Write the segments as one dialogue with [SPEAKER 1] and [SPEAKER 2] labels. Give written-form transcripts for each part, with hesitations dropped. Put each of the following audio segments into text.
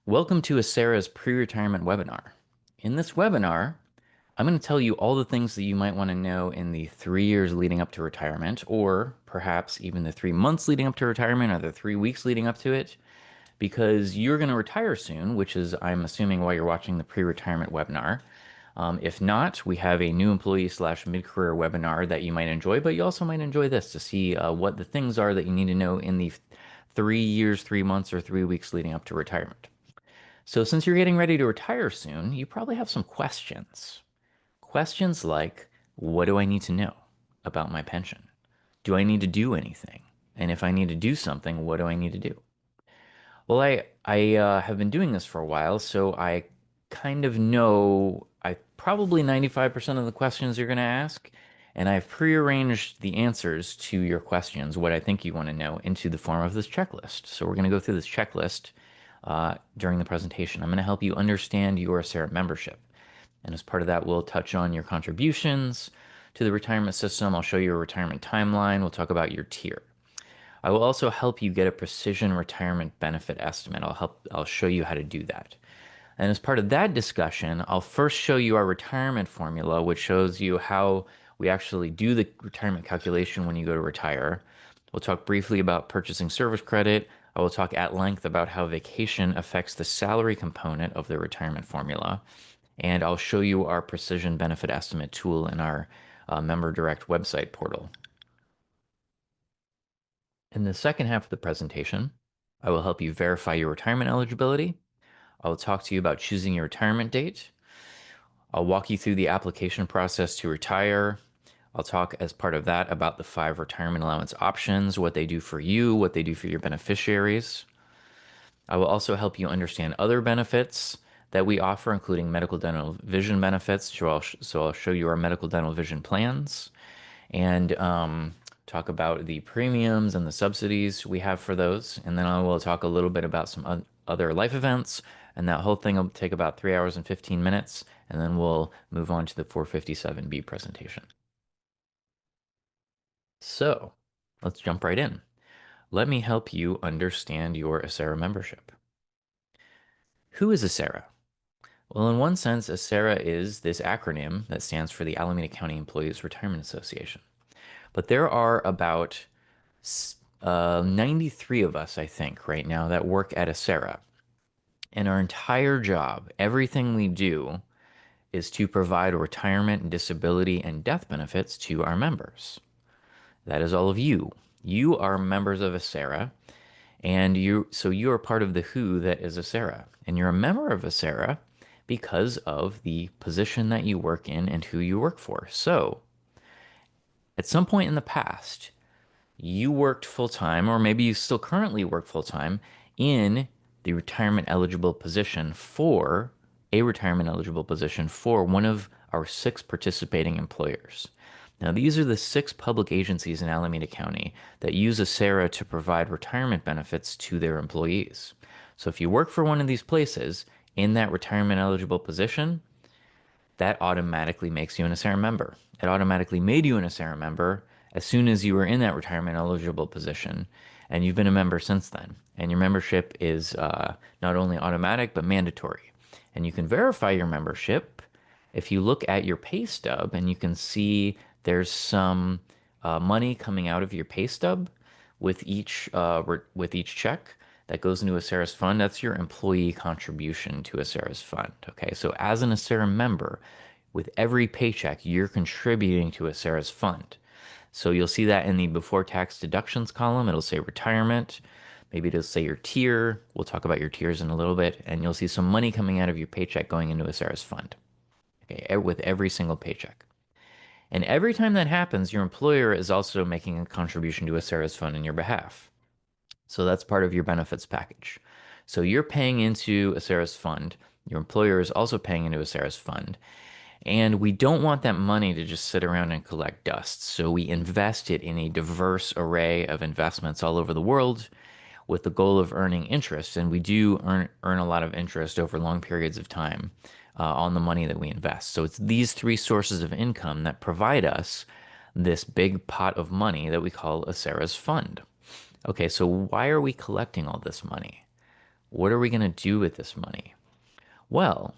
[SPEAKER 1] Welcome to Acera's pre-retirement webinar. In this webinar, I'm going to tell you all the things that you might want to know in the 3 years leading up to retirement, or perhaps even the 3 months leading up to retirement, or the 3 weeks leading up to it, because you're going to retire soon, which is, I'm assuming, why you're watching the pre-retirement webinar. If not, we have a new employee slash mid-career webinar that you might enjoy, but you also might enjoy this to see what the things are that you need to know in the 3 years, 3 months, or 3 weeks leading up to retirement. So, since you're getting ready to retire soon, you probably have some questions. Questions like, what do I need to know about my pension? Do I need to do anything? And if I need to do something, what do I need to do? Well, I have been doing this for a while, so I kind of know I probably 95% of the questions you're going to ask, and I've prearranged the answers to your questions, what I think you want to know, into the form of this checklist. So we're going to go through this checklist during the presentation. I'm going to help you understand your Acera membership. And as part of that, we'll touch on your contributions to the retirement system. I'll show you a retirement timeline. We'll talk about your tier. I will also help you get a precision retirement benefit estimate. I'll show you how to do that. And as part of that discussion, I'll first show you our retirement formula, which shows you how we actually do the retirement calculation when you go to retire. We'll talk briefly about purchasing service credit. I will talk at length about how vacation affects the salary component of the retirement formula. And I'll show you our precision benefit estimate tool in our Member Direct website portal. In the second half of the presentation, I will help you verify your retirement eligibility. I will talk to you about choosing your retirement date. I'll walk you through the application process to retire. I'll talk as part of that about the 5 retirement allowance options, what they do for you, what they do for your beneficiaries. I will also help you understand other benefits that we offer, including medical, dental, vision benefits. So I'll show you our medical, dental, vision plans and talk about the premiums and the subsidies we have for those. And then I will talk a little bit about some other life events. And that whole thing will take about 3 hours and 15 minutes. And then we'll move on to the 457B presentation. So let's jump right in. Let me help you understand your Acera membership. Who is Acera? Well, in one sense, Acera is this acronym that stands for the Alameda County Employees Retirement Association. But there are about 93 of us, I think, right now that work at Acera. And our entire job, everything we do, is to provide retirement, disability, and death benefits to our members. That is all of you. You are members of Acera, and you are part of the who that is Acera. And you're a member of Acera because of the position that you work in and who you work for. So, at some point in the past, you worked full time, or maybe you still currently work full time in the retirement eligible position for a retirement eligible position for one of our 6 participating employers. Now, these are the 6 public agencies in Alameda County that use Acera to provide retirement benefits to their employees. So, if you work for one of these places in that retirement eligible position, that automatically makes you an Acera member. It automatically made you an Acera member as soon as you were in that retirement eligible position, and you've been a member since then. And your membership is not only automatic but mandatory. And you can verify your membership if you look at your pay stub, and you can see there's some money coming out of your pay stub with each check that goes into Acera's fund. That's your employee contribution to Acera's fund. Okay, so as an Acera member, with every paycheck, you're contributing to Acera's fund. So you'll see that in the before tax deductions column. It'll say retirement. Maybe it'll say your tier. We'll talk about your tiers in a little bit. And you'll see some money coming out of your paycheck going into Acera's fund. Okay, with every single paycheck. And every time that happens, your employer is also making a contribution to Acera's fund on your behalf. So that's part of your benefits package. So you're paying into Acera's fund. Your employer is also paying into Acera's fund. And we don't want that money to just sit around and collect dust. So we invest it in a diverse array of investments all over the world with the goal of earning interest. And we do earn a lot of interest over long periods of time on the money that we invest. So it's these 3 sources of income that provide us this big pot of money that we call Acera's fund. Okay, so why are we collecting all this money? What are we going to do with this money? Well,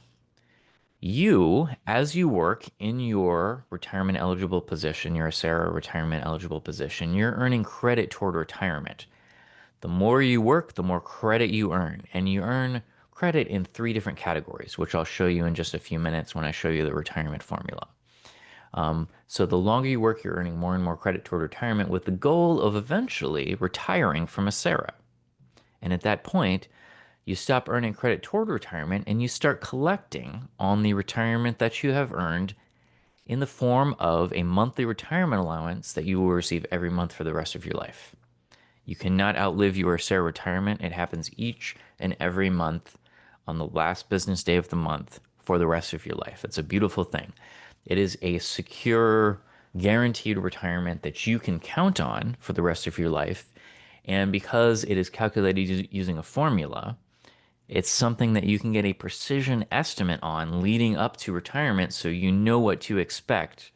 [SPEAKER 1] you, as you work in your retirement eligible position, your ACERA retirement eligible position, you're earning credit toward retirement. The more you work, the more credit you earn. And you earn credit in three different categories, which I'll show you in just a few minutes when I show you the retirement formula. So the longer you work, you're earning more and more credit toward retirement with the goal of eventually retiring from ACERA. And at that point, you stop earning credit toward retirement and you start collecting on the retirement that you have earned in the form of a monthly retirement allowance that you will receive every month for the rest of your life. You cannot outlive your ACERA retirement. It happens each and every month on the last business day of the month for the rest of your life. It's a beautiful thing. It is a secure, guaranteed retirement that you can count on for the rest of your life. And because it is calculated using a formula, it's something that you can get a precision estimate on leading up to retirement so you know what to expect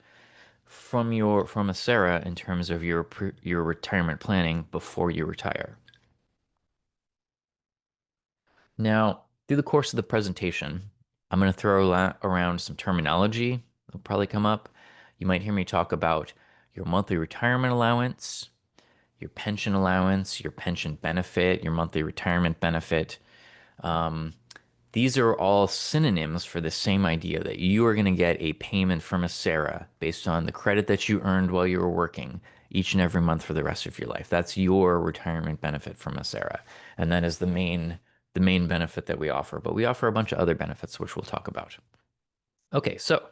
[SPEAKER 1] from ACERA in terms of your retirement planning before you retire. Now, through the course of the presentation, I'm going to throw around some terminology that'll probably come up. You might hear me talk about your monthly retirement allowance, your pension allowance, your pension benefit, your monthly retirement benefit. Um, These are all synonyms for the same idea that you are going to get a payment from ACERA based on the credit that you earned while you were working each and every month for the rest of your life. That's your retirement benefit from ACERA. And that is the main benefit that we offer. But we offer a bunch of other benefits, which we'll talk about. Okay, so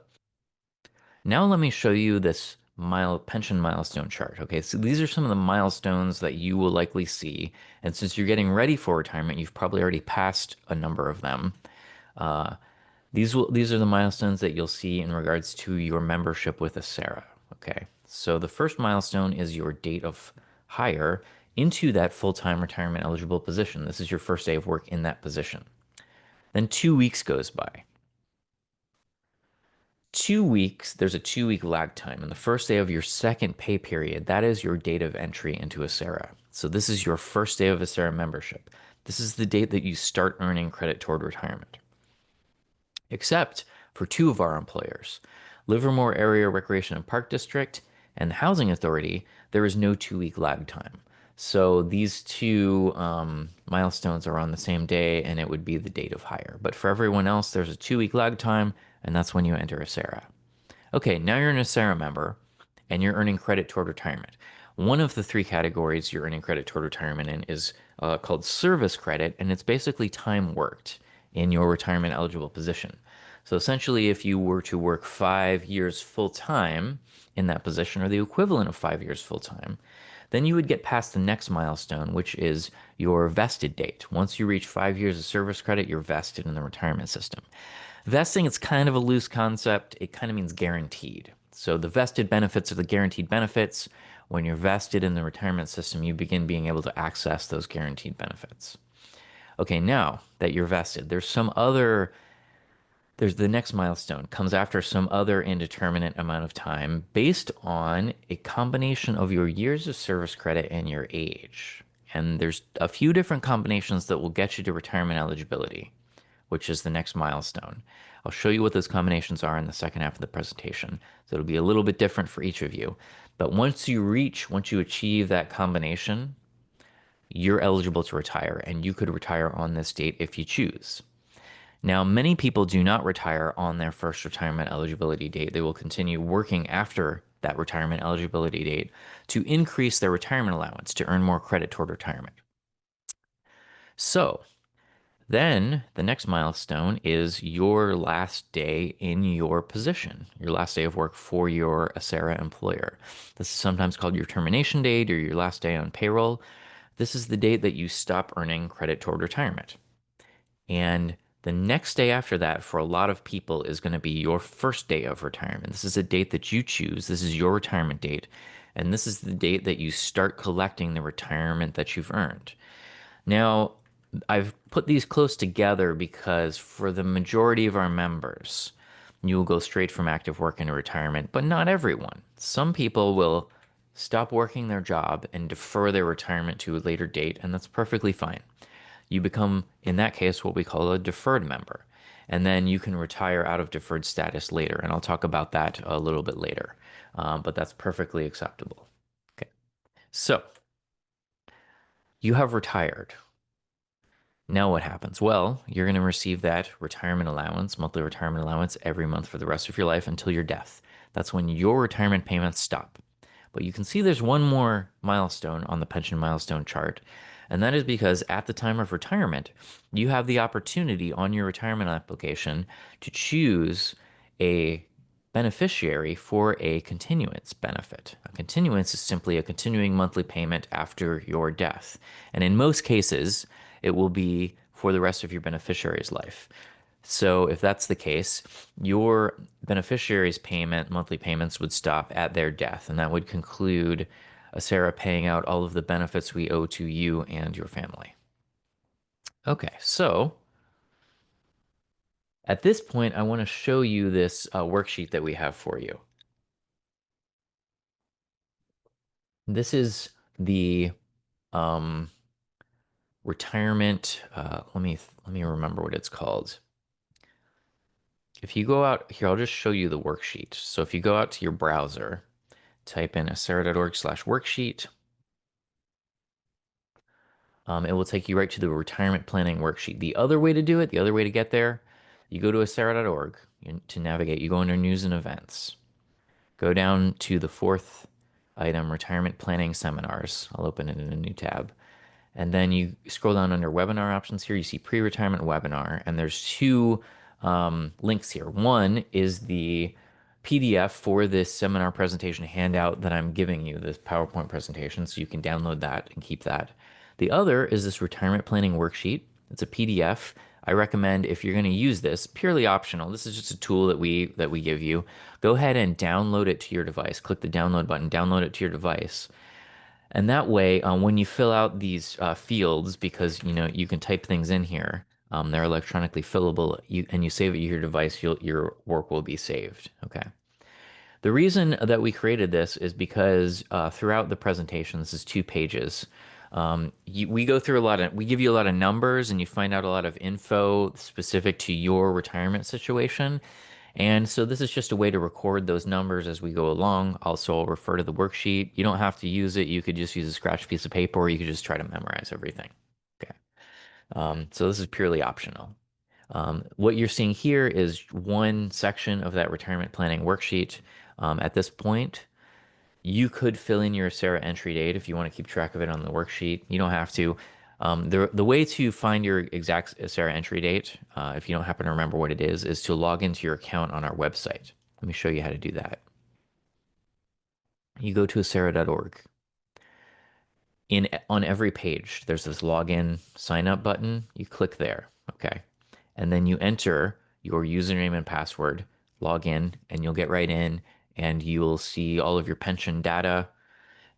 [SPEAKER 1] now let me show you this pension milestone chart. Okay, so these are some of the milestones that you will likely see. And since you're getting ready for retirement, you've probably already passed a number of them. Uh, these are the milestones that you'll see in regards to your membership with ACERA. Okay, so the first milestone is your date of hire into that full-time retirement eligible position. This is your first day of work in that position. Then 2 weeks goes by. 2 weeks, there's a 2 week lag time. And the first day of your second pay period, that is your date of entry into ACERA. So this is your first day of ACERA membership. This is the date that you start earning credit toward retirement. Except for two of our employers, Livermore Area Recreation and Park District and the Housing Authority, there is no 2 week lag time. So these two milestones are on the same day and it would be the date of hire. But for everyone else, there's a 2 week lag time and that's when you enter ACERA. Okay, now you're an ACERA member and you're earning credit toward retirement. One of the three categories you're earning credit toward retirement in is called service credit, and it's basically time worked in your retirement eligible position. So essentially, if you were to work 5 years full time in that position, or the equivalent of 5 years full time, then you would get past the next milestone, which is your vested date. Once you reach 5 years of service credit, you're vested in the retirement system. Vesting, it's kind of a loose concept. It kind of means guaranteed. So the vested benefits are the guaranteed benefits. When you're vested in the retirement system, you begin being able to access those guaranteed benefits. Okay, now that you're vested, there's the next milestone comes after some other indeterminate amount of time based on a combination of your years of service credit and your age. And there's a few different combinations that will get you to retirement eligibility, which is the next milestone. I'll show you what those combinations are in the second half of the presentation. So it'll be a little bit different for each of you. But once you achieve that combination, you're eligible to retire, and you could retire on this date if you choose. Now, many people do not retire on their first retirement eligibility date. They will continue working after that retirement eligibility date to increase their retirement allowance to earn more credit toward retirement. So, then the next milestone is your last day in your position, your last day of work for your ACERA employer. This is sometimes called your termination date or your last day on payroll. This is the date that you stop earning credit toward retirement. And the next day after that, for a lot of people, is going to be your first day of retirement. This is a date that you choose. This is your retirement date. And this is the date that you start collecting the retirement that you've earned. Now, I've put these close together because for the majority of our members, you will go straight from active work into retirement, but not everyone. Some people will stop working their job and defer their retirement to a later date, and that's perfectly fine. you become, in that case, what we call a deferred member. And then you can retire out of deferred status later. And I'll talk about that a little bit later. But that's perfectly acceptable. Okay. So you have retired. Now what happens? Well, you're going to receive that retirement allowance, monthly retirement allowance, every month for the rest of your life until your death. That's when your retirement payments stop. But you can see there's one more milestone on the pension milestone chart, and that is because at the time of retirement, you have the opportunity on your retirement application to choose a beneficiary for a continuance benefit. A continuance is simply a continuing monthly payment after your death. And in most cases, it will be for the rest of your beneficiary's life. So if that's the case, your beneficiary's monthly payments would stop at their death, and that would conclude Sarah paying out all of the benefits we owe to you and your family. Okay, so at this point, I want to show you this worksheet that we have for you. This is the um, retirement. Let me remember what it's called. If you go out here, I'll just show you the worksheet. So if you go out to your browser, type in acera.org/worksheet. It will take you right to the retirement planning worksheet. The other way to do it, the other way to get there, you go to acera.org to navigate. You go under news and events. Go down to the fourth item, retirement planning seminars. I'll open it in a new tab. And then you scroll down under webinar options here. You see pre-retirement webinar, and there's two links here. One is the PDF for this seminar presentation handout that I'm giving you, this PowerPoint presentation, so you can download that and keep that. The other is this retirement planning worksheet. It's a PDF. I recommend if you're going to use this, purely optional. This is just a tool that we give you. Go ahead and download it to your device. Click the download button, download it to your device. And that way, when you fill out these fields, because you can type things in here, they're electronically fillable, and you save it to your device, your work will be saved. Okay. The reason that we created this is because throughout the presentation, this is 2 pages. We go through we give you a lot of numbers, and you find out a lot of info specific to your retirement situation. And so this is just a way to record those numbers as we go along. Also, I'll refer to the worksheet. You don't have to use it. You could just use a scratch piece of paper, or you could just try to memorize everything. Okay. So this is purely optional. What you're seeing here is one section of that retirement planning worksheet. At this point, you could fill in your Sarah entry date if you want to keep track of it on the worksheet. You don't have to. The way to find your exact Sarah entry date, if you don't happen to remember what it is to log into your account on our website. Let me show you how to do that. You go to acera.org. On every page, there's this login sign up button. You click there, okay? And then you enter your username and password, log in, and you'll get right in and you'll see all of your pension data,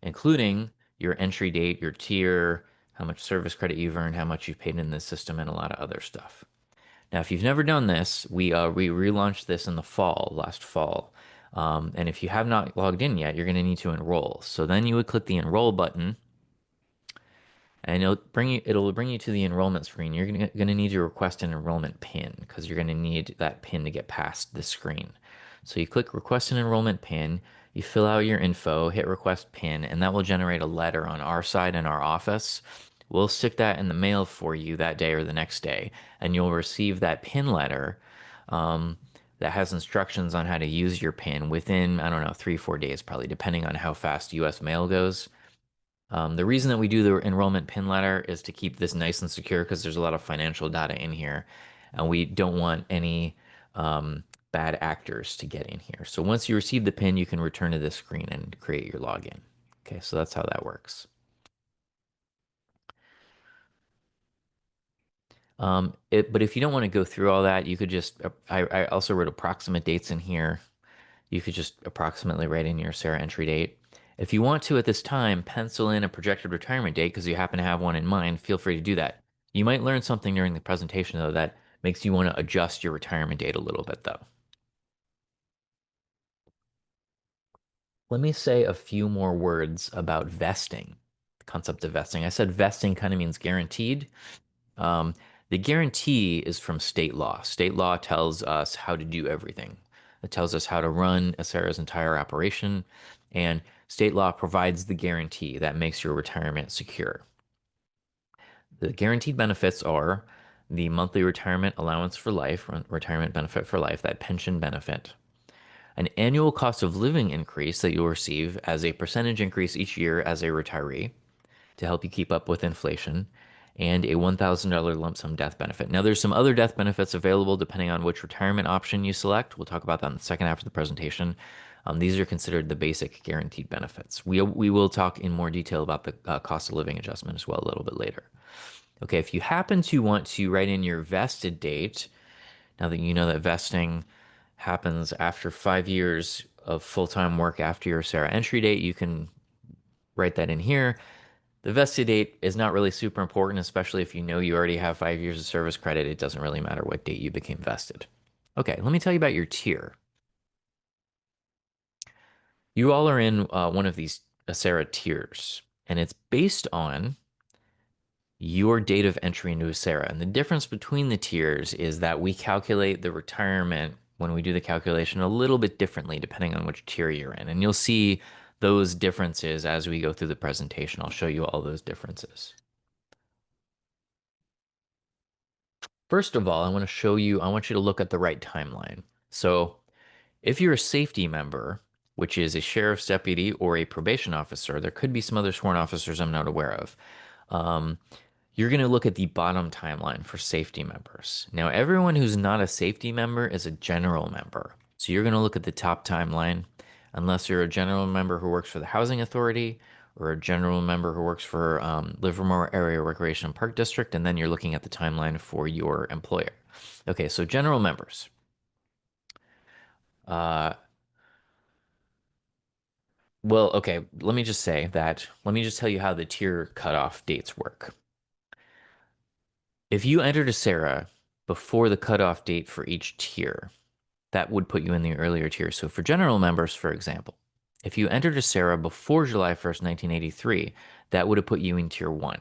[SPEAKER 1] including your entry date, your tier, how much service credit you've earned, how much you've paid in the system, and a lot of other stuff. Now, if you've never done this, we relaunched this in the last fall. And if you have not logged in yet, you're going to need to enroll. So then you would click the enroll button, and it'll bring you to the enrollment screen. You're going to need to request an enrollment PIN because you're going to need that PIN to get past the screen. So you click request an enrollment PIN, you fill out your info, hit request PIN, and that will generate a letter on our side in our office. We'll stick that in the mail for you that day or the next day, and you'll receive that PIN letter that has instructions on how to use your PIN within, I don't know, 3-4 days, probably, depending on how fast US mail goes. The reason that we do the enrollment PIN letter is to keep this nice and secure because there's a lot of financial data in here, and we don't want any bad actors to get in here. So once you receive the PIN, you can return to this screen and create your login. Okay, so that's how that works. But if you don't want to go through all that, you could just, I also wrote approximate dates in here. You could just approximately write in your Sarah entry date. If you want to at this time pencil in a projected retirement date because you happen to have one in mind, feel free to do that. You might learn something during the presentation though that makes you want to adjust your retirement date a little bit though. Let me say a few more words about vesting, the concept of vesting. I said vesting kind of means guaranteed. Um, the guarantee is from state law. State law tells us how to do everything. It tells us how to run Acera's entire operation, and state law provides the guarantee that makes your retirement secure. The guaranteed benefits are the monthly retirement allowance for life, retirement benefit for life, that pension benefit, an annual cost of living increase that you'll receive as a percentage increase each year as a retiree to help you keep up with inflation, and a $1,000 lump sum death benefit. Now, there's some other death benefits available depending on which retirement option you select. We'll talk about that in the second half of the presentation. These are considered the basic guaranteed benefits. We will talk in more detail about the cost of living adjustment as well a little bit later. Okay, if you happen to want to write in your vested date, now that you know that vesting happens after 5 years of full-time work after your SARA entry date, you can write that in here. The vested date is not really super important, especially if you know you already have 5 years of service credit. It doesn't really matter what date you became vested. Okay, let me tell you about your tier. You all are in one of these Acera tiers, and it's based on your date of entry into Acera. And the difference between the tiers is that we calculate the retirement when we do the calculation a little bit differently depending on which tier you're in. And you'll see those differences as we go through the presentation. I'll show you all those differences. First of all, I want you to look at the right timeline. So if you're a safety member, which is a sheriff's deputy or a probation officer, there could be some other sworn officers I'm not aware of. Um, you're going to look at the bottom timeline for safety members. Now, everyone who's not a safety member is a general member. So you're going to look at the top timeline, unless you're a general member who works for the housing authority or a general member who works for Livermore Area Recreation and Park District, and then you're looking at the timeline for your employer. Okay, so general members. Uh, well, okay, let me just tell you how the tier cutoff dates work. If you entered Acera before the cutoff date for each tier, that would put you in the earlier tier. So for general members, for example, if you entered Acera before July 1st, 1983, that would have put you in tier 1.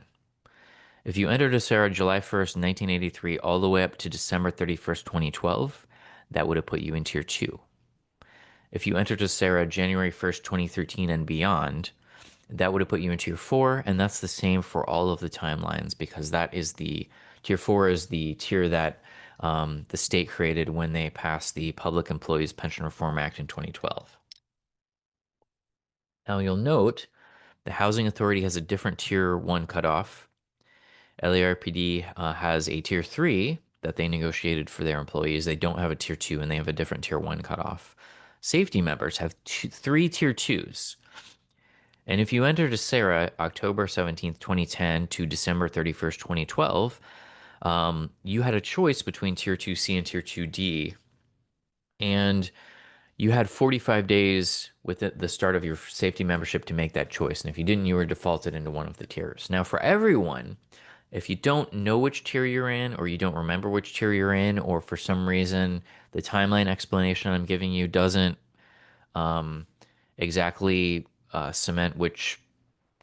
[SPEAKER 1] If you entered Acera July 1st, 1983, all the way up to December 31st, 2012, that would have put you in tier 2. If you entered Acera January 1st, 2013 and beyond, that would have put you in tier 4, and that's the same for all of the timelines because that is the tier 4 is the tier that the state created when they passed the Public Employees Pension Reform Act in 2012. Now you'll note the Housing Authority has a different tier 1 cutoff. LARPD has a tier 3 that they negotiated for their employees. They don't have a tier 2 and they have a different tier 1 cutoff. Safety members have 3 tier 2s. And if you entered Acera October 17th, 2010 to December 31st, 2012, you had a choice between Tier 2C and Tier 2D. And you had 45 days with the start of your safety membership to make that choice. And if you didn't, you were defaulted into one of the tiers. Now, for everyone, if you don't know which tier you're in, or you don't remember which tier you're in, or for some reason the timeline explanation I'm giving you doesn't exactly cement which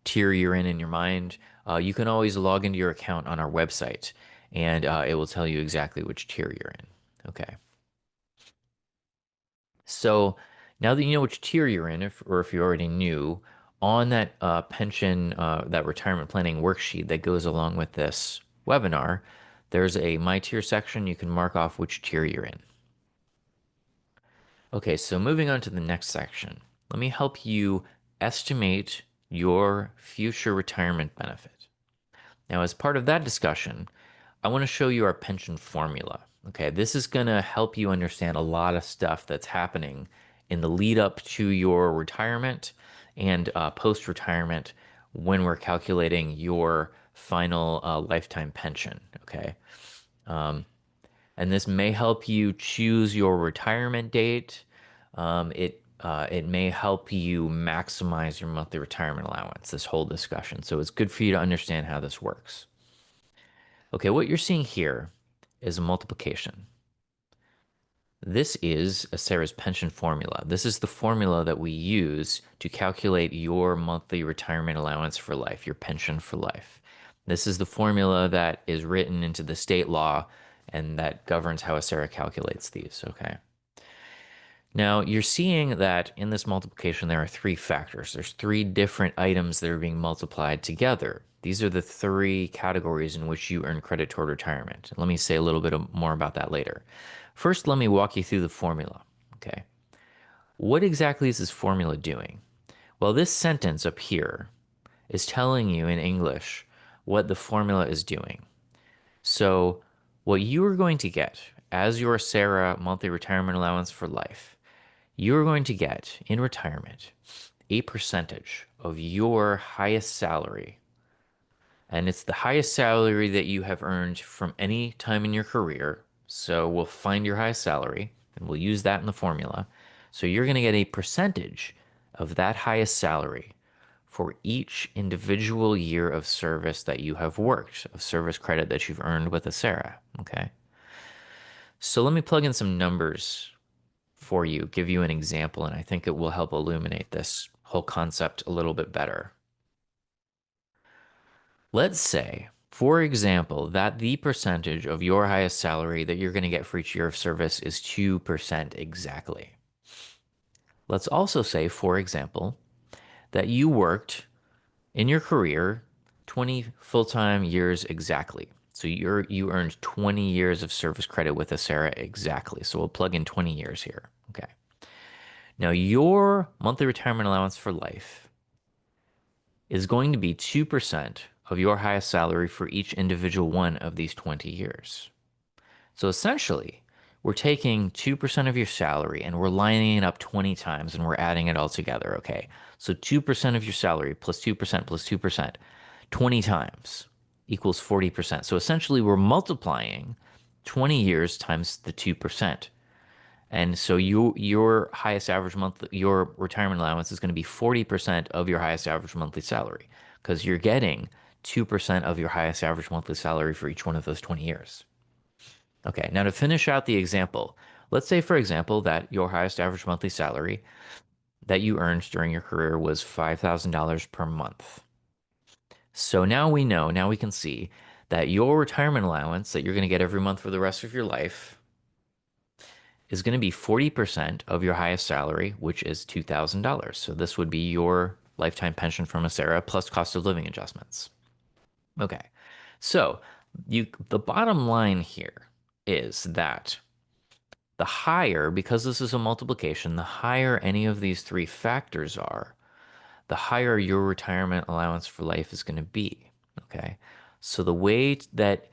[SPEAKER 1] tier you're in your mind, you can always log into your account on our website and it will tell you exactly which tier you're in. Okay. So now that you know which tier you're in, or if you already knew, on that that retirement planning worksheet that goes along with this webinar, there's a My Tier section. You can mark off which tier you're in. Okay, so moving on to the next section, let me help you estimate your future retirement benefit. Now, as part of that discussion, I want to show you our pension formula. Okay, this is going to help you understand a lot of stuff that's happening in the lead up to your retirement and post retirement when we're calculating your final lifetime pension. Okay. And this may help you choose your retirement date. It may help you maximize your monthly retirement allowance, this whole discussion. So it's good for you to understand how this works. Okay, what you're seeing here is a multiplication. This is Acera's pension formula. This is the formula that we use to calculate your monthly retirement allowance for life, your pension for life. This is the formula that is written into the state law and that governs how Acera calculates these, okay? Now, you're seeing that in this multiplication, there are three factors. There's three different items that are being multiplied together. These are the three categories in which you earn credit toward retirement. Let me say a little bit more about that later. First, let me walk you through the formula, okay? What exactly is this formula doing? Well, this sentence up here is telling you in English what the formula is doing. So, what you are going to get as your Sarah monthly retirement allowance for life, you're going to get in retirement a percentage of your highest salary. And it's the highest salary that you have earned from any time in your career. So we'll find your highest salary and we'll use that in the formula. So you're going to get a percentage of that highest salary for each individual year of service that you have worked, of service credit that you've earned with Acera. Okay. So let me plug in some numbers for you, give you an example, and I think it will help illuminate this whole concept a little bit better. Let's say, for example, that the percentage of your highest salary that you're going to get for each year of service is 2% exactly. Let's also say, for example, that you worked in your career 20 full-time years exactly. So you earned 20 years of service credit with Acera exactly. So we'll plug in 20 years here. Okay. Now your monthly retirement allowance for life is going to be 2% of your highest salary for each individual one of these 20 years. So essentially, we're taking 2% of your salary and we're lining it up 20 times and we're adding it all together, okay? So 2% of your salary plus 2% plus 2%, 20 times equals 40%. So essentially, we're multiplying 20 years times the 2%. And so your highest average month, your retirement allowance is going to be 40% of your highest average monthly salary because you're getting 2% of your highest average monthly salary for each one of those 20 years. Okay, now to finish out the example, let's say, for example, that your highest average monthly salary that you earned during your career was $5,000 per month. So now we know, now we can see that your retirement allowance that you're going to get every month for the rest of your life is going to be 40% of your highest salary, which is $2,000. So this would be your lifetime pension from Acera plus cost of living adjustments. Okay. So the bottom line here is that the higher, because this is a multiplication, the higher any of these three factors are, the higher your retirement allowance for life is going to be. Okay. So the way that,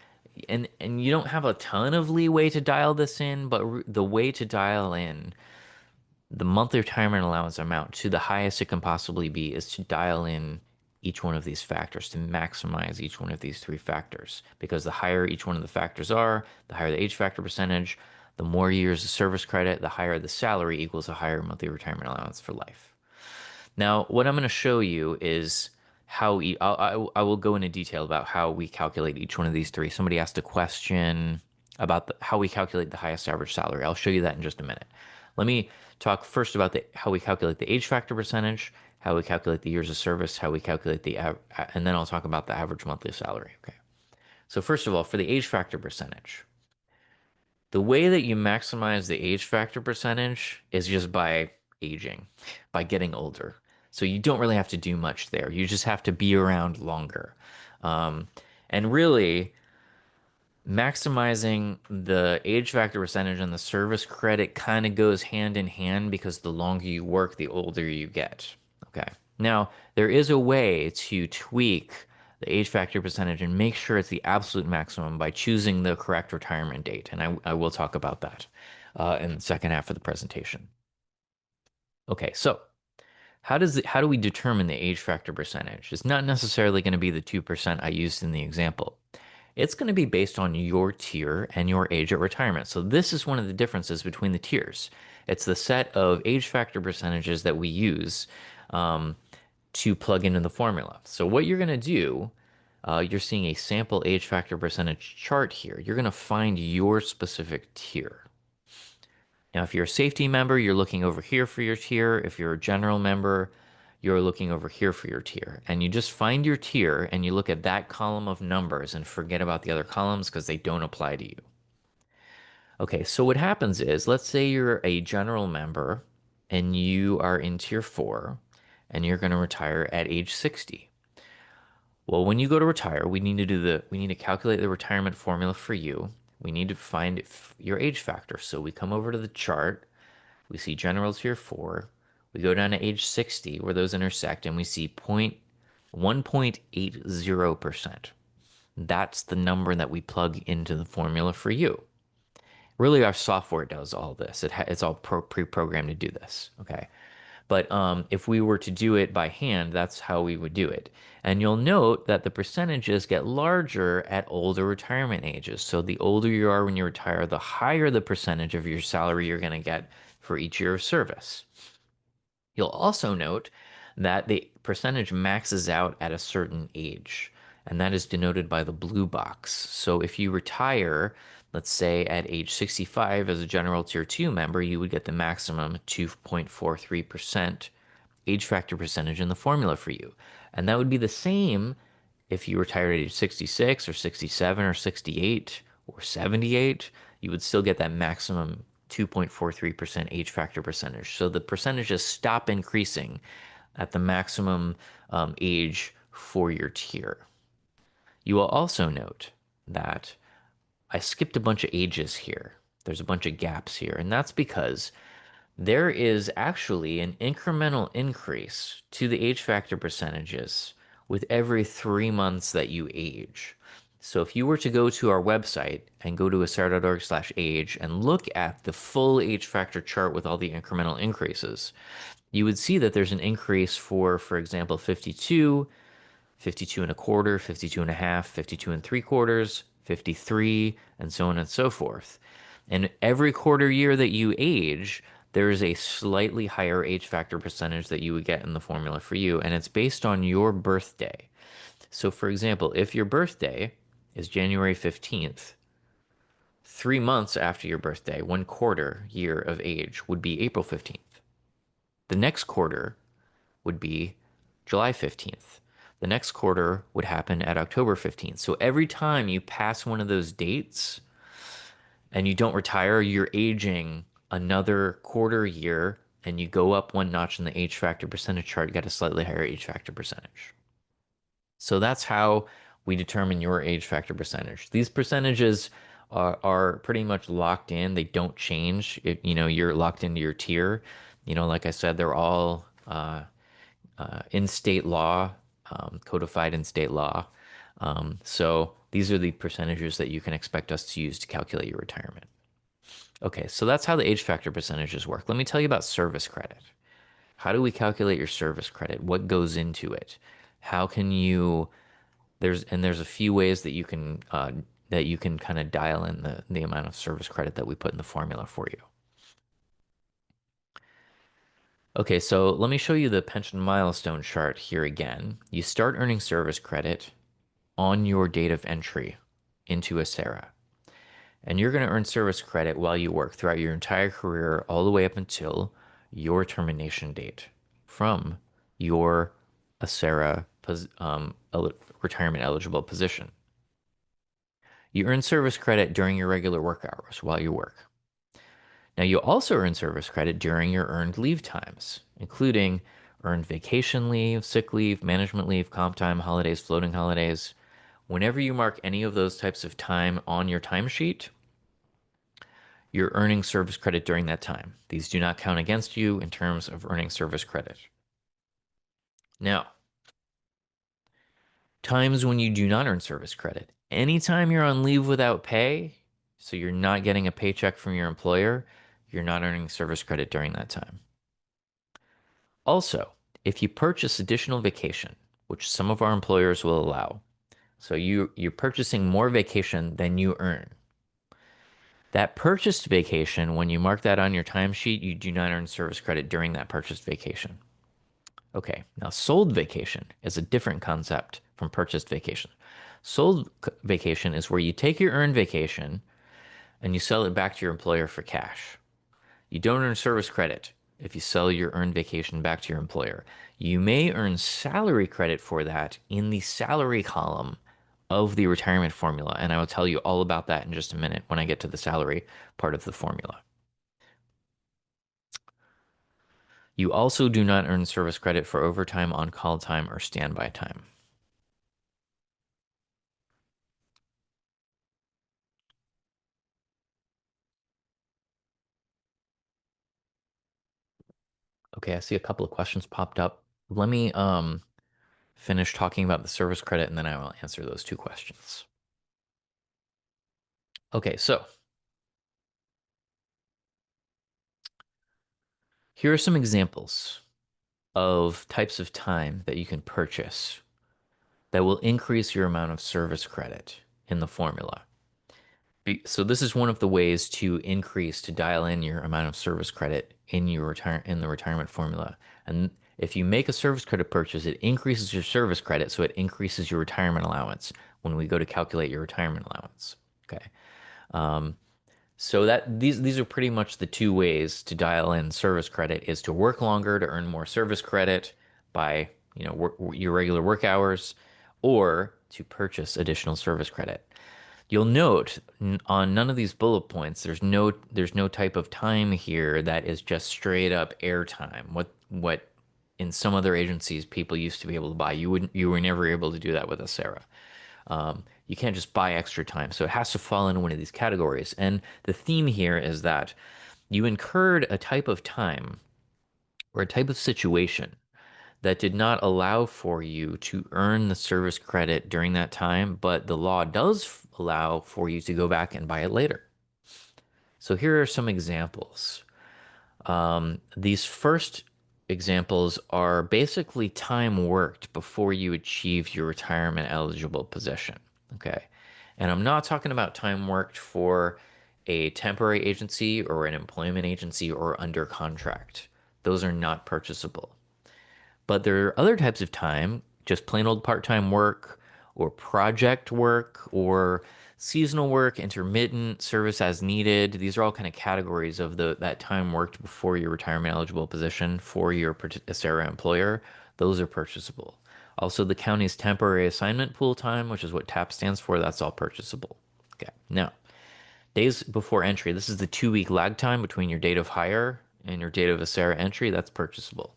[SPEAKER 1] and you don't have a ton of leeway to dial this in, but the way to dial in the monthly retirement allowance amount to the highest it can possibly be is to dial in each one of these factors, to maximize each one of these three factors. Because the higher each one of the factors are, the higher the age factor percentage, the more years of service credit, the higher the salary equals a higher monthly retirement allowance for life. Now, what I'm going to show you is how I will go into detail about how we calculate each one of these three. Somebody asked a question about how we calculate the highest average salary. I'll show you that in just a minute. Let me talk first about how we calculate the age factor percentage, how we calculate the years of service, how we calculate and then I'll talk about the average monthly salary. Okay. So first of all, for the age factor percentage, the way that you maximize the age factor percentage is just by aging, by getting older. So you don't really have to do much there. You just have to be around longer. And really, maximizing the age factor percentage and the service credit kind of goes hand in hand because the longer you work, the older you get. Okay. Now, there is a way to tweak the age factor percentage and make sure it's the absolute maximum by choosing the correct retirement date. And I will talk about that in the second half of the presentation. Okay, so how do we determine the age factor percentage? It's not necessarily going to be the 2% I used in the example. It's going to be based on your tier and your age at retirement. So this is one of the differences between the tiers. It's the set of age factor percentages that we use to plug into the formula. So what you're going to do, you're seeing a sample age factor percentage chart here. You're going to find your specific tier. Now, if you're a safety member, you're looking over here for your tier. If you're a general member, you're looking over here for your tier. And you just find your tier and you look at that column of numbers and forget about the other columns because they don't apply to you. Okay, so what happens is, let's say you're a general member and you are in tier 4 and you're going to retire at age 60. Well, when you go to retire, we need to calculate the retirement formula for you. We need to find your age factor. So we come over to the chart, we see general tier 4, we go down to age 60 where those intersect and we see 1.80%. That's the number that we plug into the formula for you. Really, our software does all this. It's all pre-programmed to do this. Okay. But if we were to do it by hand, that's how we would do it. And you'll note that the percentages get larger at older retirement ages. So the older you are when you retire, the higher the percentage of your salary you're going to get for each year of service. You'll also note that the percentage maxes out at a certain age, and that is denoted by the blue box. So if you retire, let's say at age 65 as a general tier 2 member, you would get the maximum 2.43% age factor percentage in the formula for you. And that would be the same if you retired at age 66 or 67 or 68 or 78, you would still get that maximum 2.43% age factor percentage. So the percentages stop increasing at the maximum age for your tier. You will also note that I skipped a bunch of ages here. There's a bunch of gaps here, and that's because there is actually an incremental increase to the age factor percentages with every 3 months that you age. So if you were to go to our website and go to acera.org/age and look at the full age factor chart with all the incremental increases, you would see that there's an increase for example, 52, 52 and a quarter, 52 and a half, 52 and three quarters, 53, and so on and so forth. And every quarter year that you age, there is a slightly higher age factor percentage that you would get in the formula for you, and it's based on your birthday. So, for example, if your birthday is January 15th, 3 months after your birthday, 1/4 year of age would be April 15th. The next quarter would be July 15th. The next quarter would happen at October 15th. So every time you pass one of those dates and you don't retire, you're aging another quarter year and you go up one notch in the age factor percentage chart, you get a slightly higher age factor percentage. So that's how we determine your age factor percentage. These percentages are pretty much locked in. They don't change. You're locked into your tier. Like I said, they're all in state law, codified in state law. So these are the percentages that you can expect us to use to calculate your retirement. Okay, so that's how the age factor percentages work. Let me tell you about service credit. How do we calculate your service credit? What goes into it? How can you there's a few ways that you can kind of dial in the amount of service credit that we put in the formula for you. Okay, so let me show you the pension milestone chart here again. You start earning service credit on your date of entry into Acera. And you're going to earn service credit while you work throughout your entire career, all the way up until your termination date from your Acera retirement eligible position. You earn service credit during your regular work hours while you work. Now, you also earn service credit during your earned leave times, including earned vacation leave, sick leave, management leave, comp time, holidays, floating holidays. Whenever you mark any of those types of time on your timesheet, you're earning service credit during that time. These do not count against you in terms of earning service credit. Now, times when you do not earn service credit. Anytime you're on leave without pay, so you're not getting a paycheck from your employer, you're not earning service credit during that time. Also, if you purchase additional vacation, which some of our employers will allow, so you're purchasing more vacation than you earn. That purchased vacation, when you mark that on your timesheet, you do not earn service credit during that purchased vacation. Okay, now sold vacation is a different concept from purchased vacation. Sold vacation is where you take your earned vacation and you sell it back to your employer for cash. You don't earn service credit if you sell your earned vacation back to your employer. You may earn salary credit for that in the salary column of the retirement formula. And I will tell you all about that in just a minute when I get to the salary part of the formula. You also do not earn service credit for overtime, on-call time, or standby time. Okay, I see a couple of questions popped up. Let me finish talking about the service credit and then I will answer those two questions. Okay, so here are some examples of types of time that you can purchase that will increase your amount of service credit in the formula. So this is one of the ways to increase to dial in your amount of service credit in the retirement formula. And if you make a service credit purchase, it increases your service credit, so it increases your retirement allowance when we go to calculate your retirement allowance. Okay. Um, so that these are pretty much the two ways to dial in service credit is to work longer to earn more service credit by, your regular work hours or to purchase additional service credit. You'll note on none of these bullet points, there's no type of time here that is just straight up airtime. What in some other agencies people used to be able to buy. You were never able to do that with Acera. You can't just buy extra time. So it has to fall into one of these categories. And the theme here is that you incurred a type of time or a type of situation that did not allow for you to earn the service credit during that time, but the law does allow for you to go back and buy it later. So here are some examples. These first examples are basically time worked before you achieve your retirement eligible position. Okay. And I'm not talking about time worked for a temporary agency or an employment agency or under contract. Those are not purchasable. But there are other types of time, just plain old part-time work or project work or seasonal work, intermittent service as needed. These are all kind of categories of that time worked before your retirement eligible position for your Acera employer. Those are purchasable. Also, the county's temporary assignment pool time, which is what TAP stands for, that's all purchasable. Okay. Now, days before entry, this is the 2-week lag time between your date of hire and your date of Acera entry. That's purchasable.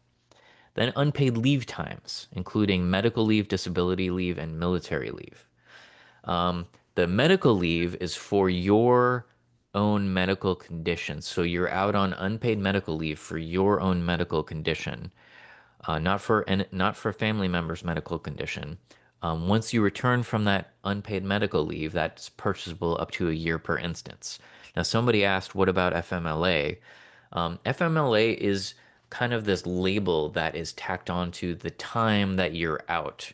[SPEAKER 1] Then unpaid leave times, including medical leave, disability leave, and military leave. The medical leave is for your own medical condition. So you're out on unpaid medical leave for your own medical condition, not for family members' medical condition. Once you return from that unpaid medical leave, that's purchasable up to a year per instance. Now, somebody asked, what about FMLA? FMLA is kind of this label that is tacked on to the time that you're out.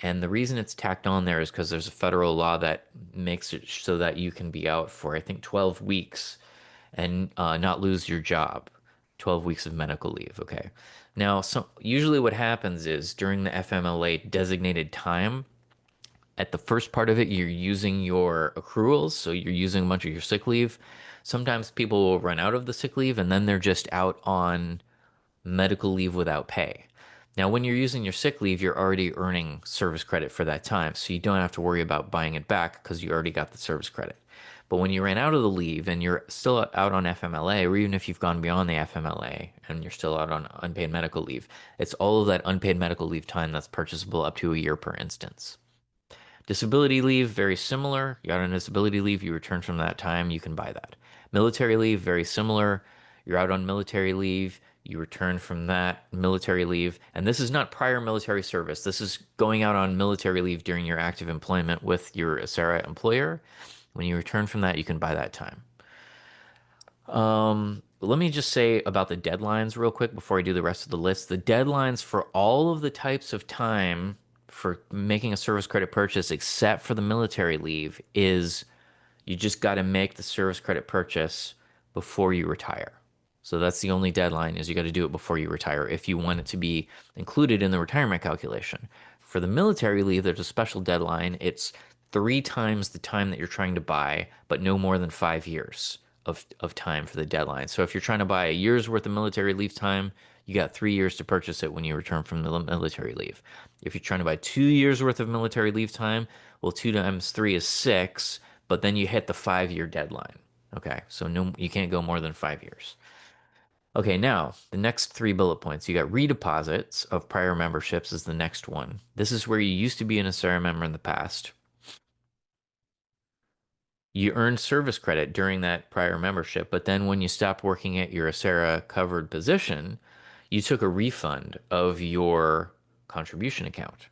[SPEAKER 1] And the reason it's tacked on there is because there's a federal law that makes it so that you can be out for, I think, 12 weeks and not lose your job. 12 weeks of medical leave. Okay. Now, so usually what happens is during the FMLA designated time, at the first part of it, you're using your accruals, so you're using a bunch of your sick leave. Sometimes people will run out of the sick leave and then they're just out on medical leave without pay. Now, when you're using your sick leave, you're already earning service credit for that time, so you don't have to worry about buying it back because you already got the service credit. But when you ran out of the leave and you're still out on FMLA, or even if you've gone beyond the FMLA and you're still out on unpaid medical leave, it's all of that unpaid medical leave time that's purchasable up to a year per instance. Disability leave, very similar. You're out on disability leave, you return from that time, you can buy that. Military leave, very similar. You're out on military leave, you return from that military leave. And this is not prior military service. This is going out on military leave during your active employment with your Acera employer. When you return from that, you can buy that time. Let me just say about the deadlines real quick before I do the rest of the list. The deadlines for all of the types of time for making a service credit purchase, except for the military leave, is you just got to make the service credit purchase before you retire. So that's the only deadline is you got to do it before you retire if you want it to be included in the retirement calculation. For the military leave, there's a special deadline. It's 3 times the time that you're trying to buy, but no more than 5 years of time for the deadline. So if you're trying to buy a year's worth of military leave time, you got 3 years to purchase it when you return from the military leave. If you're trying to buy 2 years worth of military leave time, well, 2 times 3 is 6, but then you hit the 5 year deadline. Okay, so no, you can't go more than 5 years. Okay, now the next three bullet points. You got redeposits of prior memberships is the next one. This is where you used to be an Acera member in the past. You earned service credit during that prior membership, but then when you stopped working at your Acera covered position, you took a refund of your contribution account.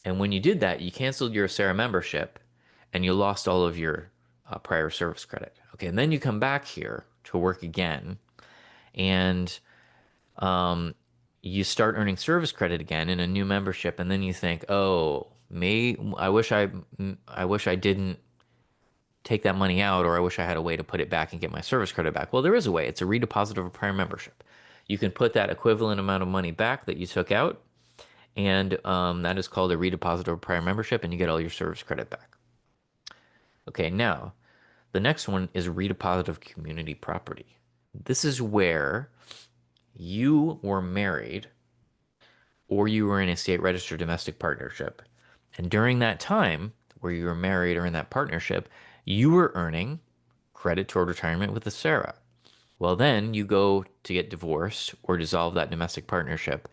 [SPEAKER 1] And when you did that, you canceled your Acera membership and you lost all of your prior service credit. Okay, and then you come back here to work again and um, you start earning service credit again in a new membership, and then you think, oh, I wish I didn't take that money out, or I wish I had a way to put it back and get my service credit back. Well, there is a way. It's a redeposit of a prior membership. You can put that equivalent amount of money back that you took out, and that is called a redeposit of a prior membership, and you get all your service credit back. Okay, now the next one is redeposit of community property. This is where you were married or you were in a state registered domestic partnership. And during that time where you were married or in that partnership, you were earning credit toward retirement with the Sarah. Well, then you go to get divorced or dissolve that domestic partnership.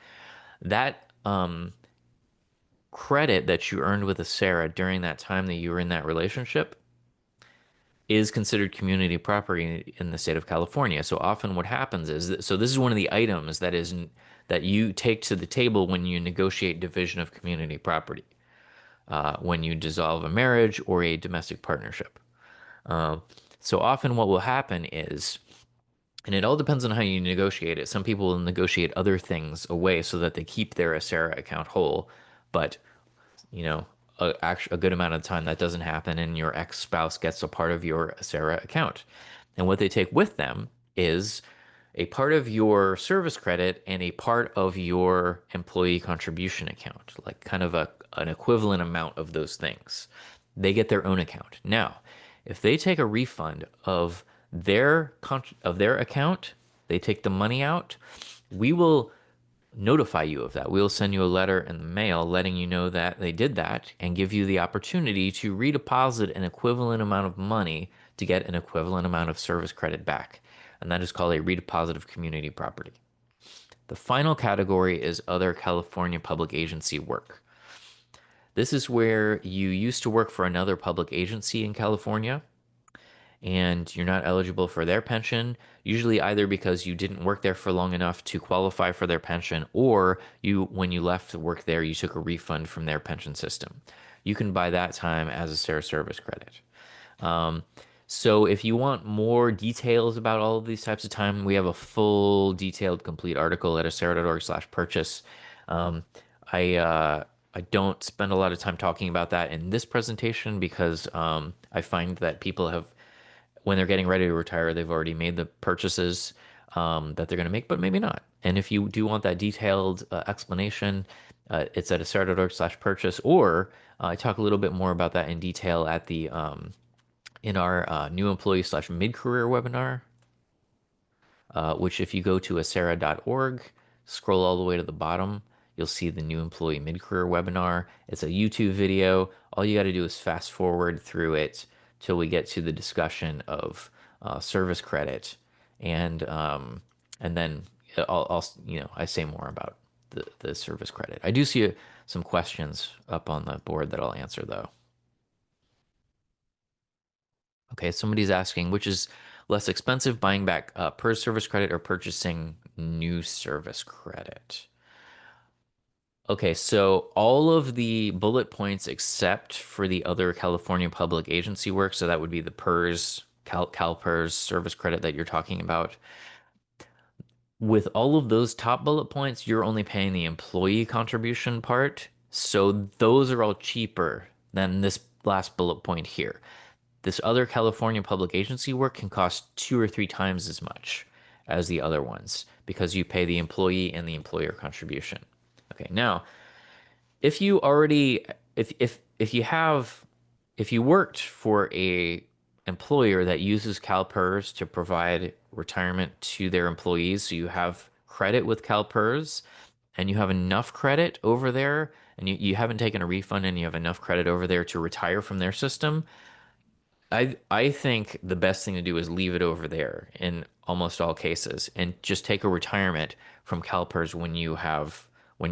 [SPEAKER 1] That credit that you earned with a Sarah during that time that you were in that relationship is considered community property in the state of California. So often what happens is so this is one of the items that you take to the table when you negotiate division of community property, when you dissolve a marriage or a domestic partnership. Uh, so often what will happen is, and it all depends on how you negotiate it. Some people will negotiate other things away so that they keep their Acera account whole, but you know, a good amount of the time that doesn't happen, and your ex-spouse gets a part of your Acera account. And what they take with them is a part of your service credit and a part of your employee contribution account, like kind of an equivalent amount of those things. They get their own account. Now, if they take a refund of their account, they take the money out, we will notify you of that. We'll send you a letter in the mail letting you know that they did that and give you the opportunity to redeposit an equivalent amount of money to get an equivalent amount of service credit back. And that is called a redeposit of community property. The final category is other California public agency work. This is where you used to work for another public agency in California and you're not eligible for their pension, usually either because you didn't work there for long enough to qualify for their pension, or when you left to work there, you took a refund from their pension system. You can buy that time as a Sarah service credit. Um, so if you want more details about all of these types of time, we have a full, detailed, complete article at acera.org/purchase. Um, I don't spend a lot of time talking about that in this presentation because I find that people have when they're getting ready to retire, they've already made the purchases that they're going to make, but maybe not. And if you do want that detailed explanation, it's at acera.org/purchase, or I talk a little bit more about that in detail at the in our new employee/mid-career webinar, which if you go to acera.org, scroll all the way to the bottom, you'll see the new employee mid-career webinar. It's a YouTube video. All you got to do is fast forward through it till we get to the discussion of service credit, and then I'll I say more about the service credit. I do see some questions up on the board that I'll answer though. Okay, somebody's asking which is less expensive, buying back per service credit or purchasing new service credit. Okay, so all of the bullet points except for the other California public agency work, so that would be the PERS, CalPERS service credit that you're talking about. With all of those top bullet points, you're only paying the employee contribution part, so those are all cheaper than this last bullet point here. This other California public agency work can cost 2 or 3 times as much as the other ones because you pay the employee and the employer contribution. Okay, now if you already if you have if you worked for a employer that uses CalPERS to provide retirement to their employees, so you have credit with CalPERS and you have enough credit over there and you haven't taken a refund and you have enough credit over there to retire from their system, I think the best thing to do is leave it over there in almost all cases and just take a retirement from CalPERS when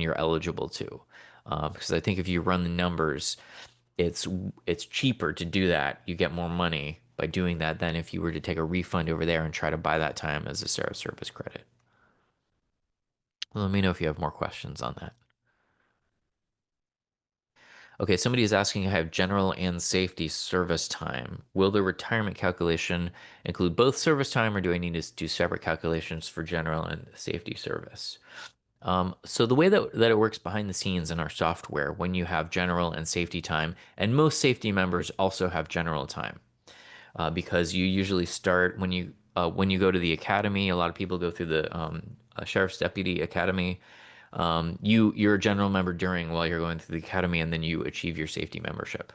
[SPEAKER 1] you're eligible to. Because I think if you run the numbers, it's it's cheaper to do that. You get more money by doing that than if you were to take a refund over there and try to buy that time as a service credit. Let me know if you have more questions on that. Okay, somebody is asking, I have general and safety service time. Will the retirement calculation include both service time, or do I need to do separate calculations for general and safety service? So the way that it works behind the scenes in our software, when you have general and safety time, and most safety members also have general time, because you usually start when you go to the academy. A lot of people go through the sheriff's deputy academy. You're a general member during while you're going through the academy, and then you achieve your safety membership.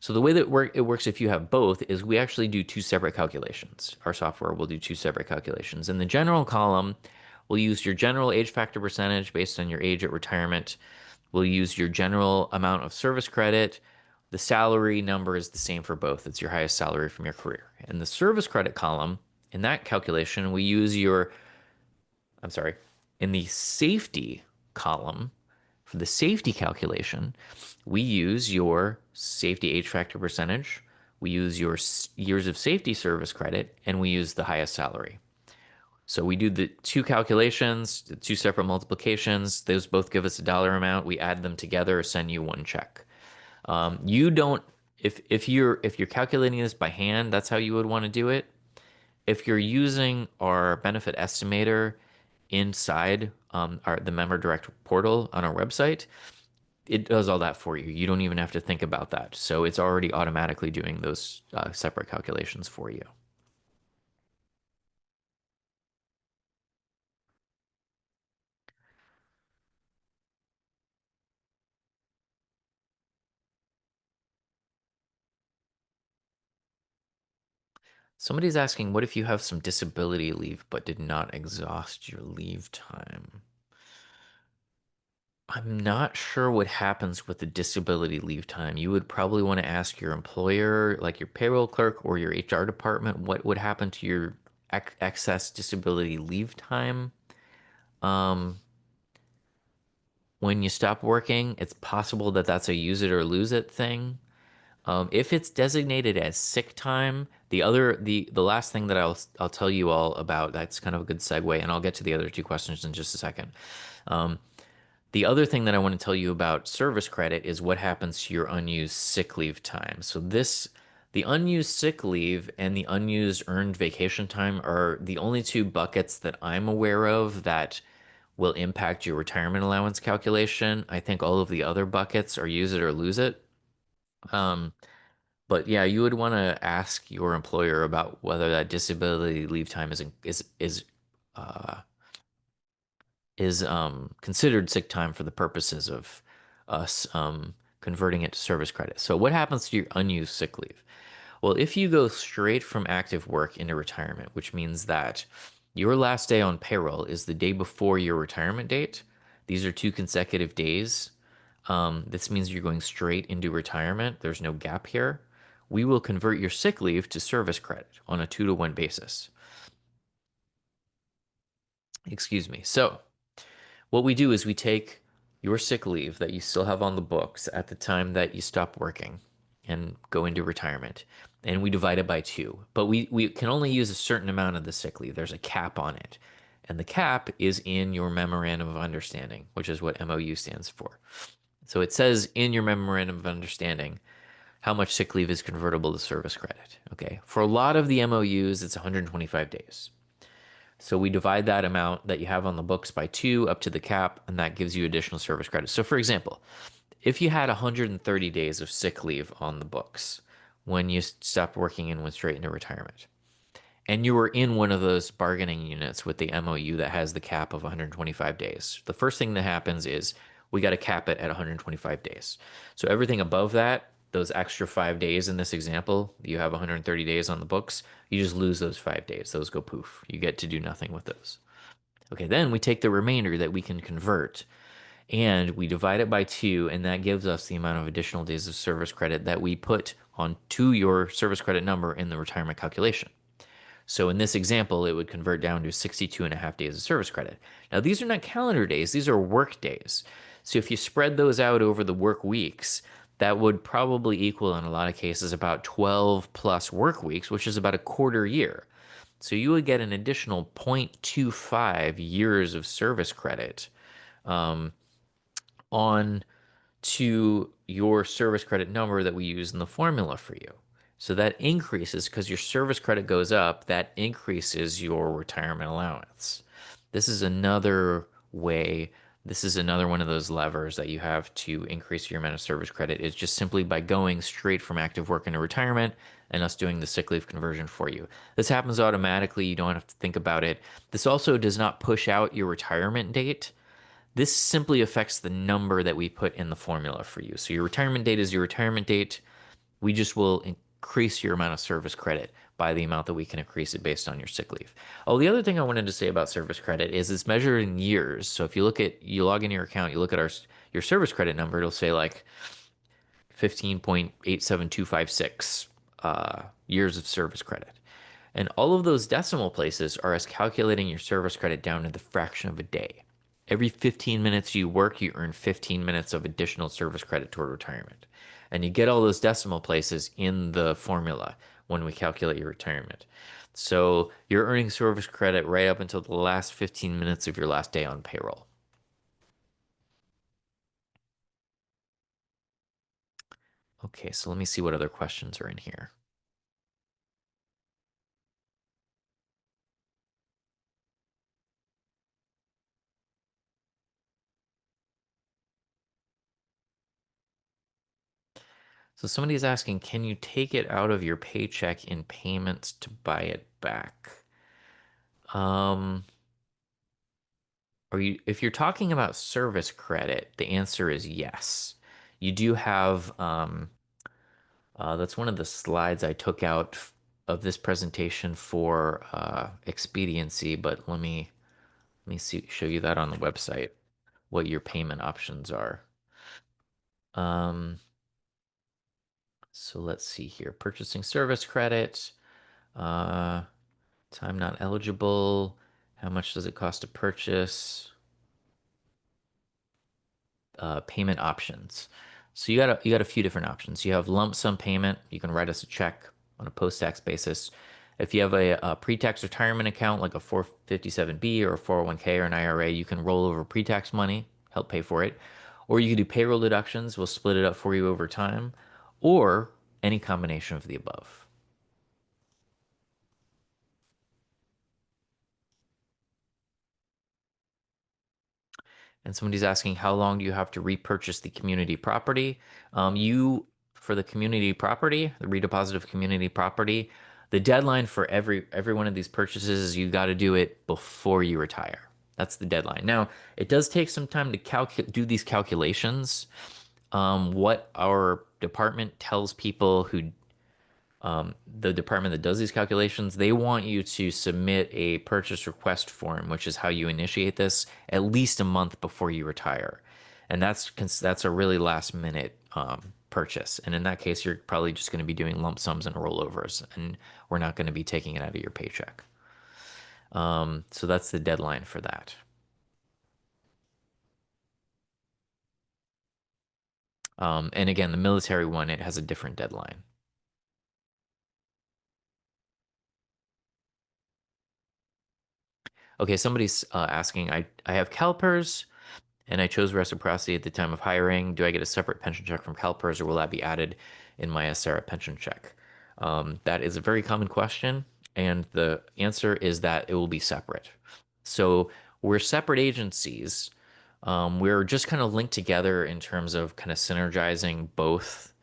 [SPEAKER 1] So the way that it works if you have both is we actually do two separate calculations. Our software will do two separate calculations. In the general column, we'll use your general age factor percentage based on your age at retirement. We'll use your general amount of service credit. The salary number is the same for both. It's your highest salary from your career. In the service credit column, in that calculation, we use your, I'm sorry, in the safety column, for the safety calculation, we use your safety age factor percentage, we use your years of safety service credit, and we use the highest salary. So we do the two calculations, the two separate multiplications. Those both give us a dollar amount. We add them together, send you one check. You don't if you're calculating this by hand, that's how you would want to do it. If you're using our benefit estimator inside the Member Direct portal on our website, it does all that for you. You don't even have to think about that. So it's already automatically doing those separate calculations for you. Somebody's asking, what if you have some disability leave but did not exhaust your leave time? I'm not sure what happens with the disability leave time. You would probably want to ask your employer, like your payroll clerk or your HR department, what would happen to your excess disability leave time. Um, when you stop working, it's possible that that's a use it or lose it thing. If it's designated as sick time, the last thing that I'll tell you all about, that's kind of a good segue, and I'll get to the other two questions in just a second. Um, the other thing that I want to tell you about service credit is what happens to your unused sick leave time. The unused sick leave and the unused earned vacation time are the only two buckets that I'm aware of that will impact your retirement allowance calculation. I think all of the other buckets are use it or lose it. Um, but yeah, you would want to ask your employer about whether that disability leave time uh, is considered sick time for the purposes of us converting it to service credit. So what happens to your unused sick leave? Well, if you go straight from active work into retirement, which means that your last day on payroll is the day before your retirement date, these are two consecutive days. This means you're going straight into retirement. There's no gap here. We will convert your sick leave to service credit on a 2-to-1 basis. Excuse me. So, what we do is we take your sick leave that you still have on the books at the time that you stop working and go into retirement, and we divide it by two. But we can only use a certain amount of the sick leave. There's a cap on it. And the cap is in your memorandum of understanding, which is what MOU stands for. So it says in your memorandum of understanding how much sick leave is convertible to service credit. Okay. For a lot of the MOUs, it's 125 days. So we divide that amount that you have on the books by two up to the cap, and that gives you additional service credit. So, for example, if you had 130 days of sick leave on the books when you stopped working and went straight into retirement, and you were in one of those bargaining units with the MOU that has the cap of 125 days, the first thing that happens is we got to cap it at 125 days. So everything above that, those extra 5 days in this example, you have 130 days on the books, you just lose those 5 days. Those go poof. You get to do nothing with those. Okay, then we take the remainder that we can convert and we divide it by two, and that gives us the amount of additional days of service credit that we put onto your service credit number in the retirement calculation. So in this example, it would convert down to 62 and a half days of service credit. Now, these are not calendar days, these are work days. So if you spread those out over the work weeks, that would probably equal in a lot of cases about 12 plus work weeks, which is about a quarter year. So you would get an additional 0.25 years of service credit um, on to your service credit number that we use in the formula for you. So that increases because your service credit goes up, that increases your retirement allowance. This is another way, this is another one of those levers that you have to increase your amount of service credit is just simply by going straight from active work into retirement and us doing the sick leave conversion for you. This happens automatically. You don't have to think about it. This also does not push out your retirement date. This simply affects the number that we put in the formula for you. So your retirement date is your retirement date. We just will increase your amount of service credit by the amount that we can increase it based on your sick leave. Oh, the other thing I wanted to say about service credit is it's measured in years. So if you look at, you log in your account, you look at your service credit number, it'll say like 15.87256 years of service credit. And all of those decimal places are us calculating your service credit down to the fraction of a day. Every 15 minutes you work, you earn 15 minutes of additional service credit toward retirement. And you get all those decimal places in the formula when we calculate your retirement. So you're earning service credit right up until the last 15 minutes of your last day on payroll. Okay, so let me see what other questions are in here. So somebody's asking, can you take it out of your paycheck in payments to buy it back? Um, if you're talking about service credit, the answer is yes. You do have, that's one of the slides I took out of this presentation for expediency, but let me show you that on the website, what your payment options are. Um, so let's see here. Purchasing service credit, uh, time not eligible. How much does it cost to purchase? Payment options. So you got a few different options. You have lump sum payment. You can write us a check on a post-tax basis. If you have a pre-tax retirement account like a 457B or a 401k or an IRA, you can roll over pre-tax money, help pay for it. Or you can do payroll deductions. We'll split it up for you over time, or any combination of the above. And somebody's asking, how long do you have to repurchase the community property? For the community property, the redeposit of community property, the deadline for every one of these purchases is you got to do it before you retire. That's the deadline. Now, it does take some time to do these calculations. What our department tells people who the department that does these calculations, they want you to submit a purchase request form, which is how you initiate this, at least a month before you retire. And that's a really last minute purchase. And in that case, you're probably just going to be doing lump sums and rollovers, and we're not going to be taking it out of your paycheck. So that's the deadline for that. And again, the military one, it has a different deadline. Okay, somebody's asking, I have CalPERS and I chose reciprocity at the time of hiring. Do I get a separate pension check from CalPERS or will that be added in my SRA pension check? That is a very common question, and the answer is that it will be separate. So we're separate agencies. We're just kind of linked together in terms of kind of synergizing both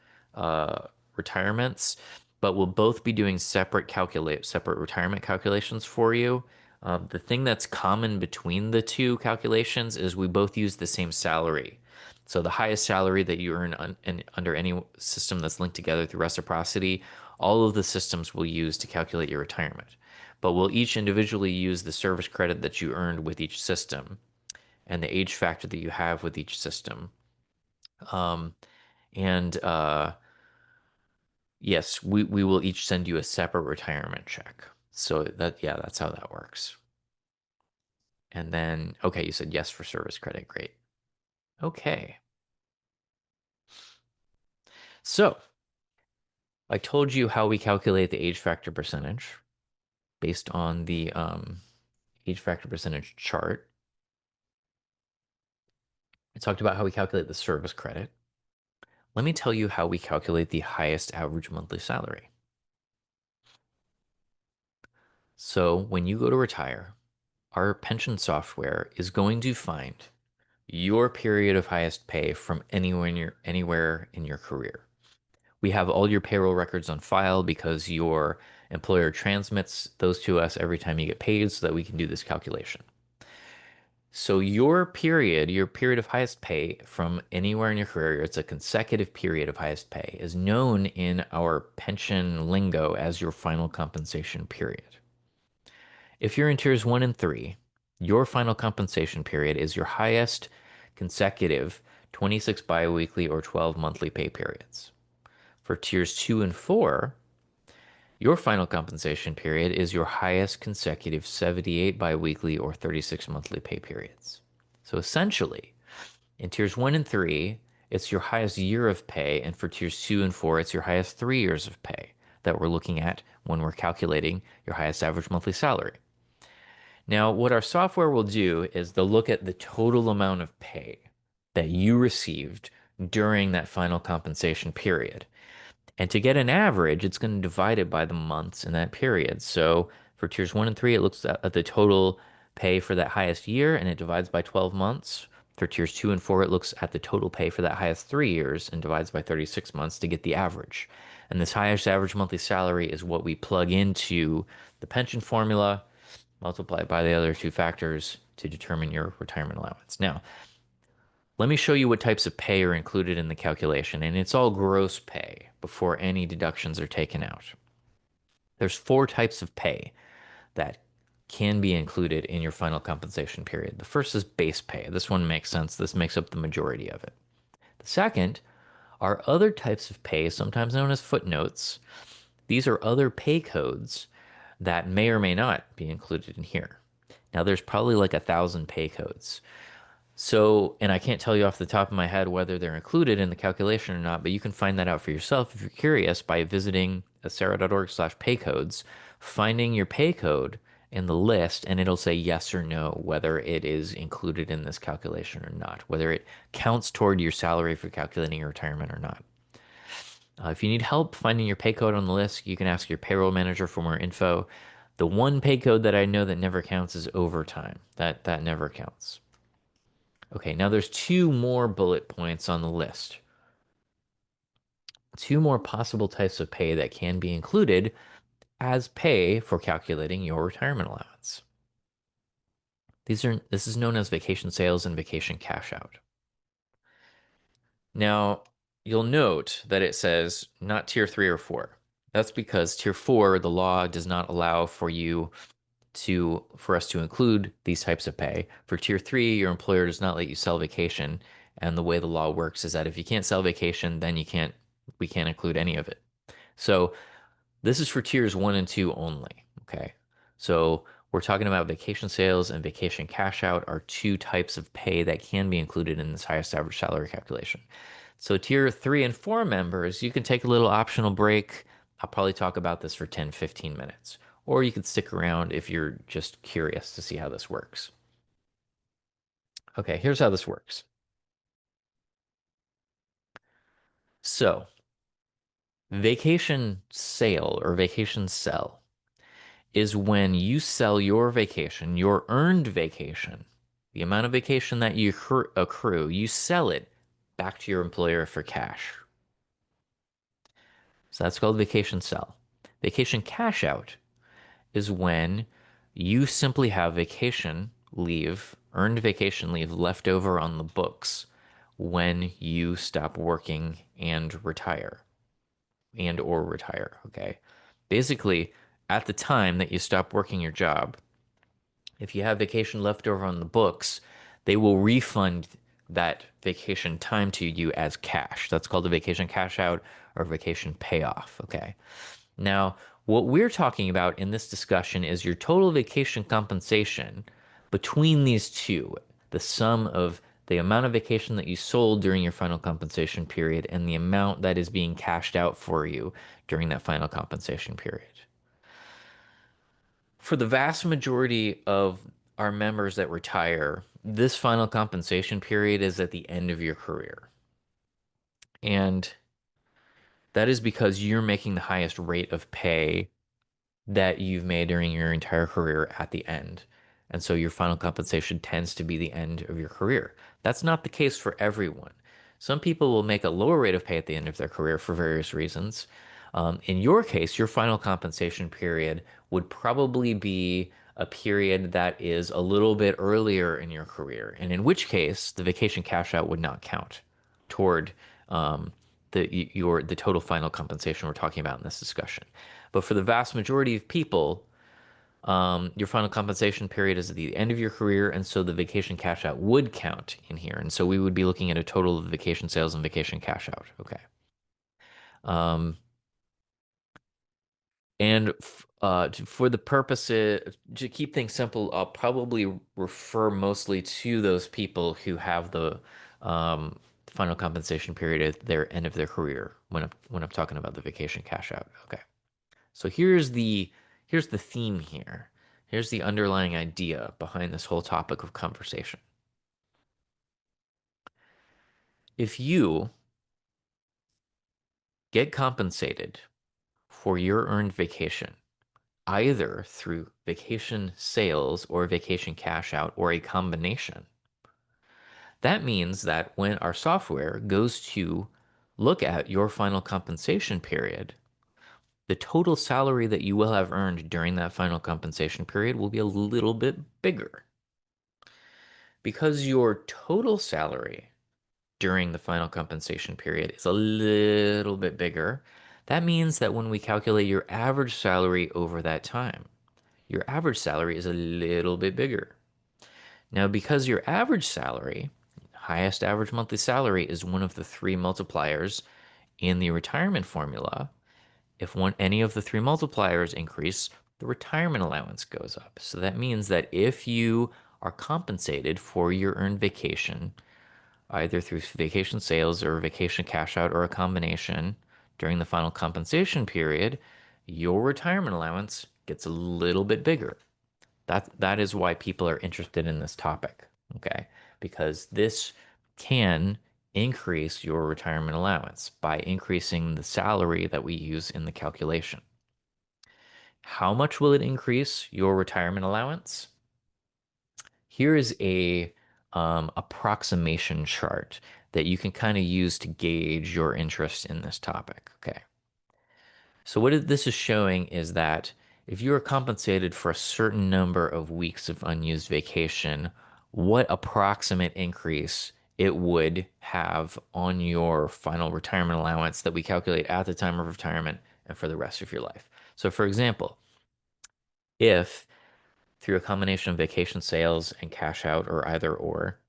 [SPEAKER 1] retirements, but we'll both be doing separate retirement calculations for you. The thing that's common between the two calculations is we both use the same salary. So the highest salary that you earn under any system that's linked together through reciprocity, all of the systems will use to calculate your retirement. But we'll each individually use the service credit that you earned with each system and the age factor that you have with each system. Um, and yes, we will each send you a separate retirement check. So yeah, that's how that works. And then, okay, you said yes for service credit. Great. Okay. So I told you how we calculate the age factor percentage based on the age factor percentage chart. I talked about how we calculate the service credit. Let me tell you how we calculate the highest average monthly salary. So when you go to retire, our pension software is going to find your period of highest pay from anywhere in your career. We have all your payroll records on file because your employer transmits those to us every time you get paid so that we can do this calculation. So your period of highest pay from anywhere in your career, it's a consecutive period of highest pay, is known in our pension lingo as your final compensation period. If you're in tiers 1 and 3, your final compensation period is your highest consecutive 26 biweekly or 12 monthly pay periods. For tiers 2 and 4, your final compensation period is your highest consecutive 78 biweekly or 36 monthly pay periods. So essentially, in tiers 1 and 3, it's your highest year of pay, and for tiers 2 and 4, it's your highest 3 years of pay that we're looking at when we're calculating your highest average monthly salary. Now, what our software will do is they'll look at the total amount of pay that you received during that final compensation period. And to get an average, it's going to divide it by the months in that period. So for tiers 1 and 3, it looks at the total pay for that highest year and it divides by 12 months. For tiers 2 and 4, it looks at the total pay for that highest 3 years and divides by 36 months to get the average. And this highest average monthly salary is what we plug into the pension formula, multiply by the other two factors to determine your retirement allowance. Now, let me show you what types of pay are included in the calculation, and it's all gross pay before any deductions are taken out. There's 4 types of pay that can be included in your final compensation period. The first is base pay. This one makes sense. This makes up the majority of it. The second are other types of pay, sometimes known as footnotes. These are other pay codes that may or may not be included in here. Now, there's probably like 1,000 pay codes. So, and I can't tell you off the top of my head whether they're included in the calculation or not, but you can find that out for yourself if you're curious by visiting acera.org/paycodes, finding your pay code in the list, and it'll say yes or no whether it is included in this calculation or not, whether it counts toward your salary for calculating your retirement or not. If you need help finding your pay code on the list, you can ask your payroll manager for more info. The one pay code that I know that never counts is overtime. That never counts. Okay, now there's 2 more bullet points on the list. 2 more possible types of pay that can be included as pay for calculating your retirement allowance. This is known as vacation sales and vacation cash out. Now, you'll note that it says not tier 3 or 4. That's because tier 4, the law does not allow for us to include these types of pay. For tier 3, your employer does not let you sell vacation, and the way the law works is that if you can't sell vacation, then we can't include any of it. So this is for tiers 1 and 2 only, okay? So we're talking about vacation sales and vacation cash out are 2 types of pay that can be included in this highest average salary calculation. So tier 3 and 4 members, you can take a little optional break. I'll probably talk about this for 10, 15 minutes. Or you could stick around if you're just curious to see how this works. Okay, here's how this works. So, vacation sale or vacation sell is when you sell your vacation, your earned vacation, the amount of vacation that you accrue, you sell it back to your employer for cash. So that's called vacation sell. Vacation cash out is when you simply have vacation leave, earned vacation leave left over on the books when you stop working and retire and or retire, okay? Basically, at the time that you stop working your job, if you have vacation left over on the books, they will refund that vacation time to you as cash. That's called a vacation cash out or vacation payoff, okay? Now, what we're talking about in this discussion is your total vacation compensation between these two, the sum of the amount of vacation that you sold during your final compensation period and the amount that is being cashed out for you during that final compensation period. For the vast majority of our members that retire, this final compensation period is at the end of your career. And that is because you're making the highest rate of pay that you've made during your entire career at the end. And so your final compensation tends to be the end of your career. That's not the case for everyone. Some people will make a lower rate of pay at the end of their career for various reasons. In your case, your final compensation period would probably be a period that is a little bit earlier in your career, and in which case the vacation cash out would not count toward um, the total final compensation we're talking about in this discussion. But for the vast majority of people, your final compensation period is at the end of your career, and so the vacation cash out would count in here. And so we would be looking at a total of vacation sales and vacation cash out. Okay. Um, and for the purposes to keep things simple, I'll probably refer mostly to those people who have the final compensation period at their end of their career when I'm talking about the vacation cash out. Okay. So here's the theme here. Here's the underlying idea behind this whole topic of conversation. If you get compensated for your earned vacation, either through vacation sales or vacation cash out or a combination, that means that when our software goes to look at your final compensation period, the total salary that you will have earned during that final compensation period will be a little bit bigger. Because your total salary during the final compensation period is a little bit bigger, that means that when we calculate your average salary over that time, your average salary is a little bit bigger. Now, because your average salary, highest average monthly salary, is one of the three multipliers in the retirement formula, if any of the three multipliers increase, the retirement allowance goes up. So that means that if you are compensated for your earned vacation, either through vacation sales or vacation cash out or a combination during the final compensation period, your retirement allowance gets a little bit bigger. That is why people are interested in this topic, okay? Because this can increase your retirement allowance by increasing the salary that we use in the calculation. How much will it increase your retirement allowance? Here is a approximation chart that you can kind of use to gauge your interest in this topic. Okay. So what this is showing is that if you are compensated for a certain number of weeks of unused vacation, what approximate increase it would have on your final retirement allowance that we calculate at the time of retirement and for the rest of your life. So for example, if through a combination of vacation sales and cash out or either or,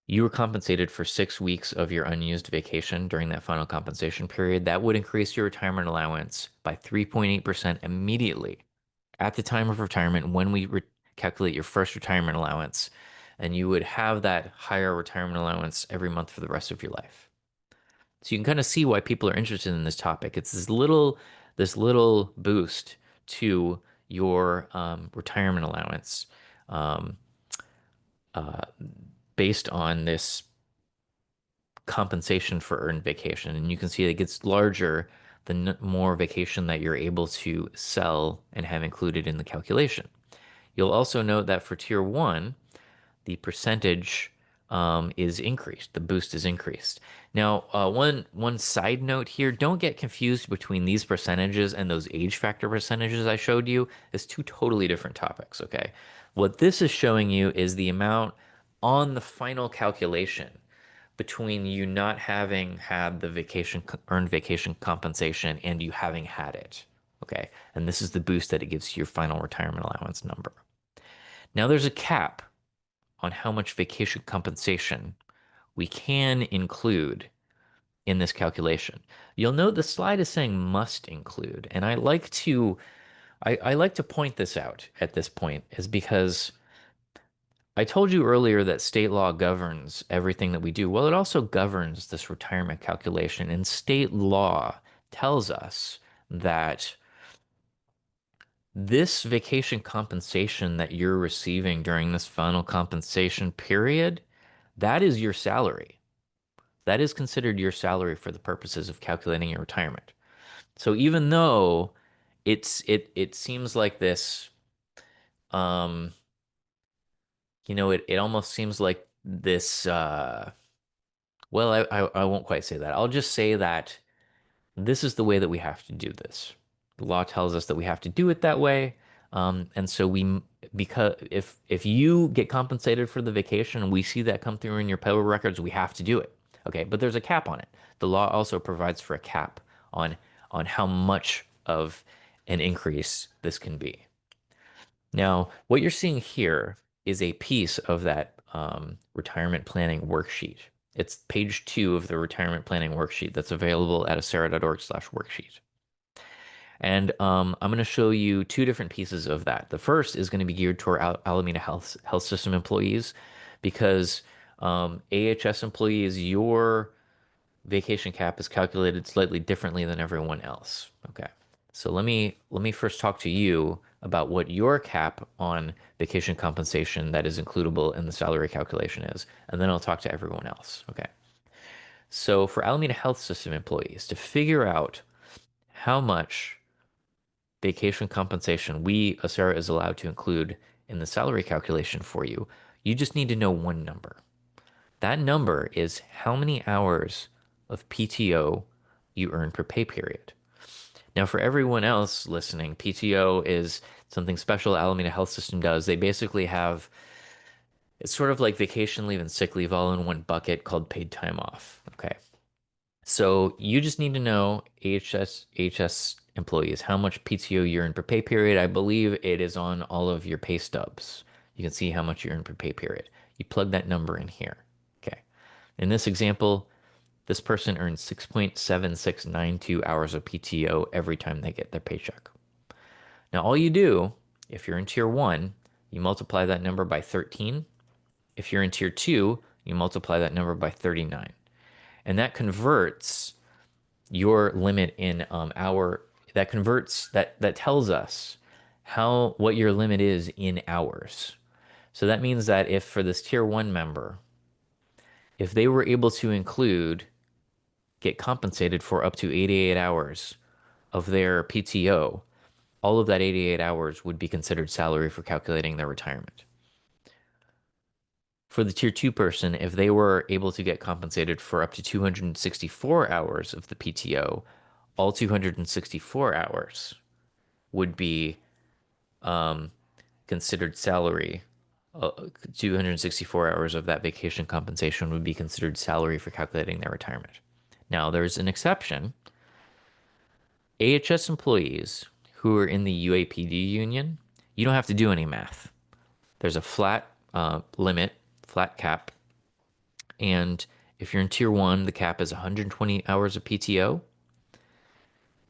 [SPEAKER 1] you were compensated for 6 weeks of your unused vacation during that final compensation period, that would increase your retirement allowance by 3.8% immediately at the time of retirement when we calculate your first retirement allowance. And you would have that higher retirement allowance every month for the rest of your life. So you can kind of see why people are interested in this topic. It's this little boost to your retirement allowance um, uh, based on this compensation for earned vacation. And you can see it gets larger the more vacation that you're able to sell and have included in the calculation. You'll also note that for tier one, the percentage is increased. The boost is increased. Now, one side note here: don't get confused between these percentages and those age factor percentages I showed you. It's two totally different topics. Okay, what this is showing you is the amount on the final calculation between you not having had the earned vacation compensation and you having had it. Okay. And this is the boost that it gives to your final retirement allowance number. Now there's a cap on how much vacation compensation we can include in this calculation. You'll note the slide is saying must include, and I like to point this out at this point is because I told you earlier that state law governs everything that we do. Well, it also governs this retirement calculation, and state law tells us that this vacation compensation that you're receiving during this final compensation period, that is your salary. That is considered your salary for the purposes of calculating your retirement. So even though it seems like this, um, it almost seems like this. Well, I won't quite say that. I'll just say that this is the way that we have to do this. The law tells us that we have to do it that way. And so because if you get compensated for the vacation and we see that come through in your payroll records, we have to do it. Okay, but there's a cap on it. The law also provides for a cap on how much of an increase this can be. Now, what you're seeing here is a piece of that retirement planning worksheet. It's page 2 of the retirement planning worksheet that's available at acera.org/worksheet. And I'm going to show you two different pieces of that. The first is going to be geared toward Alameda Health System employees because AHS employees, your vacation cap is calculated slightly differently than everyone else. Okay. So let me first talk to you about what your cap on vacation compensation that is includable in the salary calculation is, and then I'll talk to everyone else. Okay. So for Alameda Health System employees, to figure out how much vacation compensation we, Acera, is allowed to include in the salary calculation for you, you just need to know one number. That number is how many hours of PTO you earn per pay period. Now, for everyone else listening, PTO is something special Alameda Health System does. They basically have, it's sort of like vacation leave and sick leave all in one bucket called paid time off. Okay. So you just need to know HS employees, how much PTO you earn per pay period. I believe it is on all of your pay stubs. You can see how much you earn per pay period. You plug that number in here. Okay. In this example, this person earns 6.7692 hours of PTO every time they get their paycheck. Now, all you do, if you're in tier 1, you multiply that number by 13. If you're in tier 2, you multiply that number by 39. And that converts your limit in that tells us what your limit is in hours. So that means that if for this tier 1 member, if they were able to get compensated for up to 88 hours of their PTO, all of that 88 hours would be considered salary for calculating their retirement. For the tier 2 person, if they were able to get compensated for up to 264 hours of the PTO, all 264 hours would be considered salary. 264 hours of that vacation compensation would be considered salary for calculating their retirement. Now, there's an exception. AHS employees who are in the UAPD union, you don't have to do any math. There's a flat limit, flat cap. And if you're in tier 1, the cap is 120 hours of PTO.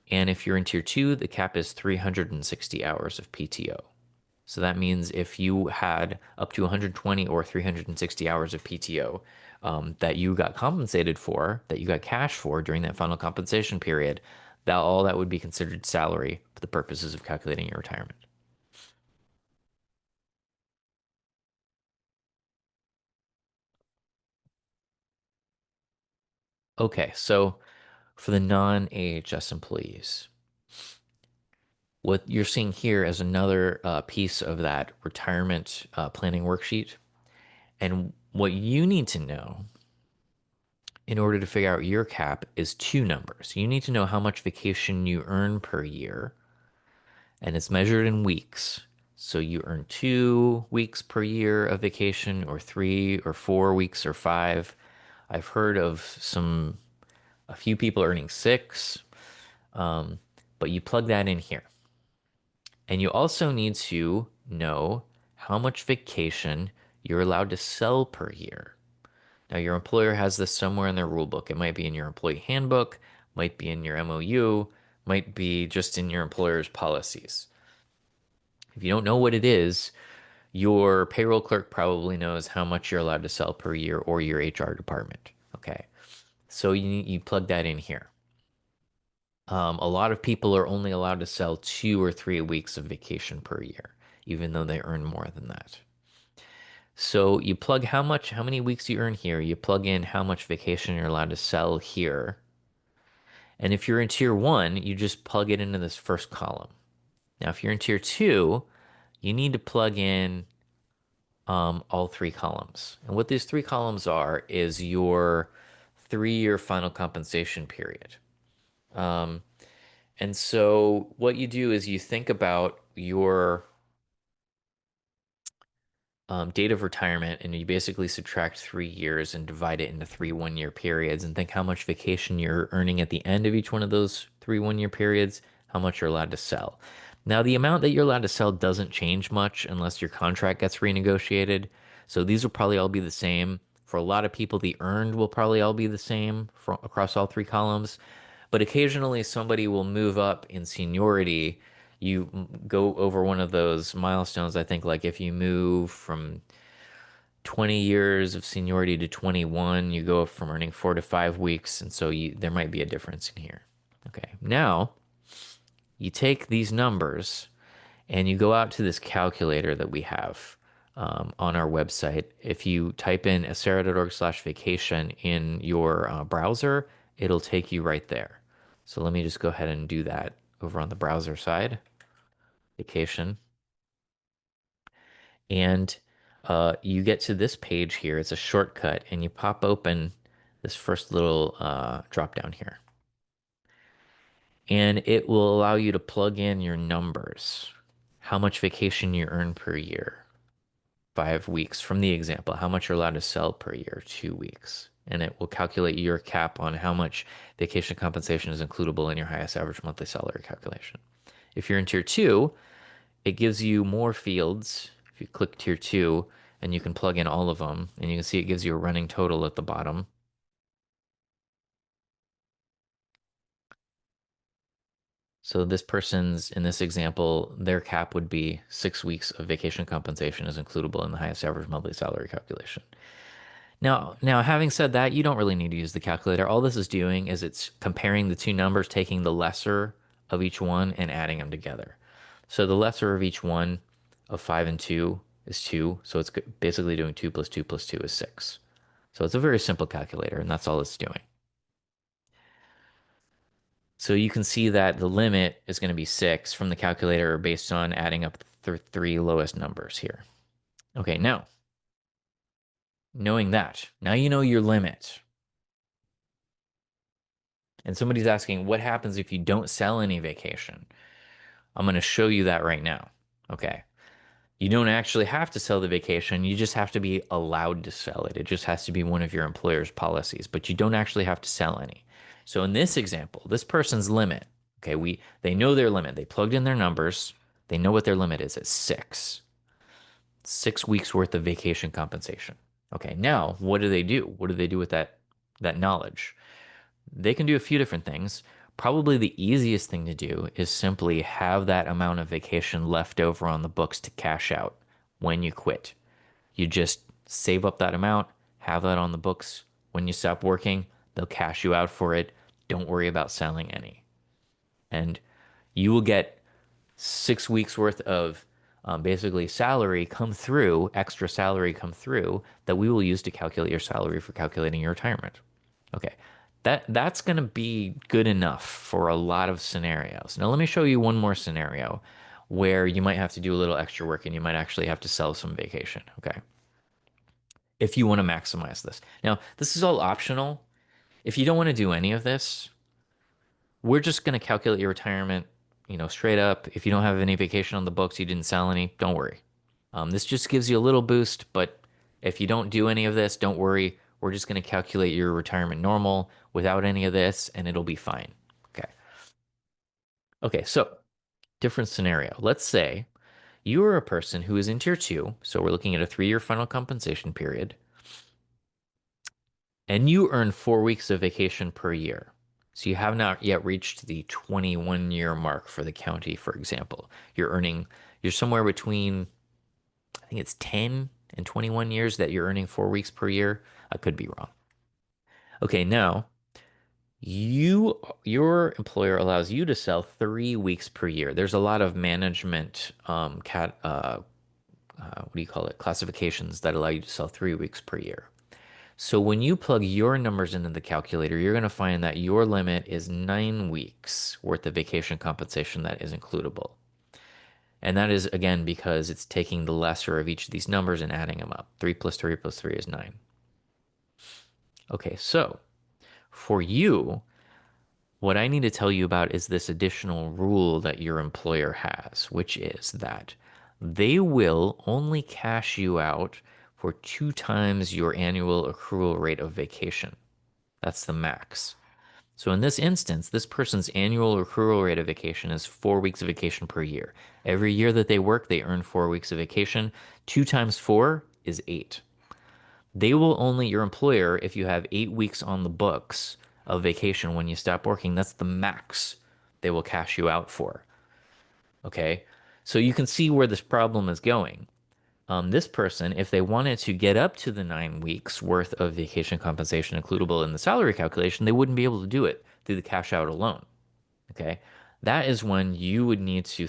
[SPEAKER 1] And if you're in tier 2, the cap is 360 hours of PTO. So that means if you had up to 120 or 360 hours of PTO that you got compensated for, that you got cash for during that final compensation period, all that would be considered salary for the purposes of calculating your retirement. Okay, so for the non-AHS employees, what you're seeing here is another piece of that retirement planning worksheet. And what you need to know in order to figure out your cap is two numbers. You need to know how much vacation you earn per year, and it's measured in weeks. So you earn 2 weeks per year of vacation, or 3 or 4 weeks or five. I've heard of a few people earning six, but you plug that in here. And you also need to know how much vacation you're allowed to sell per year. Now, your employer has this somewhere in their rule book. It might be in your employee handbook, might be in your MOU, might be just in your employer's policies. If you don't know what it is, your payroll clerk probably knows how much you're allowed to sell per year, or your HR department. Okay. So you plug that in here. A lot of people are only allowed to sell 2 or 3 weeks of vacation per year, even though they earn more than that. So you plug how many weeks you earn here, you plug in how much vacation you're allowed to sell here. And if you're in tier one, you just plug it into this first column. Now, if you're in tier two, you need to plug in all three columns. And what these three columns are is your 3 year final compensation period. Um, and so what you do is you think about your date of retirement, and you basically subtract 3 years and divide it into three 1 year periods, and think how much vacation you're earning at the end of each one of those three 1 year periods, how much you're allowed to sell. Now, the amount that you're allowed to sell doesn't change much unless your contract gets renegotiated. So these will probably all be the same. For a lot of people, the earned will probably all be the same across all three columns. But occasionally somebody will move up in seniority. You go over one of those milestones, I think, like if you move from 20 years of seniority to 21, you go up from earning 4 to 5 weeks. And so there might be a difference in here. Okay. Now you take these numbers and you go out to this calculator that we have on our website. If you type in acera.org/vacation in your browser, it'll take you right there. So let me just go ahead and do that over on the browser side, vacation. And you get to this page here. It's a shortcut, and you pop open this first little drop down here. And it will allow you to plug in your numbers, how much vacation you earn per year, 5 weeks from the example, how much you're allowed to sell per year, 2 weeks. And it will calculate your cap on how much vacation compensation is includable in your highest average monthly salary calculation. If you're in tier two, it gives you more fields. If you click tier two, and you can plug in all of them, and you can see it gives you a running total at the bottom. So this person's, in this example, their cap would be 6 weeks of vacation compensation is includable in the highest average monthly salary calculation. Now, having said that, you don't really need to use the calculator. All this is doing is it's comparing the two numbers, taking the lesser of each one and adding them together. So the lesser of each one of 5 and 2 is 2. So it's basically doing 2 plus 2 plus 2 is 6. So it's a very simple calculator, and that's all it's doing. So you can see that the limit is going to be 6 from the calculator based on adding up the three lowest numbers here. Okay, now, knowing that, now you know your limit. And somebody's asking, what happens if you don't sell any vacation? I'm going to show you that right now. Okay. You don't actually have to sell the vacation. You just have to be allowed to sell it. It just has to be one of your employer's policies, but you don't actually have to sell any. So in this example, this person's limit, okay, they know their limit. They plugged in their numbers. They know what their limit is. It's 6. 6 weeks worth of vacation compensation. Okay, now what do they do? What do they do with that knowledge? They can do a few different things. Probably the easiest thing to do is simply have that amount of vacation left over on the books to cash out when you quit. You just save up that amount, have that on the books. When you stop working, they'll cash you out for it. Don't worry about selling any. And you will get 6 weeks worth of basically salary come through, extra salary come through that we will use to calculate your salary for calculating your retirement. Okay. That's going to be good enough for a lot of scenarios. Now let me show you one more scenario where you might have to do a little extra work and you might actually have to sell some vacation, okay? If you want to maximize this. Now, this is all optional. If you don't want to do any of this, we're just going to calculate your retirement straight up, if you don't have any vacation on the books, you didn't sell any, don't worry. This just gives you a little boost, but if you don't do any of this, don't worry. We're just going to calculate your retirement normal without any of this, and it'll be fine. Okay. Okay, so different scenario. Let's say you are a person who is in tier two, so we're looking at a 3-year final compensation period, and you earn 4 weeks of vacation per year. So you have not yet reached the 21-year mark for the county, for example. You're somewhere between, I think it's 10 and 21 years that you're earning 4 weeks per year. I could be wrong. Okay, now your employer allows you to sell 3 weeks per year. There's a lot of management what do you call it? Classifications that allow you to sell 3 weeks per year. So when you plug your numbers into the calculator, you're going to find that your limit is 9 weeks worth of vacation compensation that is includable. And that is, again, because it's taking the lesser of each of these numbers and adding them up. 3 plus 3 plus 3 is 9. Okay, so for you, what I need to tell you about is this additional rule that your employer has, which is that they will only cash you out for 2 times your annual accrual rate of vacation. That's the max. So in this instance, this person's annual accrual rate of vacation is 4 weeks of vacation per year. Every year that they work, they earn 4 weeks of vacation. 2 times 4 is 8. They will only, your employer, if you have 8 weeks on the books of vacation when you stop working, that's the max they will cash you out for. Okay. So you can see where this problem is going. This person, if they wanted to get up to the 9 weeks worth of vacation compensation includable in the salary calculation, they wouldn't be able to do it through the cash out alone. Okay. That is when you would need to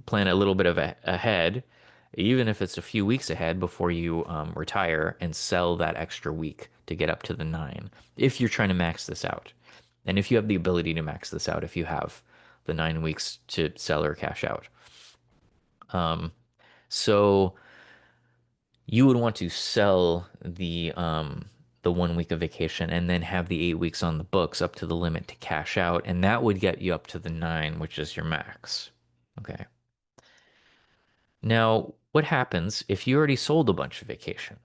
[SPEAKER 1] plan a little bit ahead, even if it's a few weeks ahead before you retire and sell that extra week to get up to the 9, if you're trying to max this out. And if you have the ability to max this out, if you have the 9 weeks to sell or cash out. So you would want to sell the 1 week of vacation and then have the 8 weeks on the books up to the limit to cash out, and that would get you up to the 9, which is your max. Okay. Now, what happens if you already sold a bunch of vacation?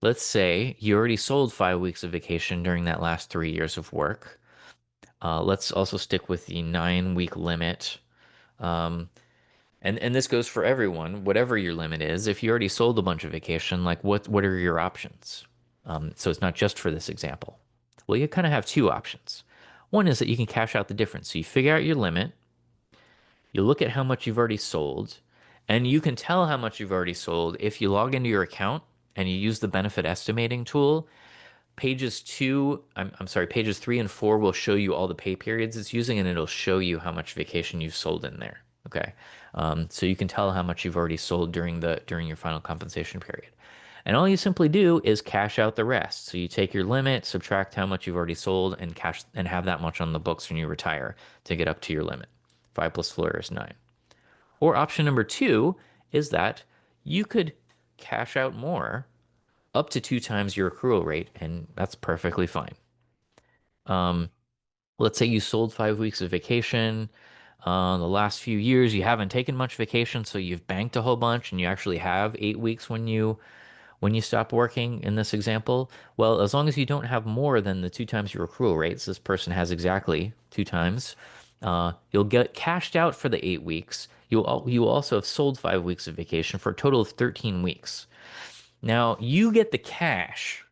[SPEAKER 1] Let's say you already sold 5 weeks of vacation during that last 3 years of work. Let's also stick with the 9 week limit. Um, and this goes for everyone, whatever your limit is. If you already sold a bunch of vacation, like what are your options? So it's not just for this example. Well, you kind of have two options. One is that you can cash out the difference. So you figure out your limit, you look at how much you've already sold, and you can tell how much you've already sold if you log into your account and you use the benefit estimating tool. Pages 3 and 4 will show you all the pay periods it's using, and it'll show you how much vacation you've sold in there. Okay. So you can tell how much you've already sold during your final compensation period. And all you simply do is cash out the rest. So you take your limit, subtract how much you've already sold, and have that much on the books when you retire to get up to your limit. 5 plus 4 is 9. Or option number 2 is that you could cash out more up to 2 times your accrual rate, and that's perfectly fine. Let's say you sold 5 weeks of vacation. The last few years, you haven't taken much vacation, so you've banked a whole bunch, and you actually have 8 weeks when you stop working in this example. Well, as long as you don't have more than the 2 times your accrual rates, this person has exactly 2 times. You'll get cashed out for the 8 weeks. You will also have sold 5 weeks of vacation for a total of 13 weeks. Now you get the cash,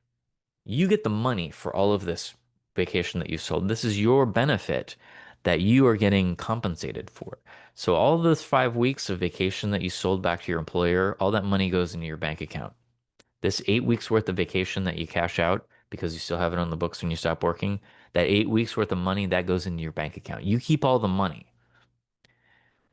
[SPEAKER 1] you get the money for all of this vacation that you sold. This is your benefit that you are getting compensated for. So all those 5 weeks of vacation that you sold back to your employer, all that money goes into your bank account. This 8 weeks worth of vacation that you cash out because you still have it on the books when you stop working, that 8 weeks worth of money that goes into your bank account. You keep all the money.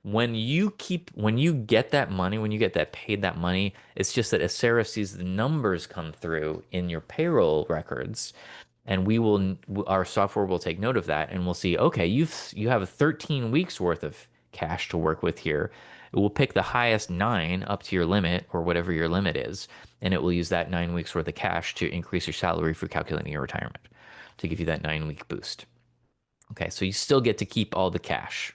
[SPEAKER 1] When you get that money, when you get that paid that money, it's just that as Sarah sees the numbers come through in your payroll records, and our software will take note of that, and we'll see, okay, you have 13 weeks worth of cash to work with here. It will pick the highest 9 up to your limit or whatever your limit is, and it will use that 9 weeks worth of cash to increase your salary for calculating your retirement to give you that 9 week boost. Okay, so you still get to keep all the cash.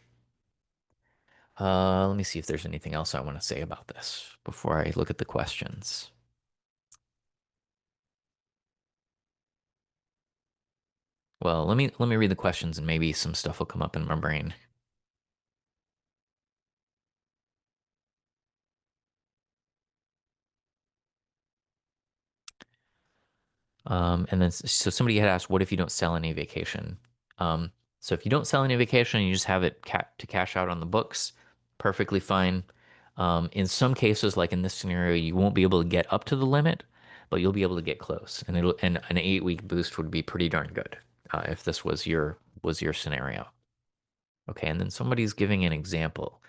[SPEAKER 1] Let me see if there's anything else I want to say about this before I look at the questions. Well, let me read the questions and maybe some stuff will come up in my brain. And then so somebody had asked, what if you don't sell any vacation? Um, so if you don't sell any vacation and you just have it to cash out on the books, perfectly fine. In some cases, like in this scenario, you won't be able to get up to the limit, but you'll be able to get close, and it'll and an 8 week boost would be pretty darn good if this was your scenario. Okay, and then somebody's giving an example.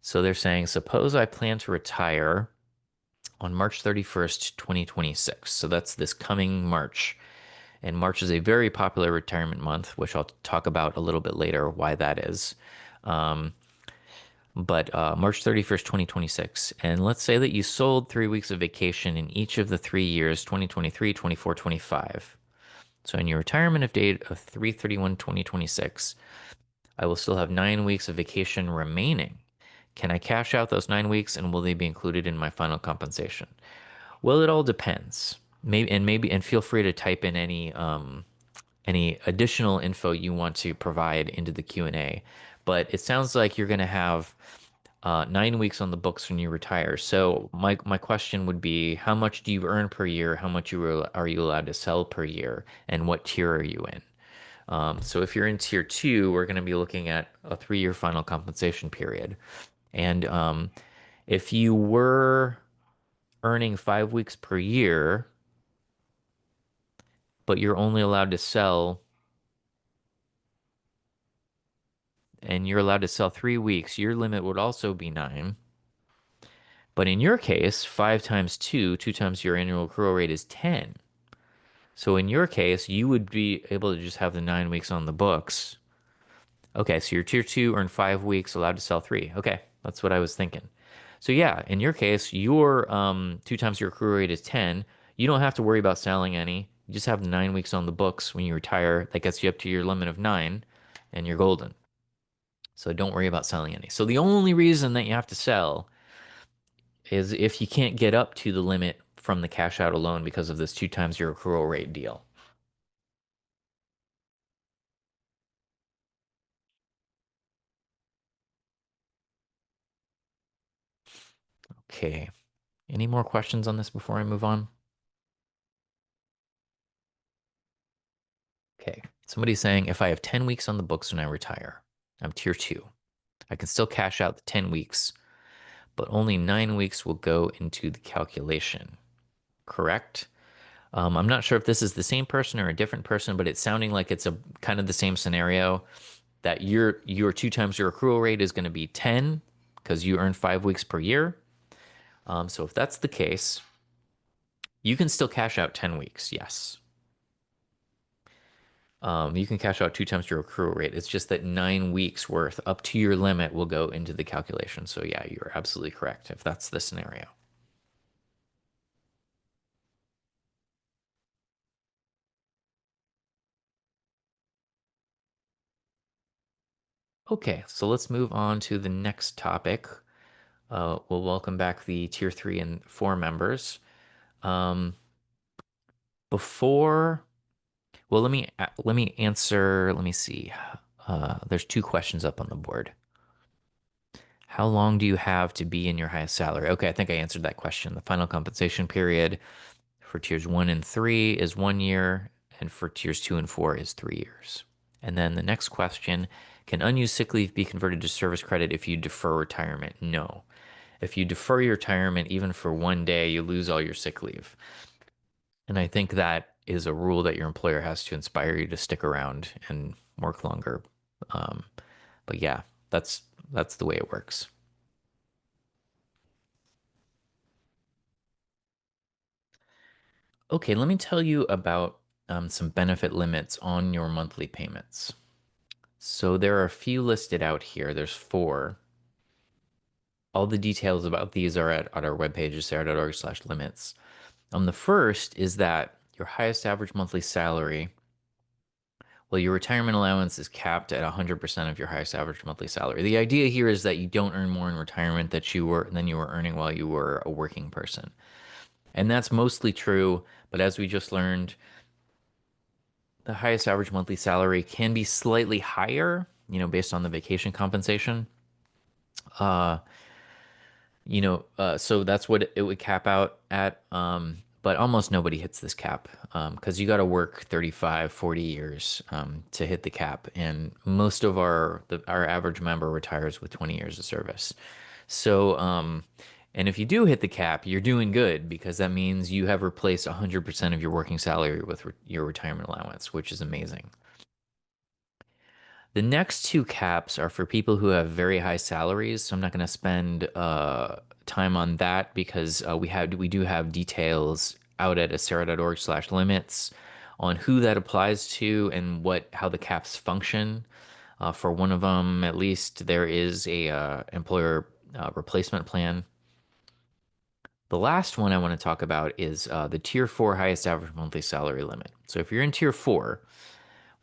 [SPEAKER 1] So they're saying, suppose I plan to retire on March 31st, 2026. So that's this coming March. And March is a very popular retirement month, which I'll talk about a little bit later why that is. Um, but March 31st, 2026. And let's say that you sold 3 weeks of vacation in each of the 3 years, 2023, 24, 25. So in your retirement date of 3/31, 2026, I will still have 9 weeks of vacation remaining. Can I cash out those 9 weeks and will they be included in my final compensation? Well, it all depends. Maybe feel free to type in any additional info you want to provide into the Q&A. But it sounds like you're going to have 9 weeks on the books when you retire. So my question would be, how much do you earn per year? How much are you allowed to sell per year? And what tier are you in? So if you're in tier two, we're going to be looking at a 3 year final compensation period. And if you were earning 5 weeks per year, but you're only allowed to sell, and you're allowed to sell 3 weeks, your limit would also be 9. But in your case, 5 times 2, 2 times your annual accrual rate is 10. So in your case, you would be able to just have the 9 weeks on the books. Okay, so you're tier two, earn 5 weeks, allowed to sell three. Okay, that's what I was thinking. So yeah, in your case, your 2 times your accrual rate is 10. You don't have to worry about selling any. You just have 9 weeks on the books when you retire. That gets you up to your limit of 9, and you're golden. So don't worry about selling any. So the only reason that you have to sell is if you can't get up to the limit from the cash out alone because of this 2 times your accrual rate deal. Okay. Any more questions on this before I move on? Okay. Somebody's saying if I have 10 weeks on the books when I retire, I'm tier two. I can still cash out the 10 weeks, but only 9 weeks will go into the calculation. Correct? I'm not sure if this is the same person or a different person, but it's sounding like it's a kind of the same scenario that your 2 times your accrual rate is going to be 10 because you earn 5 weeks per year. So if that's the case, you can still cash out 10 weeks. Yes. You can cash out 2 times your accrual rate. It's just that 9 weeks worth up to your limit will go into the calculation. So yeah, you're absolutely correct if that's the scenario. Okay, so let's move on to the next topic. We'll welcome back the tier three and four members. Um, before, well, let me answer. Let me see. There's two questions up on the board. How long do you have to be in your highest salary? Okay, I think I answered that question. The final compensation period for tiers one and three is 1 year, and for tiers two and four is 3 years. And then the next question, can unused sick leave be converted to service credit if you defer retirement? No. If you defer your retirement even for 1 day, you lose all your sick leave. And I think that is a rule that your employer has to inspire you to stick around and work longer. Um, but yeah, that's the way it works. Okay, let me tell you about some benefit limits on your monthly payments. So there are a few listed out here. There's four. All the details about these are at our webpage, sarah.org/limits. The first is that your highest average monthly salary Well, your retirement allowance is capped at 100% of your highest average monthly salary. The idea here is that you don't earn more in retirement than you were earning while you were a working person. And that's mostly true, but as we just learned, the highest average monthly salary can be slightly higher, based on the vacation compensation. Uh, so that's what it would cap out at. But almost nobody hits this cap because you got to work 35, 40 years to hit the cap. And most of our average member retires with 20 years of service. So, and if you do hit the cap, you're doing good because that means you have replaced 100% of your working salary with your retirement allowance, which is amazing. The next two caps are for people who have very high salaries, so I'm not going to spend time on that because we do have details out at acera.org/limits on who that applies to and how the caps function. For one of them, at least, there is a employer replacement plan. The last one I want to talk about is the Tier 4 highest average monthly salary limit. So if you're in Tier 4,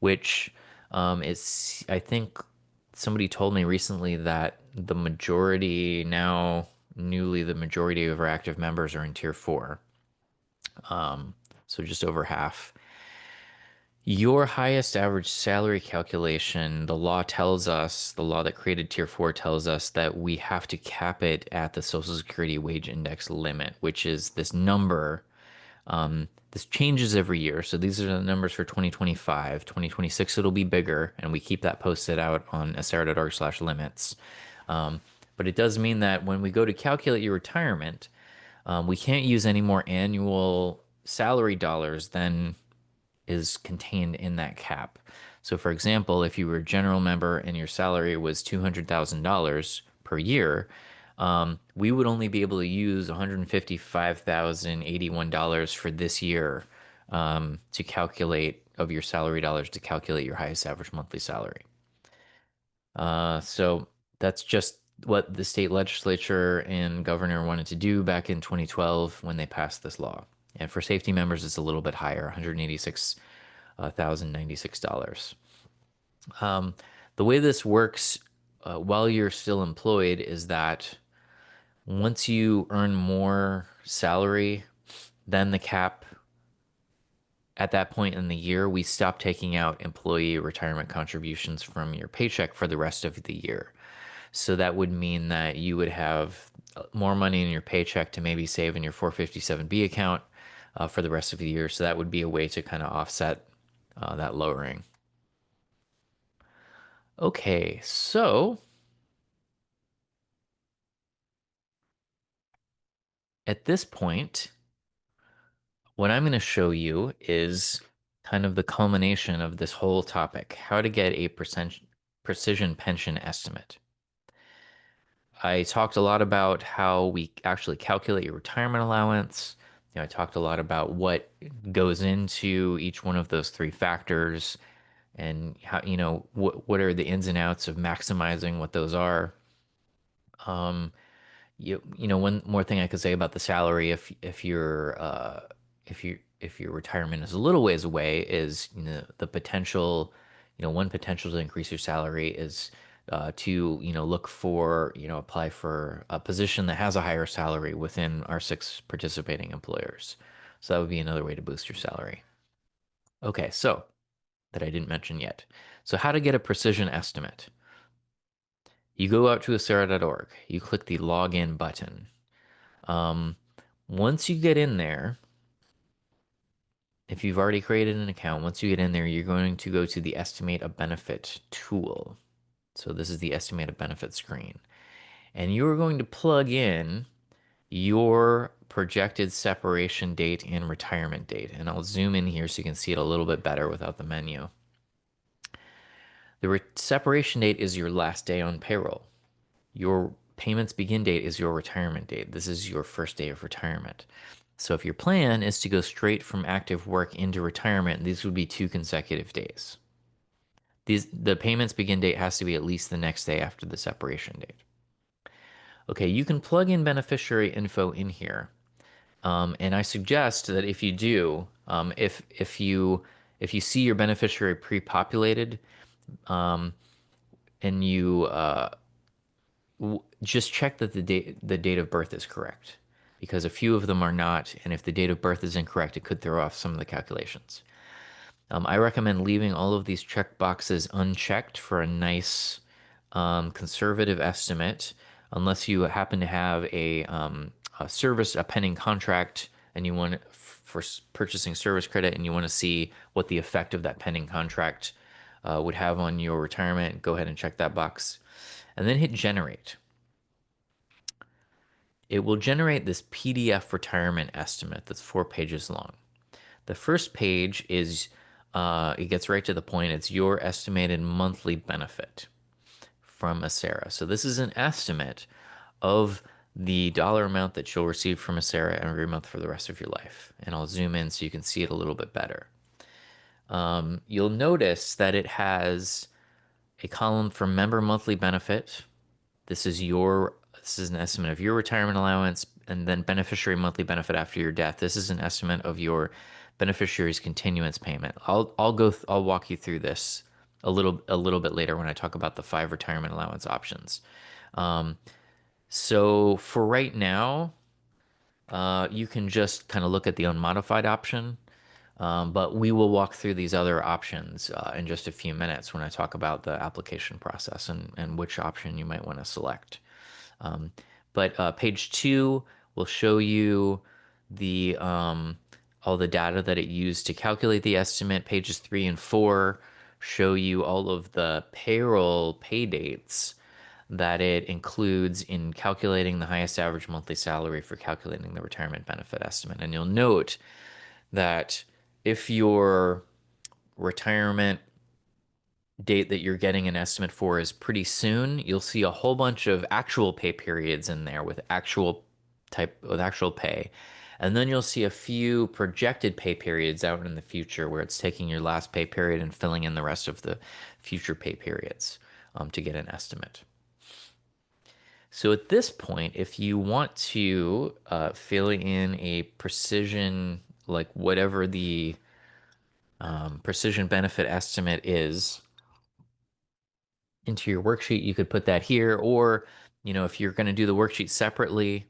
[SPEAKER 1] which is, I think somebody told me recently that the majority of our active members are in Tier 4. So just over half. Your highest average salary calculation, the law that created Tier 4 tells us that we have to cap it at the Social Security Wage Index limit, which is this number. This changes every year. So these are the numbers for 2025. 2026, it'll be bigger, and we keep that posted out on acera.org/limits. But it does mean that when we go to calculate your retirement, we can't use any more annual salary dollars than is contained in that cap. So, for example, if you were a general member and your salary was $200,000 per year, we would only be able to use $155,081 for this year to calculate of your salary dollars to calculate your highest average monthly salary. So that's just what the state legislature and governor wanted to do back in 2012 when they passed this law. And for safety members, it's a little bit higher, $186,096. The way this works while you're still employed is that once you earn more salary than the cap, at that point in the year, we stop taking out employee retirement contributions from your paycheck for the rest of the year. So that would mean that you would have more money in your paycheck to maybe save in your 457B account for the rest of the year. So that would be a way to kind of offset that lowering. Okay, so at this point, what I'm going to show you is kind of the culmination of this whole topic, how to get a precision pension estimate. I talked a lot about how we actually calculate your retirement allowance. I talked a lot about what goes into each one of those three factors and how, what are the ins and outs of maximizing what those are. Um, one more thing I could say about the salary, if your retirement is a little ways away, is the potential, one potential to increase your salary is to look for apply for a position that has a higher salary within our 6 participating employers. So that would be another way to boost your salary. Okay, so that I didn't mention yet. So how to get a precision estimate? You go out to acera.org. You click the login button. Um, Once you get in there, if you've already created an account, once you get in there, you're going to go to the estimate a benefit tool. So this is the estimate a benefit screen. And you're going to plug in your projected separation date and retirement date. And I'll zoom in here so you can see it a little bit better without the menu. The separation date is your last day on payroll. Your payments begin date is your retirement date. This is your first day of retirement. So if your plan is to go straight from active work into retirement, these would be 2 consecutive days. The payments begin date has to be at least the next day after the separation date. Okay, you can plug in beneficiary info in here. And I suggest that if you do, if you If you see your beneficiary pre-populated, um, and you just check that the date of birth is correct, because a few of them are not, and if the date of birth is incorrect, it could throw off some of the calculations. I recommend leaving all of these check boxes unchecked for a nice conservative estimate, unless you happen to have a service, a pending contract, and you want for purchasing service credit, and you want to see what the effect of that pending contract would have on your retirement. Go ahead and check that box, and then hit generate. It will generate this PDF retirement estimate that's 4 pages long. The first page is, it gets right to the point. It's your estimated monthly benefit from Acera. So this is an estimate of the dollar amount that you'll receive from Acera every month for the rest of your life. And I'll zoom in so you can see it a little bit better. You'll notice that it has a column for member monthly benefit. This is an estimate of your retirement allowance, and then beneficiary monthly benefit after your death. This is an estimate of your beneficiary's continuance payment. I'll walk you through this a little bit later when I talk about the 5 retirement allowance options. So for right now, you can just kind of look at the unmodified option. But we will walk through these other options in just a few minutes when I talk about the application process and which option you might want to select. Um, but page 2 will show you the all the data that it used to calculate the estimate. Pages 3 and 4 show you all of the payroll pay dates that it includes in calculating the highest average monthly salary for calculating the retirement benefit estimate. And you'll note that if your retirement date that you're getting an estimate for is pretty soon, you'll see a whole bunch of actual pay periods in there with actual pay. And then you'll see a few projected pay periods out in the future where it's taking your last pay period and filling in the rest of the future pay periods to get an estimate. So at this point, if you want to fill in a precision, like whatever the precision benefit estimate is into your worksheet, you could put that here. Or, if you're going to do the worksheet separately,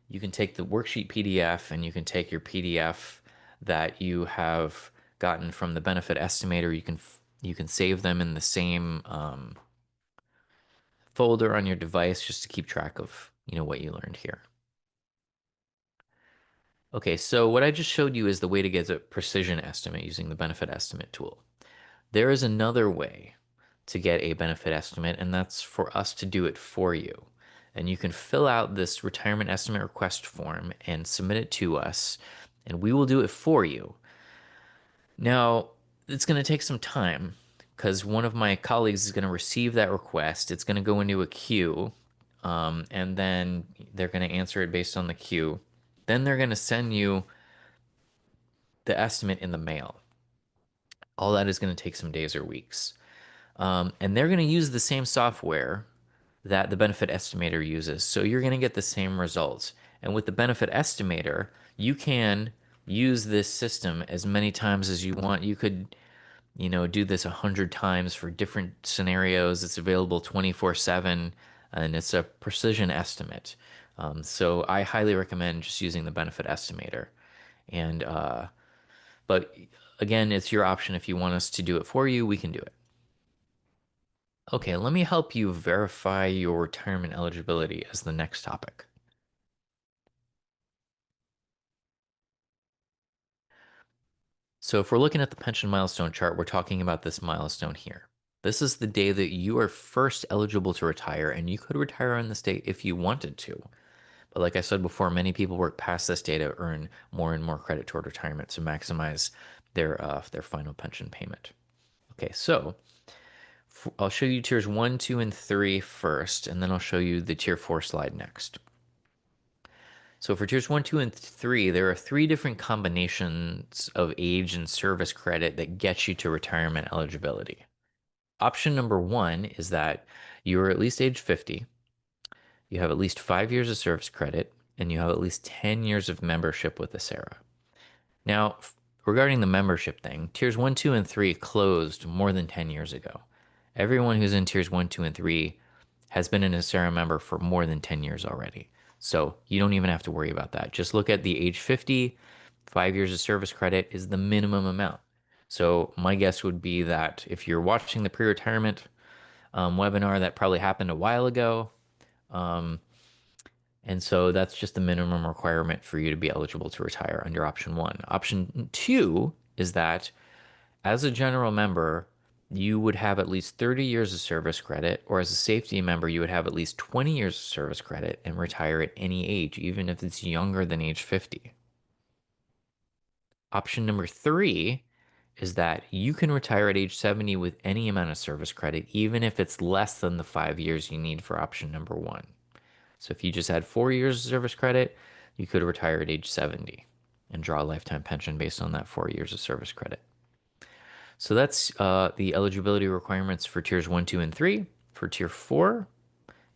[SPEAKER 1] you can take the worksheet PDF and you can take your PDF that you have gotten from the benefit estimator. You can save them in the same folder on your device just to keep track of what you learned here. Okay, so what I just showed you is the way to get a precision estimate using the benefit estimate tool. There is another way to get a benefit estimate, and that's for us to do it for you. And you can fill out this retirement estimate request form and submit it to us, and we will do it for you. Now, it's going to take some time because one of my colleagues is going to receive that request. It's going to go into a queue, and then they're going to answer it based on the queue. Then they're going to send you the estimate in the mail. All that is going to take some days or weeks. And they're going to use the same software that the benefit estimator uses. So you're going to get the same results. And with the benefit estimator, you can use this system as many times as you want. You could, do this 100 times for different scenarios. It's available 24/7, and it's a precision estimate. So I highly recommend just using the benefit estimator. And but again, it's your option. If you want us to do it for you, we can do it. Okay, let me help you verify your retirement eligibility as the next topic. So if we're looking at the pension milestone chart, we're talking about this milestone here. This is the day that you are first eligible to retire, and you could retire on this date if you wanted to. But like I said before, many people work past this day to earn more and more credit toward retirement to maximize their final pension payment. Okay, so I'll show you tiers 1, 2, and 3 first, and then I'll show you the tier 4 slide next. So for tiers 1, 2, and 3, there are 3 different combinations of age and service credit that get you to retirement eligibility. Option number 1 is that you're at least age 50, you have at least 5 years of service credit, and you have at least 10 years of membership with Acera. Now, regarding the membership thing, tiers one, two, and three closed more than 10 years ago. Everyone who's in tiers one, two, and three has been an Acera member for more than 10 years already. So you don't even have to worry about that. Just look at the age 50, 5 years of service credit is the minimum amount. So my guess would be that if you're watching the pre-retirement webinar, that probably happened a while ago. Um, and so that's just the minimum requirement for you to be eligible to retire under option one. Option two is that as a general member, you would have at least 30 years of service credit, or as a safety member, you would have at least 20 years of service credit and retire at any age, even if it's younger than age 50. Option number three is that you can retire at age 70 with any amount of service credit, even if it's less than the 5 years you need for option number one. So if you just had 4 years of service credit, you could retire at age 70 and draw a lifetime pension based on that 4 years of service credit. So that's the eligibility requirements for tiers one, two, and three. For tier four,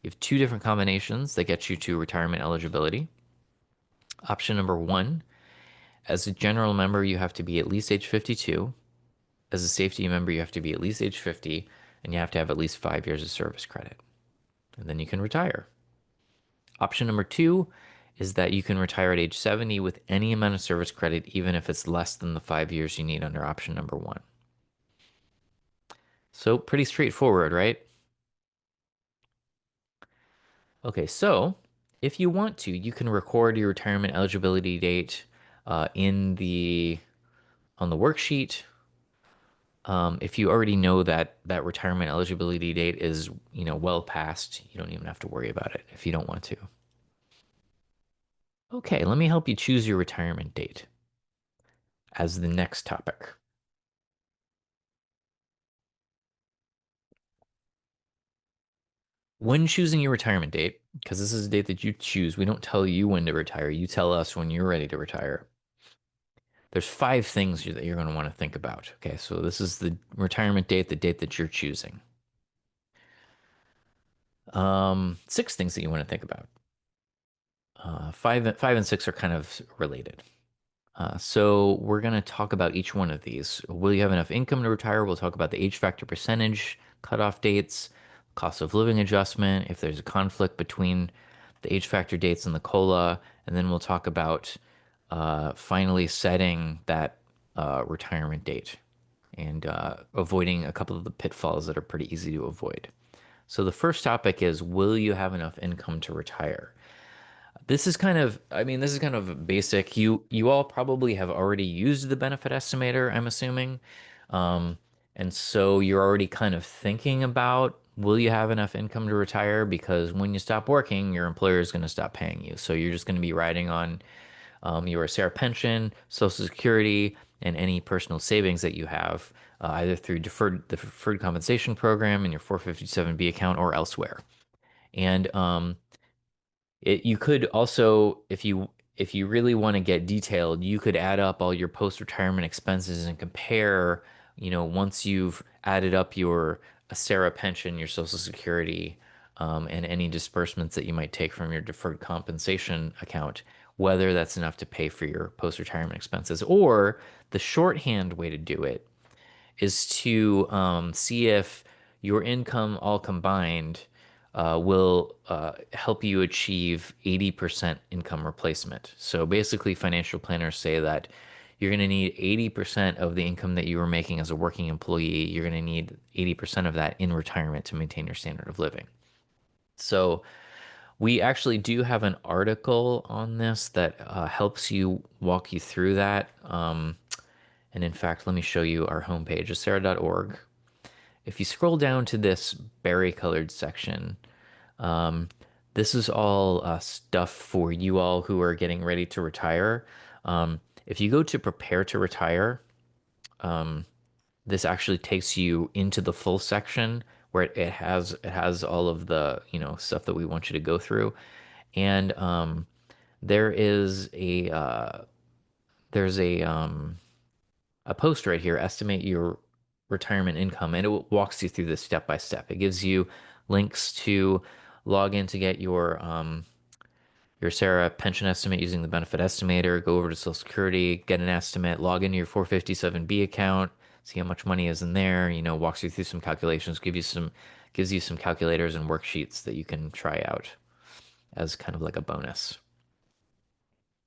[SPEAKER 1] you have two different combinations that get you to retirement eligibility. Option number one, as a general member, you have to be at least age 52. As a safety member, you have to be at least age 50, and you have to have at least 5 years of service credit. And then you can retire. Option number two is that you can retire at age 70 with any amount of service credit, even if it's less than the 5 years you need under option number one. So pretty straightforward, right? Okay, so if you want to, you can record your retirement eligibility date in the on the worksheet. If you already know that that retirement eligibility date is, well past, you don't even have to worry about it if you don't want to. Okay, let me help you choose your retirement date as the next topic. When choosing your retirement date, because this is a date that you choose, we don't tell you when to retire. You tell us when you're ready to retire. There's five things that you're going to want to think about. Okay, so this is the retirement date, the date that you're choosing. Six things that you want to think about. Five and six are kind of related. So we're going to talk about each one of these. Will you have enough income to retire? We'll talk about the age factor percentage, cutoff dates, cost of living adjustment, if there's a conflict between the age factor dates and the COLA, and then we'll talk about finally setting that retirement date and avoiding a couple of the pitfalls that are pretty easy to avoid. So the first topic is, will you have enough income to retire? This is kind of basic. You all probably have already used the benefit estimator, I'm assuming. Um, and so you're already kind of thinking about, will you have enough income to retire? Because when you stop working, your employer is going to stop paying you. So you're just going to be riding on your Sarah pension, Social Security, and any personal savings that you have, either through the deferred compensation program in your 457B account or elsewhere. And you could also, if you really want to get detailed, you could add up all your post-retirement expenses and compare, once you've added up your Acera pension, your Social Security, and any disbursements that you might take from your deferred compensation account, whether that's enough to pay for your post-retirement expenses. Or the shorthand way to do it is to see if your income all combined will help you achieve 80% income replacement. So basically, financial planners say that you're going to need 80% of the income that you were making as a working employee. You're going to need 80% of that in retirement to maintain your standard of living. So we actually do have an article on this that helps you walk you through that. And in fact, let me show you our homepage, acera.org. If you scroll down to this berry colored section, um, this is all stuff for you all who are getting ready to retire. If you go to prepare to retire, this actually takes you into the full section where it has all of the stuff that we want you to go through, and there is a post right here, estimate your retirement income, and it walks you through this step by step. It gives you links to log in to get your Sarah pension estimate using the benefit estimator, go over to Social Security, get an estimate, log into your 457B account, see how much money is in there, walks you through some calculations, gives you some calculators and worksheets that you can try out as kind of like a bonus.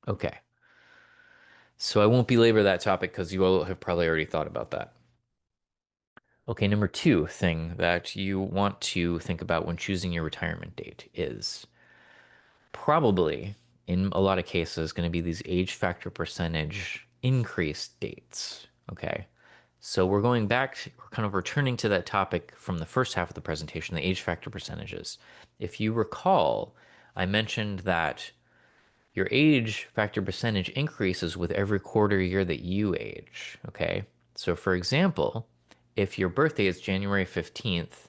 [SPEAKER 1] Okay. So I won't belabor that topic because you all have probably already thought about that. Okay, number two thing that you want to think about when choosing your retirement date is probably, in a lot of cases, going to be these age factor percentage increase dates. Okay. So we're kind of returning to that topic from the first half of the presentation, the age factor percentages. If you recall, I mentioned that your age factor percentage increases with every quarter year that you age. Okay. So, for example, if your birthday is January 15th,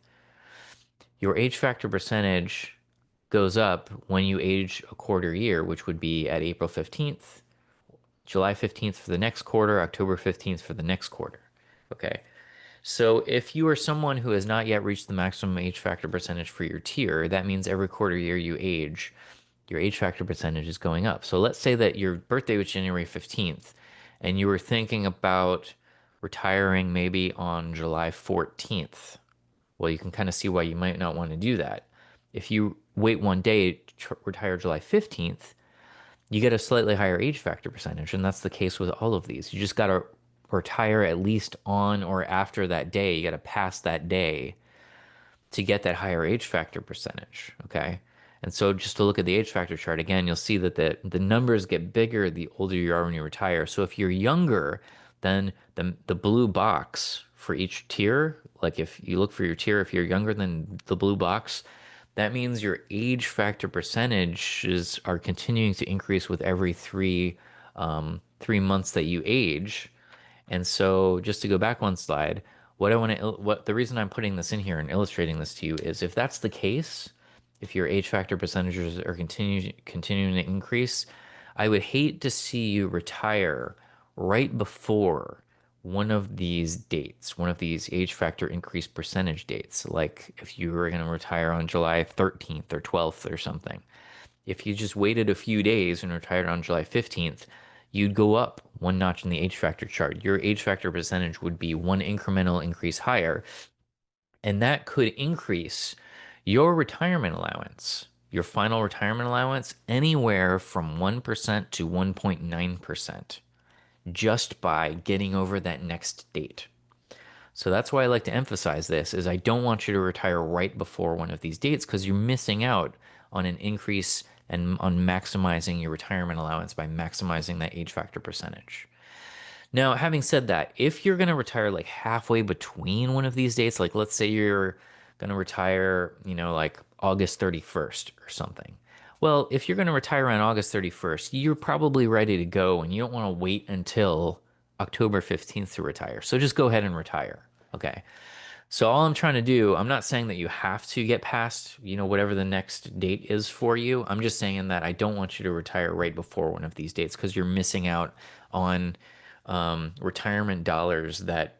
[SPEAKER 1] your age factor percentage goes up when you age a quarter year, which would be at April 15th, July 15th for the next quarter, October 15th for the next quarter. Okay. So if you are someone who has not yet reached the maximum age factor percentage for your tier, that means every quarter year you age, your age factor percentage is going up. So let's say that your birthday was January 15th and you were thinking about retiring maybe on July 14th. Well, you can kind of see why you might not want to do that. If you wait one day to retire July 15th, you get a slightly higher age factor percentage. And that's the case with all of these. You just got to retire at least on or after that day. You got to pass that day to get that higher age factor percentage. Okay. And so just to look at the age factor chart again, you'll see that the numbers get bigger the older you are when you retire. So if you're younger, then the blue box for each tier, like if you look for your tier, if you're younger than the blue box, that means your age factor percentages are continuing to increase with every 3 months that you age. And so just to go back one slide, what the reason I'm putting this in here and illustrating this to you is if that's the case, if your age factor percentages are continuing to increase, I would hate to see you retire right before one of these dates, one of these age factor increase percentage dates, like if you were going to retire on July 13th or 12th or something. If you just waited a few days and retired on July 15th, you'd go up one notch in the age factor chart. Your age factor percentage would be one incremental increase higher, and that could increase your retirement allowance, your final retirement allowance, anywhere from 1% to 1.9% just by getting over that next date. So that's why I like to emphasize this is I don't want you to retire right before one of these dates because you're missing out on an increase and on maximizing your retirement allowance by maximizing that age factor percentage. Now, having said that, if you're going to retire like halfway between one of these dates, like let's say you're going to retire, like August 31st or something. Well, if you're going to retire on August 31st, you're probably ready to go and you don't want to wait until October 15th to retire. So just go ahead and retire. Okay. So all I'm trying to do, I'm not saying that you have to get past, whatever the next date is for you. I'm just saying that I don't want you to retire right before one of these dates because you're missing out on retirement dollars that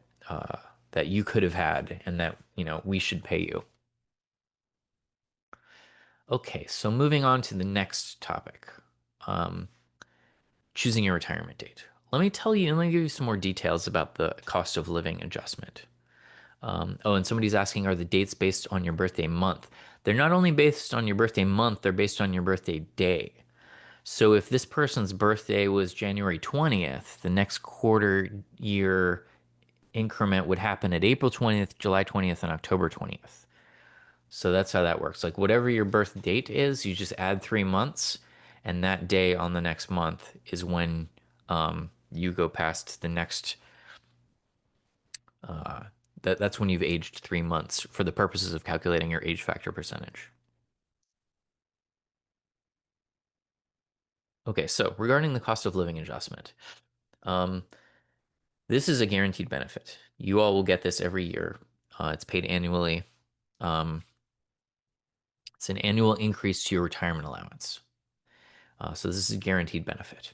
[SPEAKER 1] you could have had and that, we should pay you. Okay, so moving on to the next topic, um, choosing your retirement date. Let me give you some more details about the cost of living adjustment. And somebody's asking, are the dates based on your birthday month? They're not only based on your birthday month, they're based on your birthday day. So if this person's birthday was January 20th, the next quarter year increment would happen at April 20th, July 20th, and October 20th. So that's how that works. Like whatever your birth date is, you just add 3 months, and that day on the next month is when you go past the next uh, that's when you've aged 3 months for the purposes of calculating your age factor percentage. Okay, so regarding the cost of living adjustment, um, this is a guaranteed benefit. You all will get this every year. It's paid annually. Um, it's an annual increase to your retirement allowance. So this is a guaranteed benefit.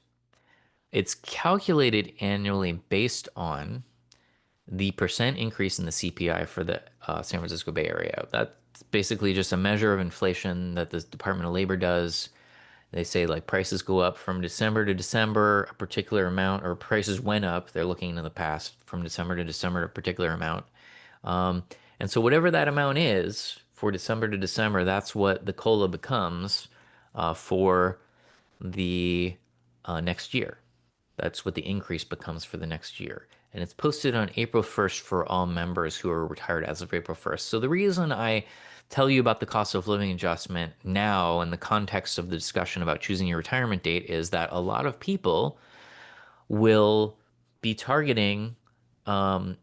[SPEAKER 1] It's calculated annually based on the percent increase in the CPI for the San Francisco Bay Area. That's basically just a measure of inflation that the Department of Labor does. They say like prices go up from December to December, a particular amount, or prices went up. They're looking into the past from December to December, a particular amount. Um, and so whatever that amount is for December to December, that's what the COLA becomes for the next year. That's what the increase becomes for the next year. And it's posted on April 1st for all members who are retired as of April 1st. So the reason I tell you about the cost of living adjustment now in the context of the discussion about choosing your retirement date is that a lot of people will be targeting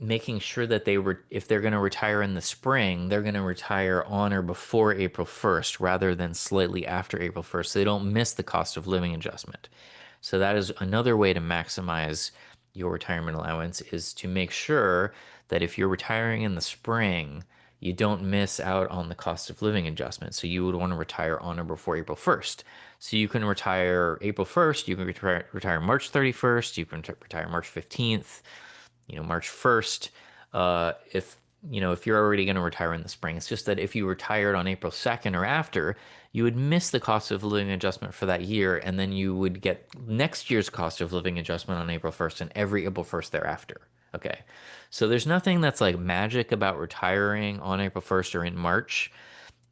[SPEAKER 1] making sure that if they're going to retire in the spring, they're going to retire on or before April 1st rather than slightly after April 1st. So they don't miss the cost of living adjustment. So that is another way to maximize your retirement allowance is to make sure that if you're retiring in the spring, you don't miss out on the cost of living adjustment. So you would want to retire on or before April 1st. So you can retire April 1st, you can retire March 31st, you can retire March 15th, March 1st. If you're already going to retire in the spring, it's just that if you retired on April 2nd or after, you would miss the cost of living adjustment for that year, and then you would get next year's cost of living adjustment on April 1st and every April 1st thereafter. Okay. So there's nothing that's like magic about retiring on April 1st or in March.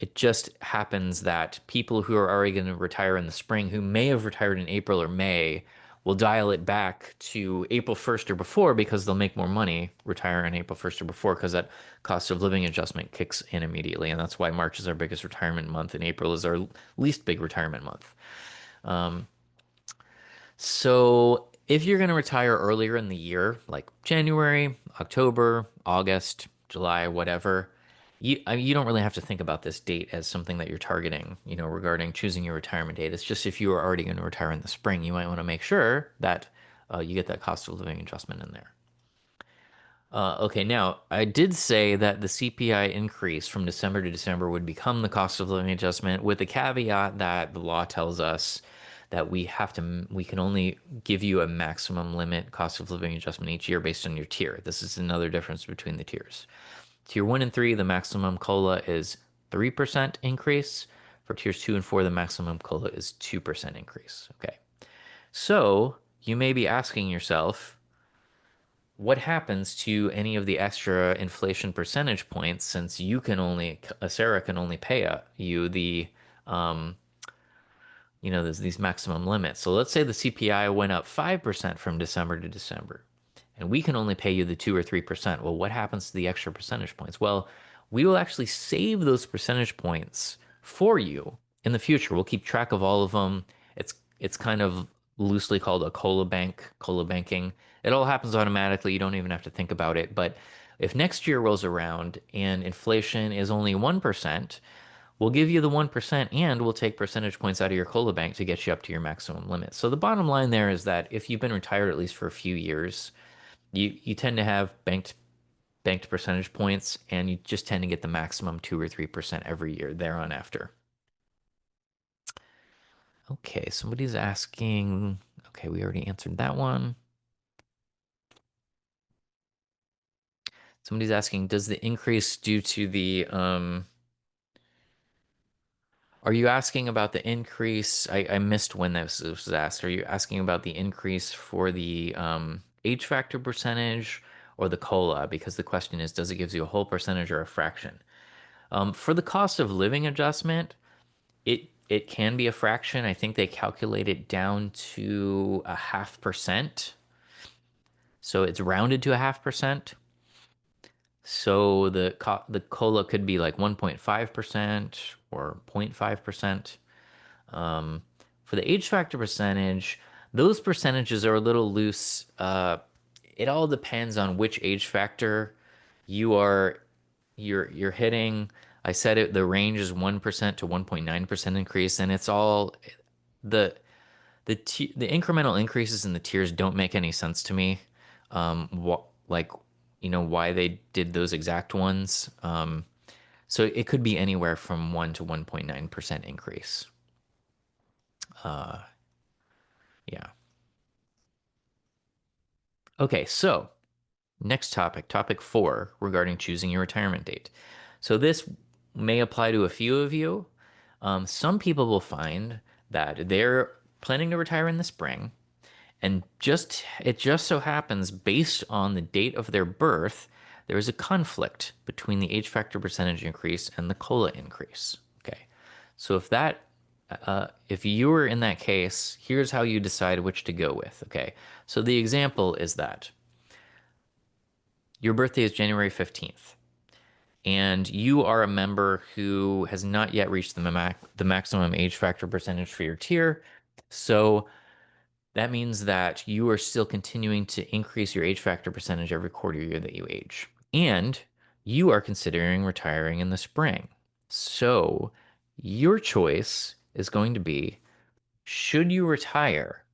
[SPEAKER 1] It just happens that people who are already going to retire in the spring, who may have retired in April or May, will dial it back to April 1st or before because they'll make more money retiring April 1st or before because that cost of living adjustment kicks in immediately. And that's why March is our biggest retirement month and April is our least big retirement month. So if you're going to retire earlier in the year, like January, October, August, July, whatever, you don't really have to think about this date as something that you're targeting, regarding choosing your retirement date. It's just if you are already going to retire in the spring, you might want to make sure that you get that cost of living adjustment in there. Okay, now I did say that the CPI increase from December to December would become the cost of living adjustment with the caveat that the law tells us that we can only give you a maximum limit cost of living adjustment each year based on your tier. This is another difference between the tiers. Tier 1 and 3, the maximum COLA is 3% increase. For tiers 2 and 4, the maximum COLA is 2% increase. Okay. So you may be asking yourself, what happens to any of the extra inflation percentage points since Sarah can only pay you um, there's these maximum limits. So let's say the CPI went up 5% from December to December, and we can only pay you the 2 or 3%. Well, what happens to the extra percentage points? Well, we will actually save those percentage points for you in the future. We'll keep track of all of them. It's kind of loosely called a COLA banking. It all happens automatically. You don't even have to think about it. But if next year rolls around and inflation is only 1%, we'll give you the 1% and we'll take percentage points out of your COLA bank to get you up to your maximum limit. So the bottom line there is that if you've been retired at least for a few years, you tend to have banked percentage points and you just tend to get the maximum 2 or 3% every year there on after. Okay, somebody's asking, okay, we already answered that one. Somebody's asking, does the increase due to the are you asking about the increase? I missed when this was asked. Are you asking about the increase for the age factor percentage or the COLA? Because the question is, does it give you a whole percentage or a fraction? For the cost of living adjustment, it can be a fraction. I think they calculate it down to 0.5%. So it's rounded to 0.5%. So the COLA could be like 1.5% or 0.5%. For the age factor percentage, those percentages are a little loose. It all depends on which age factor you are you're hitting. I said the range is 1% to 1.9% increase, and it's all the the incremental increases in the tiers don't make any sense to me. Like why they did those exact ones. So it could be anywhere from 1 to 1.9% increase. Yeah. Okay, so next topic 4, regarding choosing your retirement date. So this may apply to a few of you. Some people will find that they're planning to retire in the spring, and it just so happens, based on the date of their birth, there is a conflict between the age factor percentage increase and the COLA increase. Okay. So if you were in that case, here's how you decide which to go with. Okay. So the example is that your birthday is January 15th, and you are a member who has not yet reached the maximum age factor percentage for your tier. So that means that you are still continuing to increase your age factor percentage every quarter year that you age. And you are considering retiring in the spring. So your choice is going to be, should you retire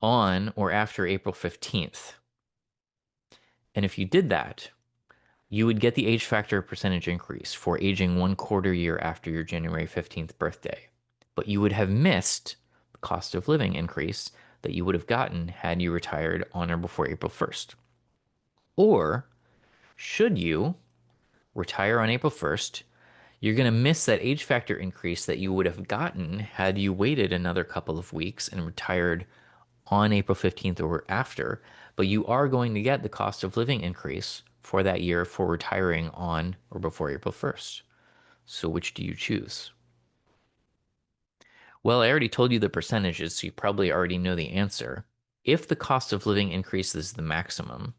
[SPEAKER 1] on or after April 15th? And if you did that, you would get the age factor percentage increase for aging one quarter year after your January 15th birthday. But you would have missed the cost of living increase that you would have gotten had you retired on or before April 1st. Or should you retire on April 1st, you're going to miss that age factor increase that you would have gotten had you waited another couple of weeks and retired on April 15th or after, but you are going to get the cost of living increase for that year for retiring on or before April 1st. So which do you choose? Well, I already told you the percentages, so you probably already know the answer. If the cost of living increases the maximum,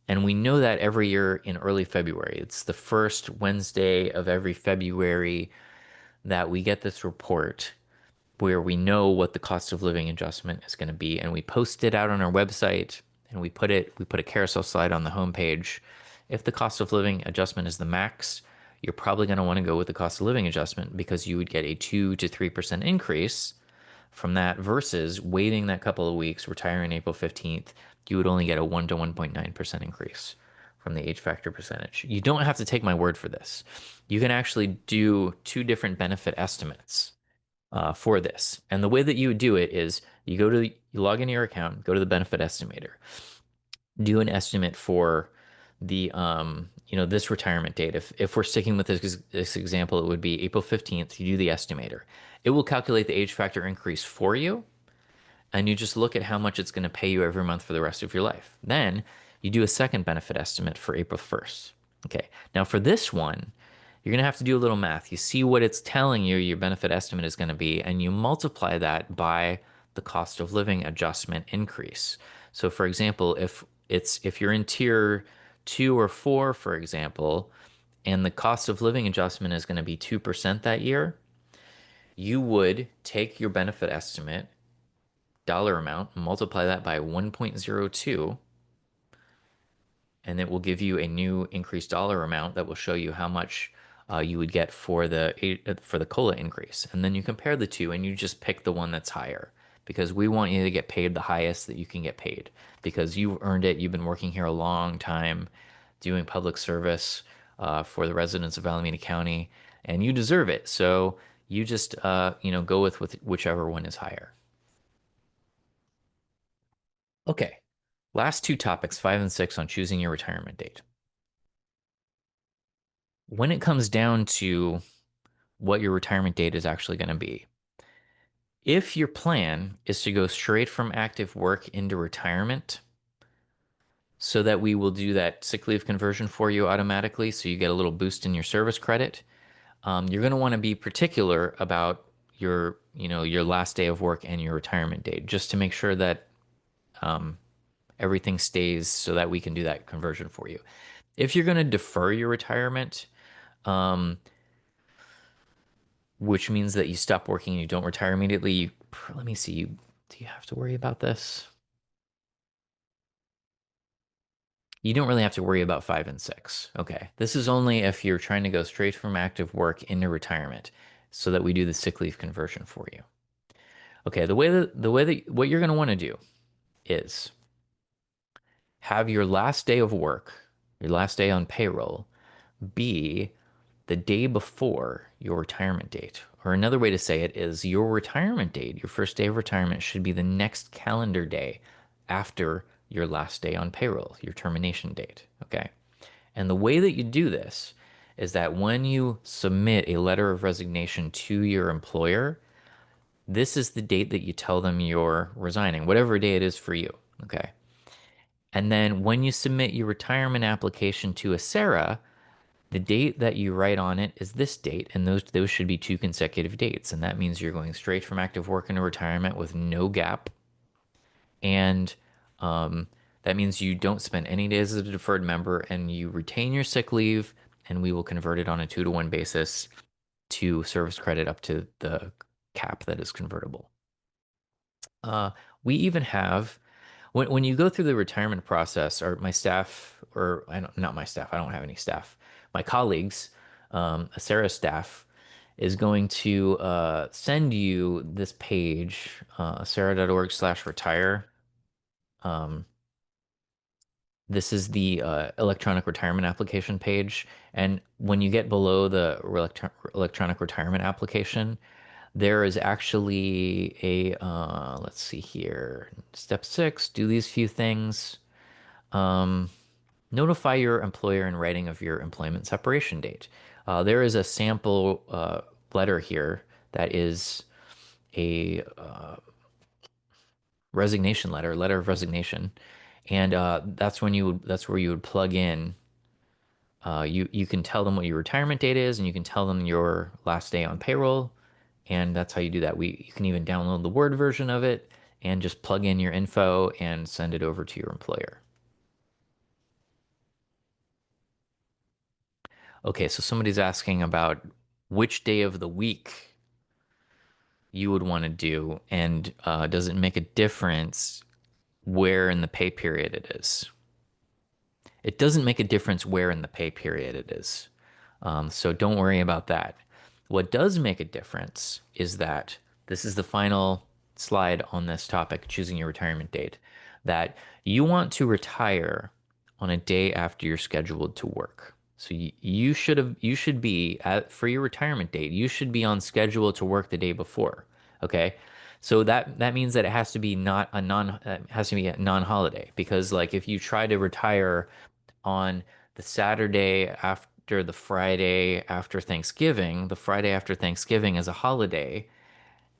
[SPEAKER 1] and we know that every year in early February, it's the first Wednesday of every February that we get this report where we know what the cost of living adjustment is going to be, and we post it out on our website, and we put a carousel slide on the homepage. If the cost of living adjustment is the max, you're probably going to want to go with the cost of living adjustment because you would get a 2 to 3% increase from that versus waiting that couple of weeks, retiring April 15th, you would only get a 1 to 1.9% increase from the age factor percentage. You don't have to take my word for this. You can actually do two different benefit estimates for this. And the way that you would do it is you log into your account, go to the benefit estimator, do an estimate for the this retirement date. If we're sticking with this example, it would be April 15th. You do the estimator. It will calculate the age factor increase for you, and you just look at how much it's going to pay you every month for the rest of your life. Then you do a second benefit estimate for April 1st. Okay. Now for this one, you're going to have to do a little math. You see what it's telling you your benefit estimate is going to be, and you multiply that by the cost of living adjustment increase. So for example, if you're in tier 2 or 4, for example, and the cost of living adjustment is going to be 2% that year, you would take your benefit estimate dollar amount, multiply that by 1.02, and it will give you a new increased dollar amount that will show you how much you would get for the COLA increase. And then you compare the two and you just pick the one that's higher because we want you to get paid the highest that you can get paid because you've earned it. You've been working here a long time doing public service for the residents of Alameda County, and you deserve it. So you just go with whichever one is higher. Okay. Last two topics, 5 and 6, on choosing your retirement date. When it comes down to what your retirement date is actually going to be, if your plan is to go straight from active work into retirement, so that we will do that sick leave conversion for you automatically, so you get a little boost in your service credit, you're going to want to be particular about your last day of work and your retirement date, just to make sure that everything stays so that we can do that conversion for you. If you're going to defer your retirement, which means that you stop working and you don't retire immediately, let me see, do you have to worry about this? You don't really have to worry about 5 and 6. Okay. This is only if you're trying to go straight from active work into retirement so that we do the sick leave conversion for you. Okay. The way that what you're going to want to do is have your last day of work, your last day on payroll, be the day before your retirement date. Or another way to say it is your retirement date, your first day of retirement, should be the next calendar day after your last day on payroll, your termination date. Okay. And the way that you do this is that when you submit a letter of resignation to your employer, this is the date that you tell them you're resigning, whatever day it is for you. Okay. And then when you submit your retirement application to Acera, the date that you write on it is this date, and those should be two consecutive dates. And that means you're going straight from active work into retirement with no gap. And um, that means you don't spend any days as a deferred member and you retain your sick leave, and we will convert it on a 2-to-1 basis to service credit up to the cap that is convertible. Uh, we even have when you go through the retirement process, or my staff, or I don't, not my staff, I don't have any staff, my colleagues, Acera staff, is going to send you this page, acera.org/retire. Um, this is the electronic retirement application page. And when you get below the electronic retirement application, there is actually a, let's see here, step 6, do these few things. Um, Notify your employer in writing of your employment separation date. There is a sample letter here that is a resignation letter, letter of resignation, and that's where you would plug in. You can tell them what your retirement date is, and you can tell them your last day on payroll, and that's how you do that. You can even download the Word version of it and just plug in your info and send it over to your employer. Okay, so somebody's asking about which day of the week you would want to do, and does it make a difference where in the pay period it is? It doesn't make a difference where in the pay period it is. So don't worry about that. What does make a difference is that this is the final slide on this topic, choosing your retirement date, that you want to retire on a day after you're scheduled to work. So you should be for your retirement date, you should be on schedule to work the day before. Okay. So that means that it has to be not a non has to be a non-holiday, because like if you try to retire on the Saturday after the Friday after Thanksgiving, the Friday after Thanksgiving is a holiday,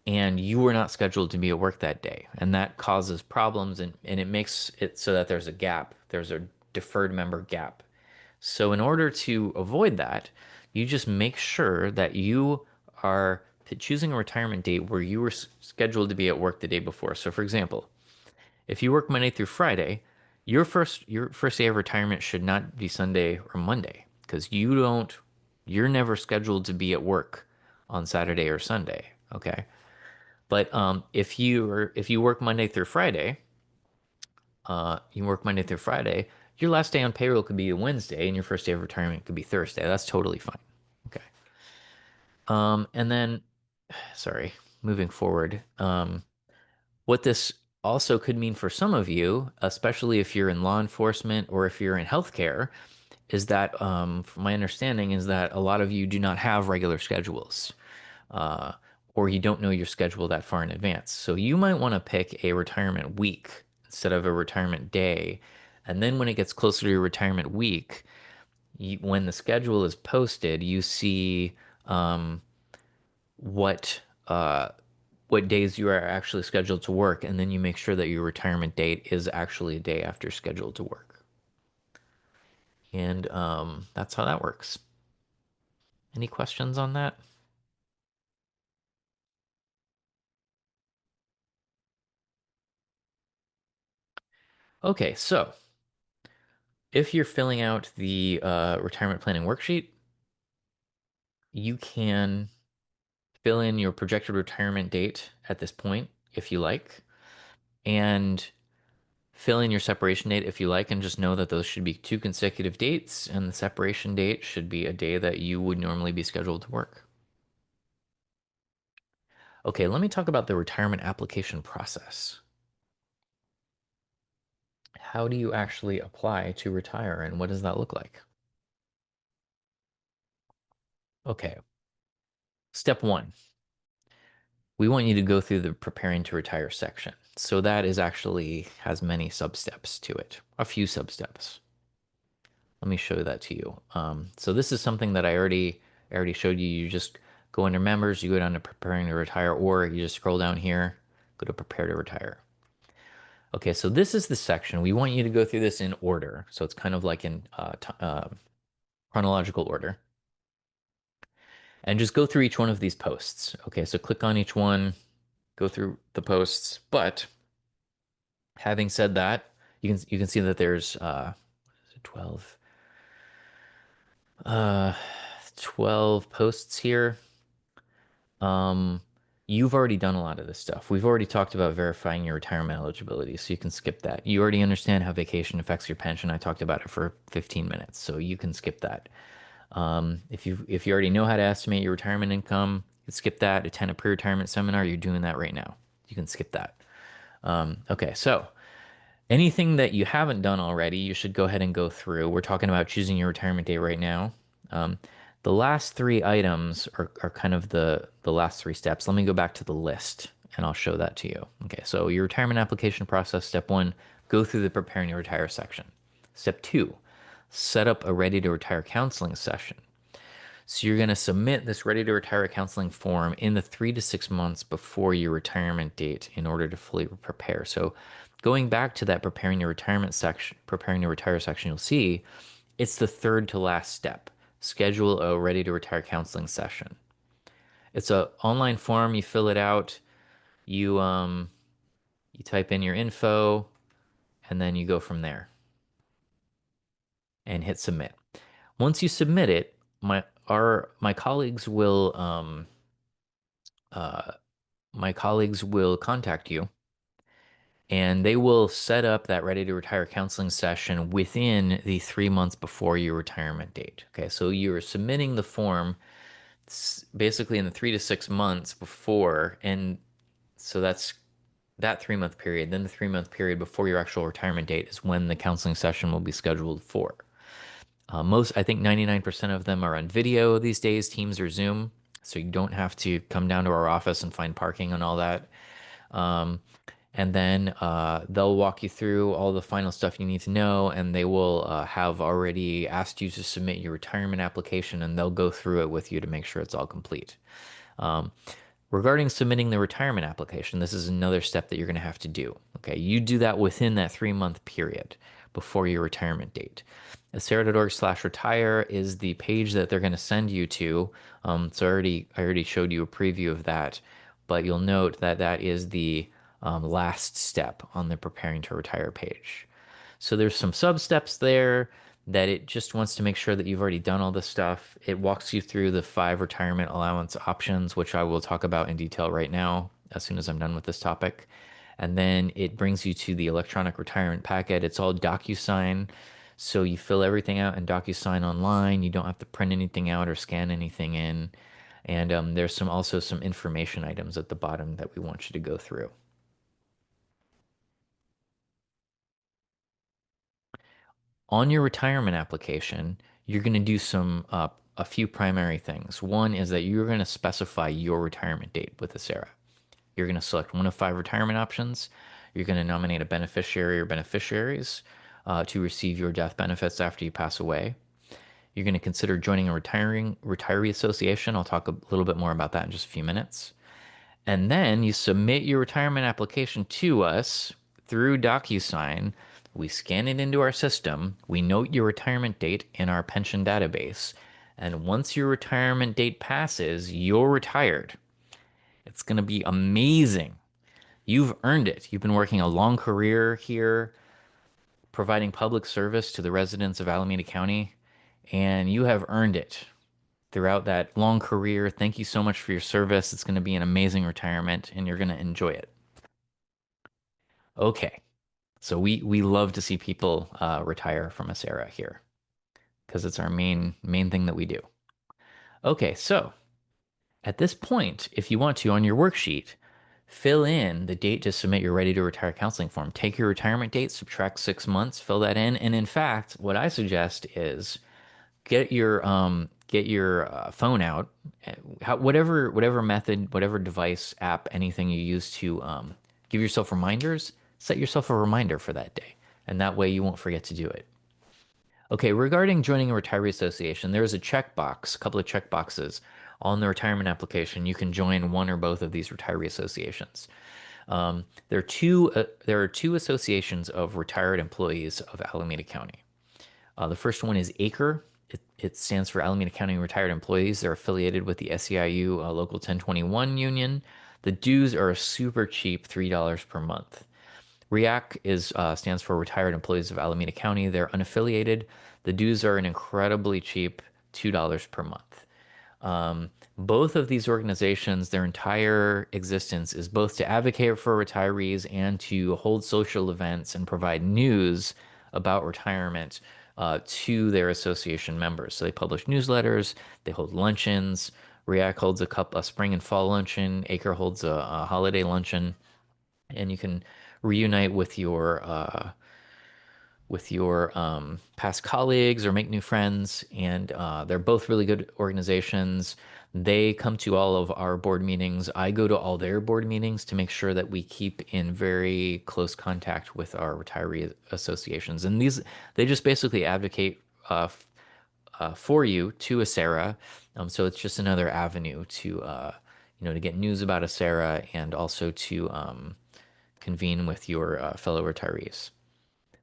[SPEAKER 1] and you were not scheduled to be at work that day. And that causes problems, and it makes it so that there's a gap, there's a deferred member gap. So, in order to avoid that, you just make sure that you are choosing a retirement date where you were scheduled to be at work the day before. So, for example, if you work Monday through Friday, your first day of retirement should not be Sunday or Monday, because you're never scheduled to be at work on Saturday or Sunday. Okay. But if you work Monday through Friday, your last day on payroll could be a Wednesday, and your first day of retirement could be Thursday. That's totally fine. Okay. And then, sorry, moving forward. What this also could mean for some of you, especially if you're in law enforcement or if you're in healthcare, is that, from my understanding, is that a lot of you do not have regular schedules, uh, or you don't know your schedule that far in advance. So you might want to pick a retirement week instead of a retirement day. And then when it gets closer to your retirement week, when the schedule is posted, you see what what days you are actually scheduled to work, and then you make sure that your retirement date is actually a day after scheduled to work. And that's how that works. Any questions on that? Okay, so if you're filling out the retirement planning worksheet, you can fill in your projected retirement date at this point if you like, and fill in your separation date if you like, and just know that those should be two consecutive dates, and the separation date should be a day that you would normally be scheduled to work. Okay, let me talk about the retirement application process. How do you actually apply to retire, and what does that look like? Okay, step 1. We want you to go through the preparing to retire section. So that is actually has many sub-steps to it, a few sub-steps. let me show that to you. So this is something that I already showed you. You just go under members, you go down to preparing to retire, or you just scroll down here, go to prepare to retire. Okay, so this is the section. We want you to go through this in order. So it's kind of like in chronological order. And just go through each one of these posts. Okay, so click on each one, go through the posts. But having said that, you can see that there's 12 uh 12 posts here. Um, you've already done a lot of this stuff. We've already talked about verifying your retirement eligibility, so you can skip that. You already understand how vacation affects your pension. I talked about it for 15 minutes, so you can skip that. If you already know how to estimate your retirement income, you can skip that. Attend a pre-retirement seminar. You're doing that right now. You can skip that. Okay, so anything that you haven't done already, you should go ahead and go through. We're talking about choosing your retirement date right now. Um, the last three items are kind of the last three steps. Let me go back to the list and I'll show that to you. Okay, so your retirement application process, step one, go through the preparing to retire section. Step two, set up a ready to retire counseling session. So you're going to submit this ready to retire counseling form in the 3 to 6 months before your retirement date in order to fully prepare. So going back to that preparing to retire section, you'll see it's the third to last step. Schedule a ready to retire counseling session. It's a online form. You fill it out. You type in your info, and then you go from there and hit submit. Once you submit it, my colleagues will uh, my colleagues will contact you and they will set up that ready to retire counseling session within the 3 months before your retirement date. Okay, so you're submitting the form basically in the 3 to 6 months before, and so that's that 3 month period. Then the 3 month period before your actual retirement date is when the counseling session will be scheduled for. I think 99% of them are on video these days, Teams or Zoom. So you don't have to come down to our office and find parking and all that. Um, and then they'll walk you through all the final stuff you need to know, and they will have already asked you to submit your retirement application, and they'll go through it with you to make sure it's all complete. Um, Regarding submitting the retirement application, this is another step that you're going to have to do. Okay, you do that within that 3 month period before your retirement date. Acera.org/retire is the page that they're going to send you to. So I already showed you a preview of that, but you'll note that that is the last step on the preparing to retire page. So there's some sub steps there that it just wants to make sure that you've already done all this stuff. It walks you through the 5 retirement allowance options, which I will talk about in detail right now as soon as I'm done with this topic. And then it brings you to the electronic retirement packet. It's all DocuSign. So you fill everything out in DocuSign online. You don't have to print anything out or scan anything in. And there's also some information items at the bottom that we want you to go through. On your retirement application, you're going to do a few primary things. One is that you're going to specify your retirement date with Acera. You're going to select one of 5 retirement options. You're going to nominate a beneficiary or beneficiaries to receive your death benefits after you pass away. You're going to consider joining a retiree association. I'll talk a little bit more about that in just a few minutes. And then you submit your retirement application to us through DocuSign. We scan it into our system. We note your retirement date in our pension database. And once your retirement date passes, you're retired. It's going to be amazing. You've earned it. You've been working a long career here, providing public service to the residents of Alameda County, and you have earned it throughout that long career. Thank you so much for your service. It's going to be an amazing retirement and you're going to enjoy it. Okay. So we love to see people retire from Acera here because it's our main thing that we do. Okay, so at this point, if you want to on your worksheet, fill in the date to submit your ready to retire counseling form. Take your retirement date, subtract 6 months, fill that in, and in fact, what I suggest is get your phone out, whatever method, whatever device, app, anything you use to give yourself reminders. Set yourself a reminder for that day, and that way you won't forget to do it. Okay, regarding joining a retiree association, there's a checkbox, a couple of checkboxes on the retirement application. You can join one or both of these retiree associations. There are two associations of retired employees of Alameda County. The first one is ACRE. It stands for Alameda County Retired Employees. They're affiliated with the SEIU Local 1021 Union. The dues are super cheap, $3 per month. REAC stands for Retired Employees of Alameda County. They're unaffiliated. The dues are an incredibly cheap $2 per month. Both of these organizations, their entire existence is both to advocate for retirees and to hold social events and provide news about retirement to their association members. So they publish newsletters, they hold luncheons. REAC holds a spring and fall luncheon. ACRE holds a holiday luncheon, and you can reunite with your past colleagues or make new friends. And they're both really good organizations. They come to all of our board meetings. I go to all their board meetings to make sure that we keep in very close contact with our retiree associations. And they just basically advocate for you to Acera. So it's just another avenue to get news about Acera and also to convene with your fellow retirees.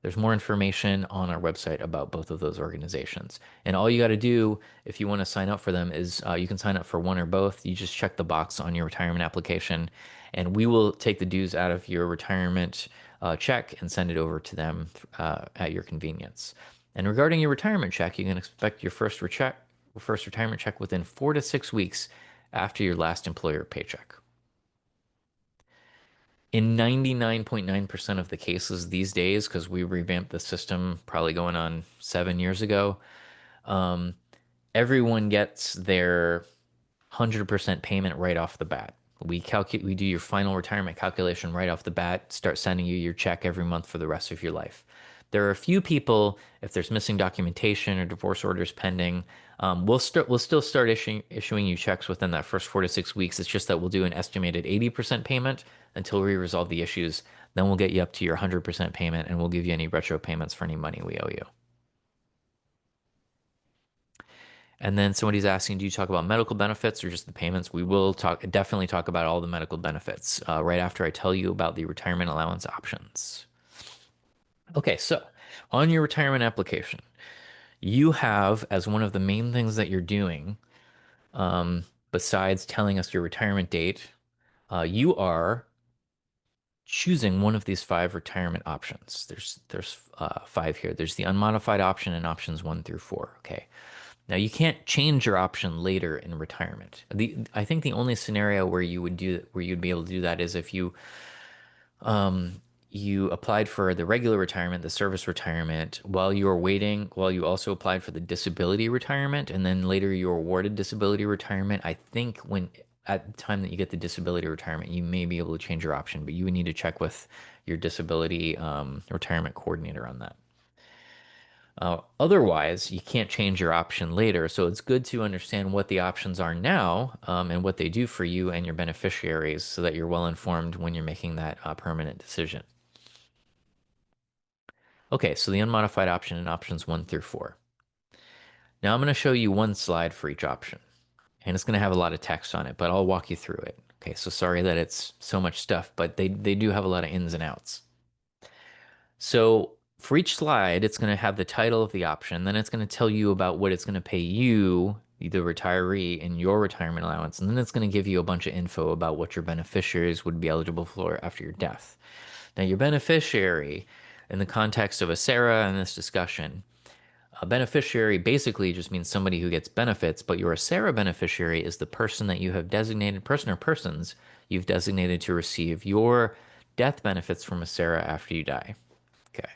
[SPEAKER 1] There's more information on our website about both of those organizations. And all you got to do if you want to sign up for them is you can sign up for one or both. You just check the box on your retirement application, and we will take the dues out of your retirement check and send it over to them at your convenience. And regarding your retirement check, you can expect your first retirement check within 4 to 6 weeks after your last employer paycheck. In 99.9% of the cases these days, because we revamped the system probably going on 7 years ago, um, everyone gets their 100% payment right off the bat. We do your final retirement calculation right off the bat, start sending you your check every month for the rest of your life. There are a few people, if there's missing documentation or divorce orders pending, we'll still start issuing you checks within that first 4 to 6 weeks. It's just that we'll do an estimated 80% payment until we resolve the issues. Then we'll get you up to your 100% payment, and we'll give you any retro payments for any money we owe you. And then somebody's asking, do you talk about medical benefits or just the payments? We will definitely talk about all the medical benefits right after I tell you about the retirement allowance options. Okay, so on your retirement application, you have as one of the main things that you're doing, besides telling us your retirement date, you are choosing one of these five retirement options. There's five here. There's the unmodified option and options 1 through 4. Okay. Now you can't change your option later in retirement. I think the only scenario where you'd be able to do that is if you applied for the regular retirement, the service retirement, while you were waiting, while you also applied for the disability retirement, and then later you were awarded disability retirement. I think at the time that you get the disability retirement, you may be able to change your option, but you would need to check with your disability retirement coordinator on that. Otherwise, you can't change your option later. So it's good to understand what the options are now and what they do for you and your beneficiaries so that you're well informed when you're making that permanent decision. Okay, so the unmodified option and options 1 through 4. Now I'm going to show you one slide for each option, and it's going to have a lot of text on it, but I'll walk you through it. Okay, so sorry that it's so much stuff, but they do have a lot of ins and outs. So for each slide, it's going to have the title of the option. Then it's going to tell you about what it's going to pay you, the retiree, in your retirement allowance. And then it's going to give you a bunch of info about what your beneficiaries would be eligible for after your death. Now, your beneficiary, in the context of Acera and this discussion, a beneficiary basically just means somebody who gets benefits, but your Acera beneficiary is the person that you have designated, person or persons you've designated to receive your death benefits from Acera after you die. Okay.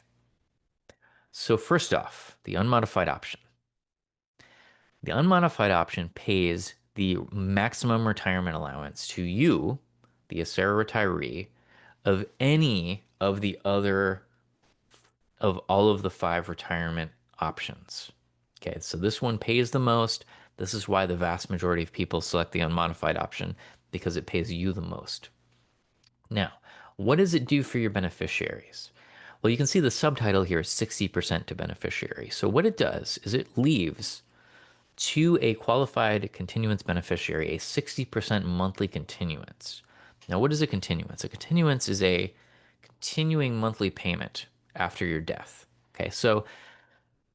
[SPEAKER 1] So first off, the unmodified option. The unmodified option pays the maximum retirement allowance to you, the Acera retiree, of any of the other of all of the five retirement options. Okay, so this one pays the most. This is why the vast majority of people select the unmodified option, because it pays you the most. Now, what does it do for your beneficiaries? Well, you can see the subtitle here is 60% to beneficiary. So what it does is it leaves to a qualified continuance beneficiary a 60% monthly continuance. Now, what is a continuance? A continuance is a continuing monthly payment after your death. Okay, so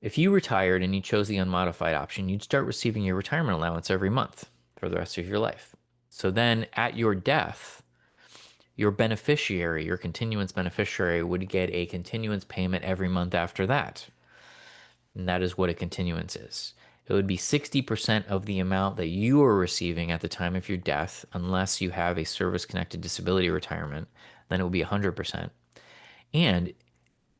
[SPEAKER 1] if you retired and you chose the unmodified option, you'd start receiving your retirement allowance every month for the rest of your life. So then at your death, your beneficiary, your continuance beneficiary, would get a continuance payment every month after that. And that is what a continuance is. It would be 60% of the amount that you are receiving at the time of your death, unless you have a service connected disability retirement, then it would be 100%. And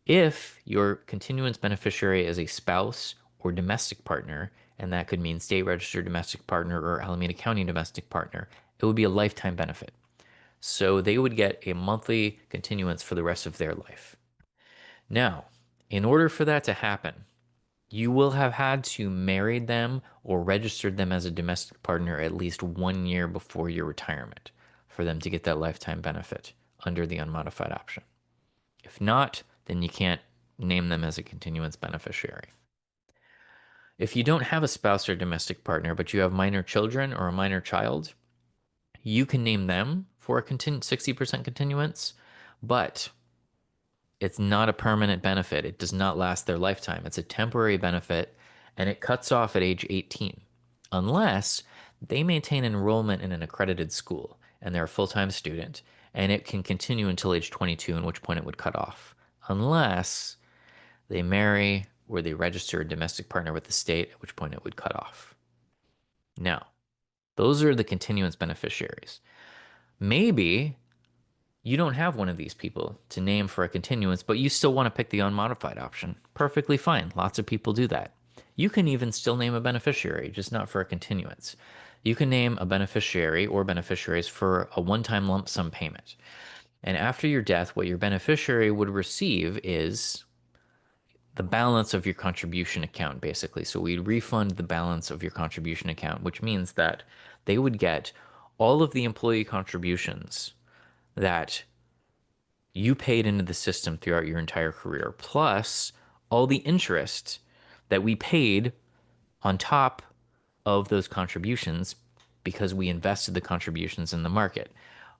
[SPEAKER 1] if your continuance beneficiary is a spouse or domestic partner, and that could mean state registered domestic partner or Alameda County domestic partner, it would be a lifetime benefit. So they would get a monthly continuance for the rest of their life. Now, in order for that to happen, you will have had to marry them or registered them as a domestic partner at least 1 year before your retirement for them to get that lifetime benefit under the unmodified option. If not, then you can't name them as a continuance beneficiary. If you don't have a spouse or domestic partner, but you have minor children or a minor child, you can name them for a 60% continuance, but it's not a permanent benefit. It does not last their lifetime. It's a temporary benefit and it cuts off at age 18 unless they maintain enrollment in an accredited school and they're a full-time student, and it can continue until age 22, in which point it would cut off, unless they marry or they register a domestic partner with the state, at which point it would cut off. Now, those are the continuance beneficiaries. Maybe you don't have one of these people to name for a continuance, but you still want to pick the unmodified option. Perfectly fine. Lots of people do that. You can even still name a beneficiary, just not for a continuance. You can name a beneficiary or beneficiaries for a one-time lump sum payment. And after your death, what your beneficiary would receive is the balance of your contribution account, basically. So we'd refund the balance of your contribution account, which means that they would get all of the employee contributions that you paid into the system throughout your entire career, plus all the interest that we paid on top of those contributions because we invested the contributions in the market,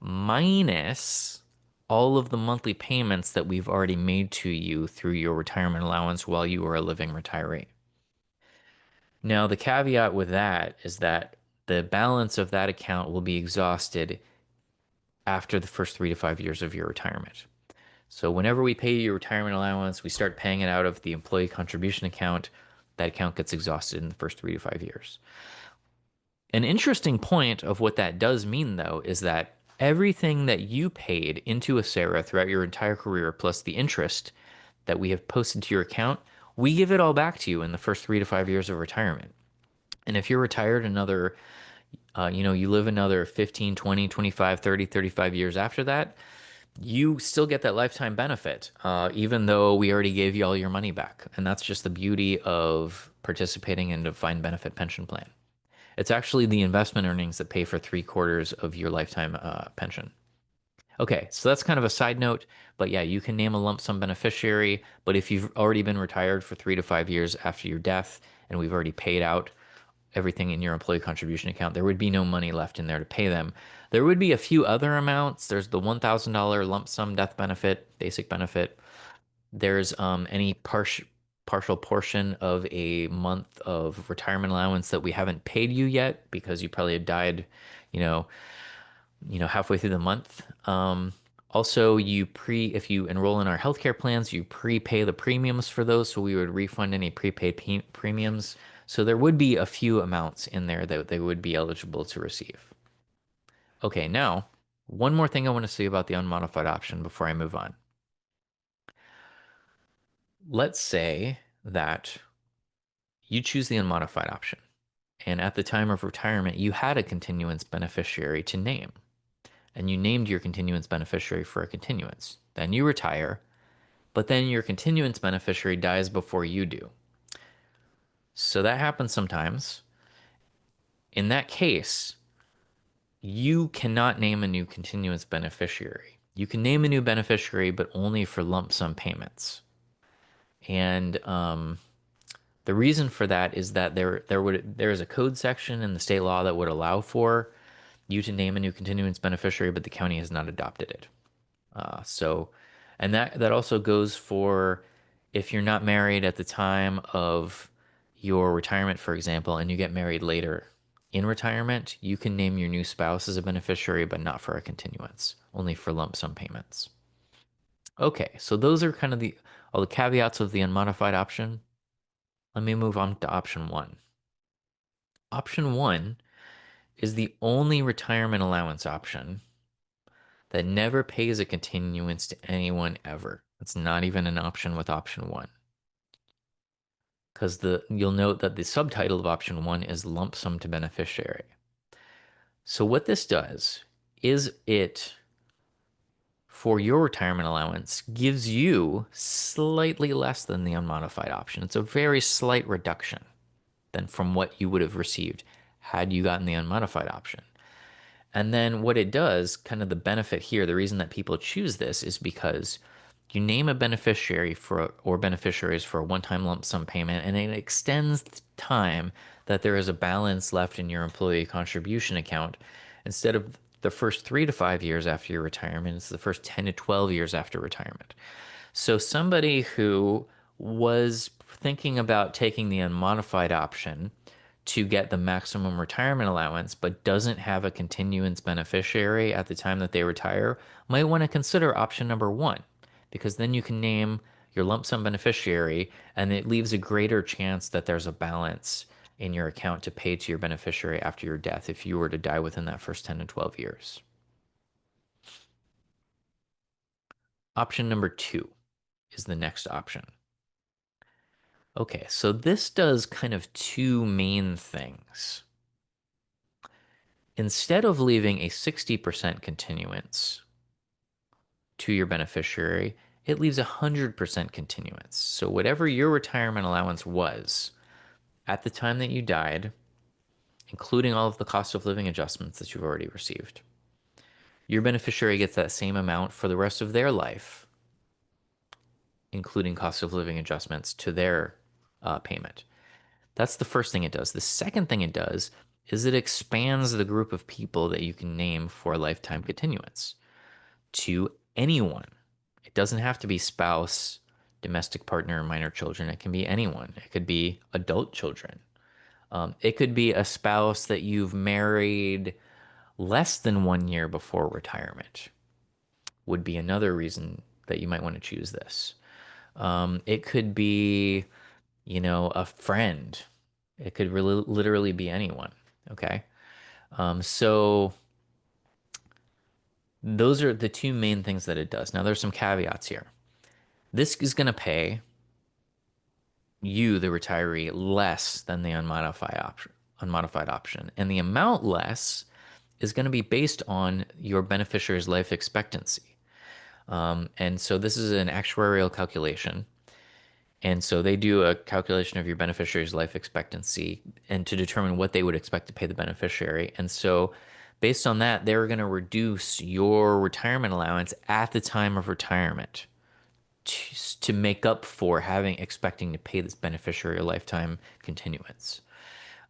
[SPEAKER 1] minus all of the monthly payments that we've already made to you through your retirement allowance while you were a living retiree. Now, the caveat with that is that the balance of that account will be exhausted after the first 3 to 5 years of your retirement. So whenever we pay your retirement allowance, we start paying it out of the employee contribution account. That account gets exhausted in the first 3 to 5 years. An interesting point of what that does mean, though, is that everything that you paid into Acera throughout your entire career, plus the interest that we have posted to your account, we give it all back to you in the first 3 to 5 years of retirement. And if you're retired another, you live another 15, 20, 25, 30, 35 years after that, you still get that lifetime benefit, even though we already gave you all your money back. And that's just the beauty of participating in a defined benefit pension plan. It's actually the investment earnings that pay for 3/4 of your lifetime pension. Okay, so that's kind of a side note, but yeah, you can name a lump sum beneficiary, but if you've already been retired for 3 to 5 years after your death and we've already paid out everything in your employee contribution account, there would be no money left in there to pay them. There would be a few other amounts. There's the $1,000 lump sum death benefit, basic benefit. There's any partial portion of a month of retirement allowance that we haven't paid you yet because you probably had died, you know, halfway through the month. Also, if you enroll in our healthcare plans, you prepay the premiums for those, so we would refund any prepaid premiums. So there would be a few amounts in there that they would be eligible to receive. Okay, now, one more thing I want to say about the unmodified option before I move on. Let's say that you choose the unmodified option, and at the time of retirement, you had a continuance beneficiary to name, and you named your continuance beneficiary for a continuance. Then you retire, but then your continuance beneficiary dies before you do. So that happens sometimes. In that case, you cannot name a new continuance beneficiary. You can name a new beneficiary, but only for lump sum payments. And the reason for that is that there is a code section in the state law that would allow for you to name a new continuance beneficiary, but the county has not adopted it. So, and that also goes for if you're not married at the time of your retirement, for example, and you get married later in retirement, you can name your new spouse as a beneficiary, but not for a continuance, only for lump sum payments. Okay, so those are kind of the all the caveats of the unmodified option. Let me move on to option one. Option one is the only retirement allowance option that never pays a continuance to anyone ever. It's not even an option with option one. Because you'll note that the subtitle of option one is lump sum to beneficiary. So what this does is it, for your retirement allowance, gives you slightly less than the unmodified option. It's a very slight reduction than from what you would have received had you gotten the unmodified option. And then what it does, kind of the benefit here, the reason that people choose this is because you name a beneficiary for or beneficiaries for a one-time lump sum payment, and it extends the time that there is a balance left in your employee contribution account. Instead of the first 3 to 5 years after your retirement, it's the first 10 to 12 years after retirement. So somebody who was thinking about taking the unmodified option to get the maximum retirement allowance, but doesn't have a continuance beneficiary at the time that they retire, might want to consider option number one, because then you can name your lump sum beneficiary and it leaves a greater chance that there's a balance in your account to pay to your beneficiary after your death if you were to die within that first 10 to 12 years. Option number two is the next option. Okay, so this does kind of two main things. Instead of leaving a 60% continuance to your beneficiary, it leaves 100% continuance. So, whatever your retirement allowance was at the time that you died, including all of the cost of living adjustments that you've already received, your beneficiary gets that same amount for the rest of their life, including cost of living adjustments to their payment. That's the first thing it does. The second thing it does is it expands the group of people that you can name for a lifetime continuance to anyone. It doesn't have to be spouse, domestic partner, minor children. It can be anyone. It could be adult children. It could be a spouse that you've married less than 1 year before retirement, would be another reason that you might want to choose this. It could be, a friend. It could really literally be anyone. Okay. So those are the two main things that it does. Now, there's some caveats here. This is going to pay you, the retiree, less than the unmodified option. And the amount less is going to be based on your beneficiary's life expectancy. And so this is an actuarial calculation. And so they do a calculation of your beneficiary's life expectancy and to determine what they would expect to pay the beneficiary. And so based on that, they're going to reduce your retirement allowance at the time of retirement to make up for expecting to pay this beneficiary a lifetime continuance.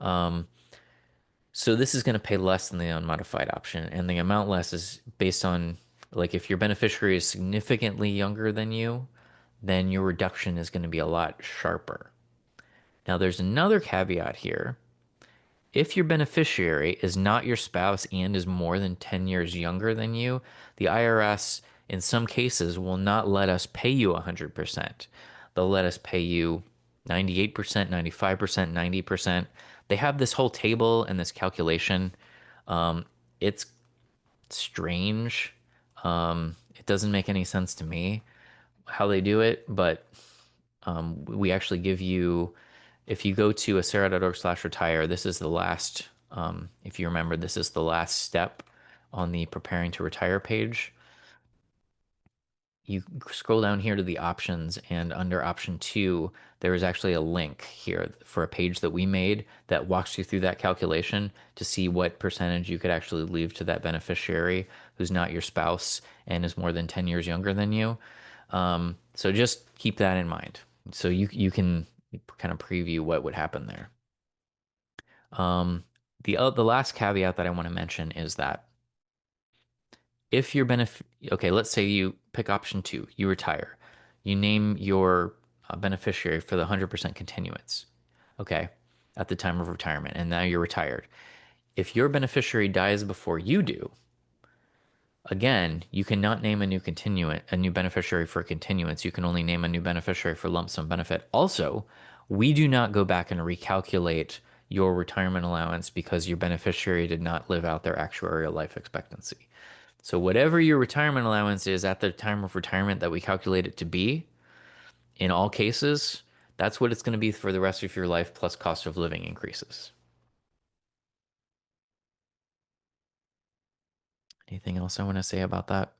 [SPEAKER 1] So this is going to pay less than the unmodified option, and the amount less is based on, like, if your beneficiary is significantly younger than you, then your reduction is going to be a lot sharper. Now, there's another caveat here. If your beneficiary is not your spouse and is more than 10 years younger than you, the IRS, in some cases, will not let us pay you 100%. They'll let us pay you 98%, 95%, 90%. They have this whole table and this calculation. It's strange. It doesn't make any sense to me how they do it, but we actually give you, if you go to acera.org/retire, this is the last, if you remember, this is the last step on the preparing to retire page. you scroll down here to the options, and under option two, there is actually a link here for a page that we made that walks you through that calculation to see what percentage you could actually leave to that beneficiary who's not your spouse and is more than 10 years younger than you. So just keep that in mind. So you can kind of preview what would happen there. The last caveat that I want to mention is that if your okay, let's say you pick option two, you retire, you name your beneficiary for the 100% continuance, okay, at the time of retirement, and now you're retired. If your beneficiary dies before you do, again, you cannot name a new beneficiary for continuance. You can only name a new beneficiary for lump sum benefit. Also, we do not go back and recalculate your retirement allowance because your beneficiary did not live out their actuarial life expectancy. So whatever your retirement allowance is at the time of retirement that we calculate it to be, in all cases, that's what it's going to be for the rest of your life plus cost of living increases. Anything else I want to say about that?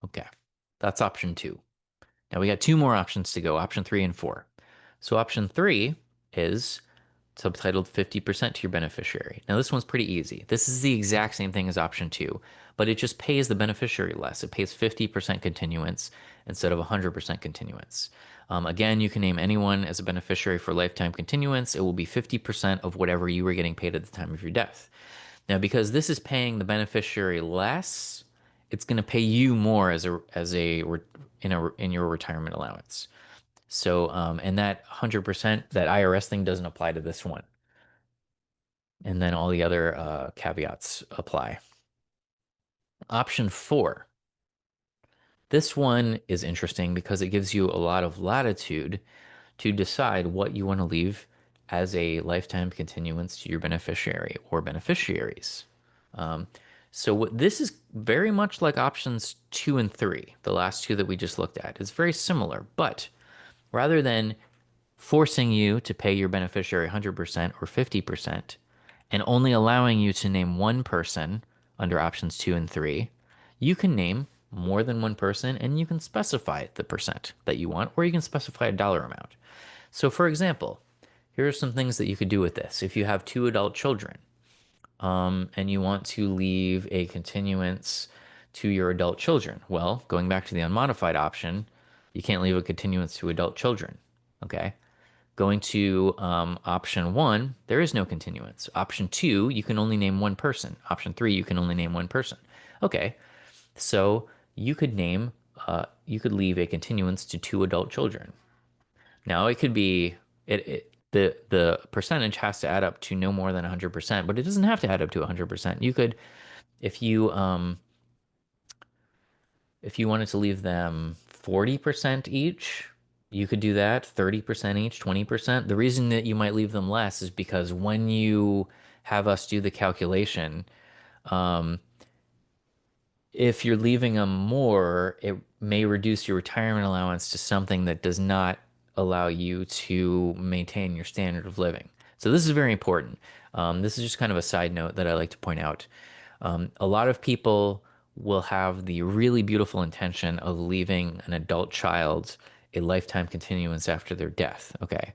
[SPEAKER 1] Okay. That's option two. Now we got two more options to go, option three and four. So option three is subtitled 50% to your beneficiary. Now this one's pretty easy. This is the exact same thing as option two, but it just pays the beneficiary less. It pays 50% continuance instead of 100% continuance. Again, you can name anyone as a beneficiary for lifetime continuance. It will be 50% of whatever you were getting paid at the time of your death. Now, because this is paying the beneficiary less, it's going to pay you more in your retirement allowance. So, and that 100%, that IRS thing doesn't apply to this one. And then all the other caveats apply. Option four. This one is interesting because it gives you a lot of latitude to decide what you want to leave as a lifetime continuance to your beneficiary or beneficiaries. Um, this is very much like options two and three, the last two that we just looked at. It's very similar, but rather than forcing you to pay your beneficiary 100% or 50% and only allowing you to name one person under options two and three, you can name more than one person and you can specify the percent that you want, or you can specify a dollar amount. So, for example, here are some things that you could do with this. If you have two adult children, and you want to leave a continuance to your adult children, well, going back to the unmodified option, you can't leave a continuance to adult children. Okay. Going to option one, there is no continuance. Option two, you can only name one person. Option three, you can only name one person. Okay, so you could leave a continuance to two adult children. Now it could be the percentage has to add up to no more than 100%, but it doesn't have to add up to 100%. You could, if you if you wanted to leave them 40% each, you could do that, 30% each, 20%. The reason that you might leave them less is because when you have us do the calculation, um, if you're leaving them more, it may reduce your retirement allowance to something that does not allow you to maintain your standard of living. So this is very important. This is just kind of a side note that I like to point out. A lot of people will have the really beautiful intention of leaving an adult child a lifetime continuance after their death. Okay.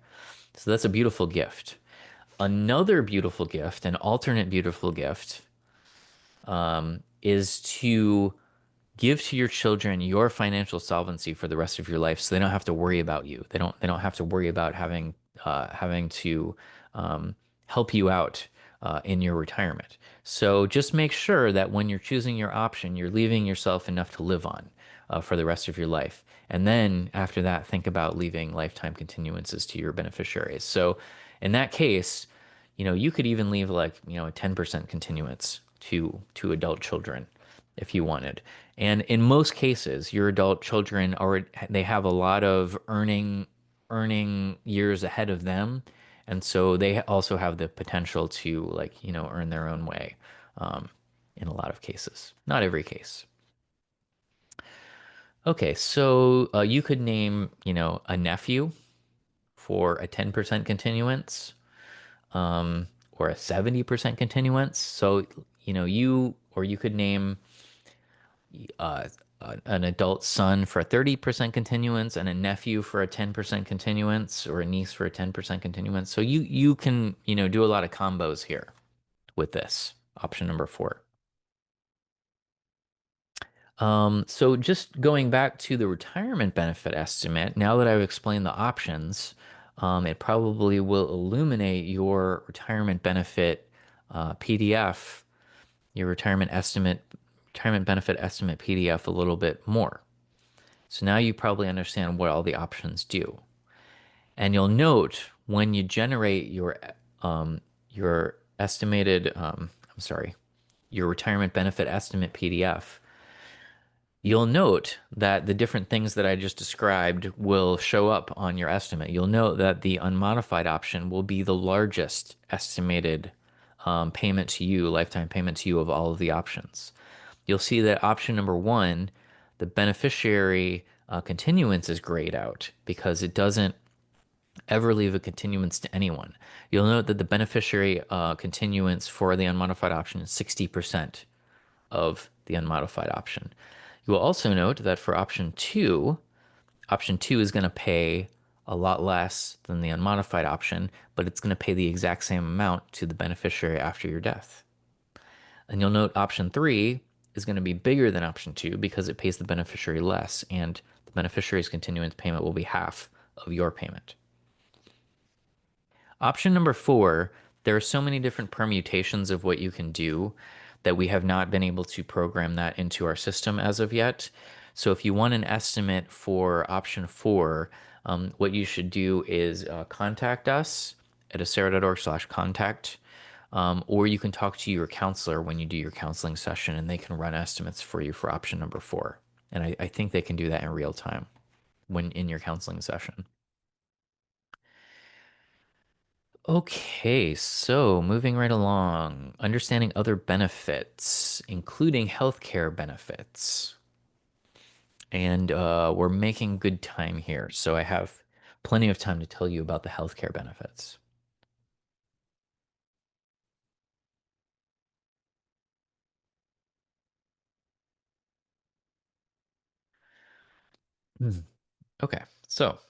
[SPEAKER 1] So that's a beautiful gift. Another beautiful gift, an alternate beautiful gift, is to give to your children your financial solvency for the rest of your life so they don't have to worry about you. They don't have to worry about having to help you out in your retirement. So just make sure that when you're choosing your option, you're leaving yourself enough to live on for the rest of your life. And then after that, think about leaving lifetime continuances to your beneficiaries. So in that case, you could even leave like, a 10% continuance to adult children if you wanted. And in most cases, your adult children already they have a lot of earning years ahead of them, and so they also have the potential to like earn their own way in a lot of cases. Not every case. Okay, so you could name a nephew for a 10% continuance, or a 70% continuance. So you could name an adult son for a 30% continuance and a nephew for a 10% continuance or a niece for a 10% continuance. So you can, do a lot of combos here with this option number four. So just going back to the retirement benefit estimate, now that I've explained the options, it probably will illuminate your retirement benefit PDF, your retirement benefit estimate PDF a little bit more. So now you probably understand what all the options do. And you'll note when you generate your estimated, I'm sorry, your retirement benefit estimate PDF, you'll note that the different things that I just described will show up on your estimate. You'll note that the unmodified option will be the largest estimated payment to you, lifetime payment to you of all of the options. You'll see that option number one, the beneficiary continuance is grayed out because it doesn't ever leave a continuance to anyone. You'll note that the beneficiary continuance for the unmodified option is 60% of the unmodified option. You will also note that for option two is going to pay a lot less than the unmodified option, but it's going to pay the exact same amount to the beneficiary after your death. And you'll note option three is going to be bigger than option two because it pays the beneficiary less, and the beneficiary's continuance payment will be half of your payment. Option number four, there are so many different permutations of what you can do that we have not been able to program that into our system as of yet. So if you want an estimate for option four, what you should do is contact us at acera.org/contact, or you can talk to your counselor when you do your counseling session, and they can run estimates for you for option number four. And I think they can do that in real time when in your counseling session. Okay, so moving right along, understanding other benefits, including healthcare benefits. And we're making good time here, so I have plenty of time to tell you about the healthcare benefits. Mhm. Okay, so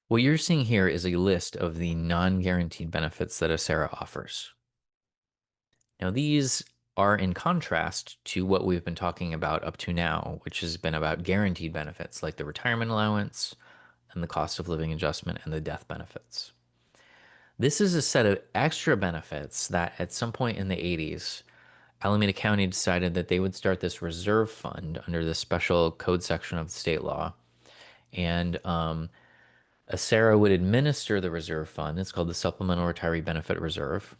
[SPEAKER 1] what you're seeing here is a list of the non-guaranteed benefits that Acera offers. Now, these are in contrast to what we've been talking about up to now, which has been about guaranteed benefits like the retirement allowance and the cost of living adjustment and the death benefits. This is a set of extra benefits that at some point in the 80s, Alameda County decided that they would start this reserve fund under the special code section of the state law. And Acera would administer the reserve fund. It's called the Supplemental Retiree Benefit Reserve.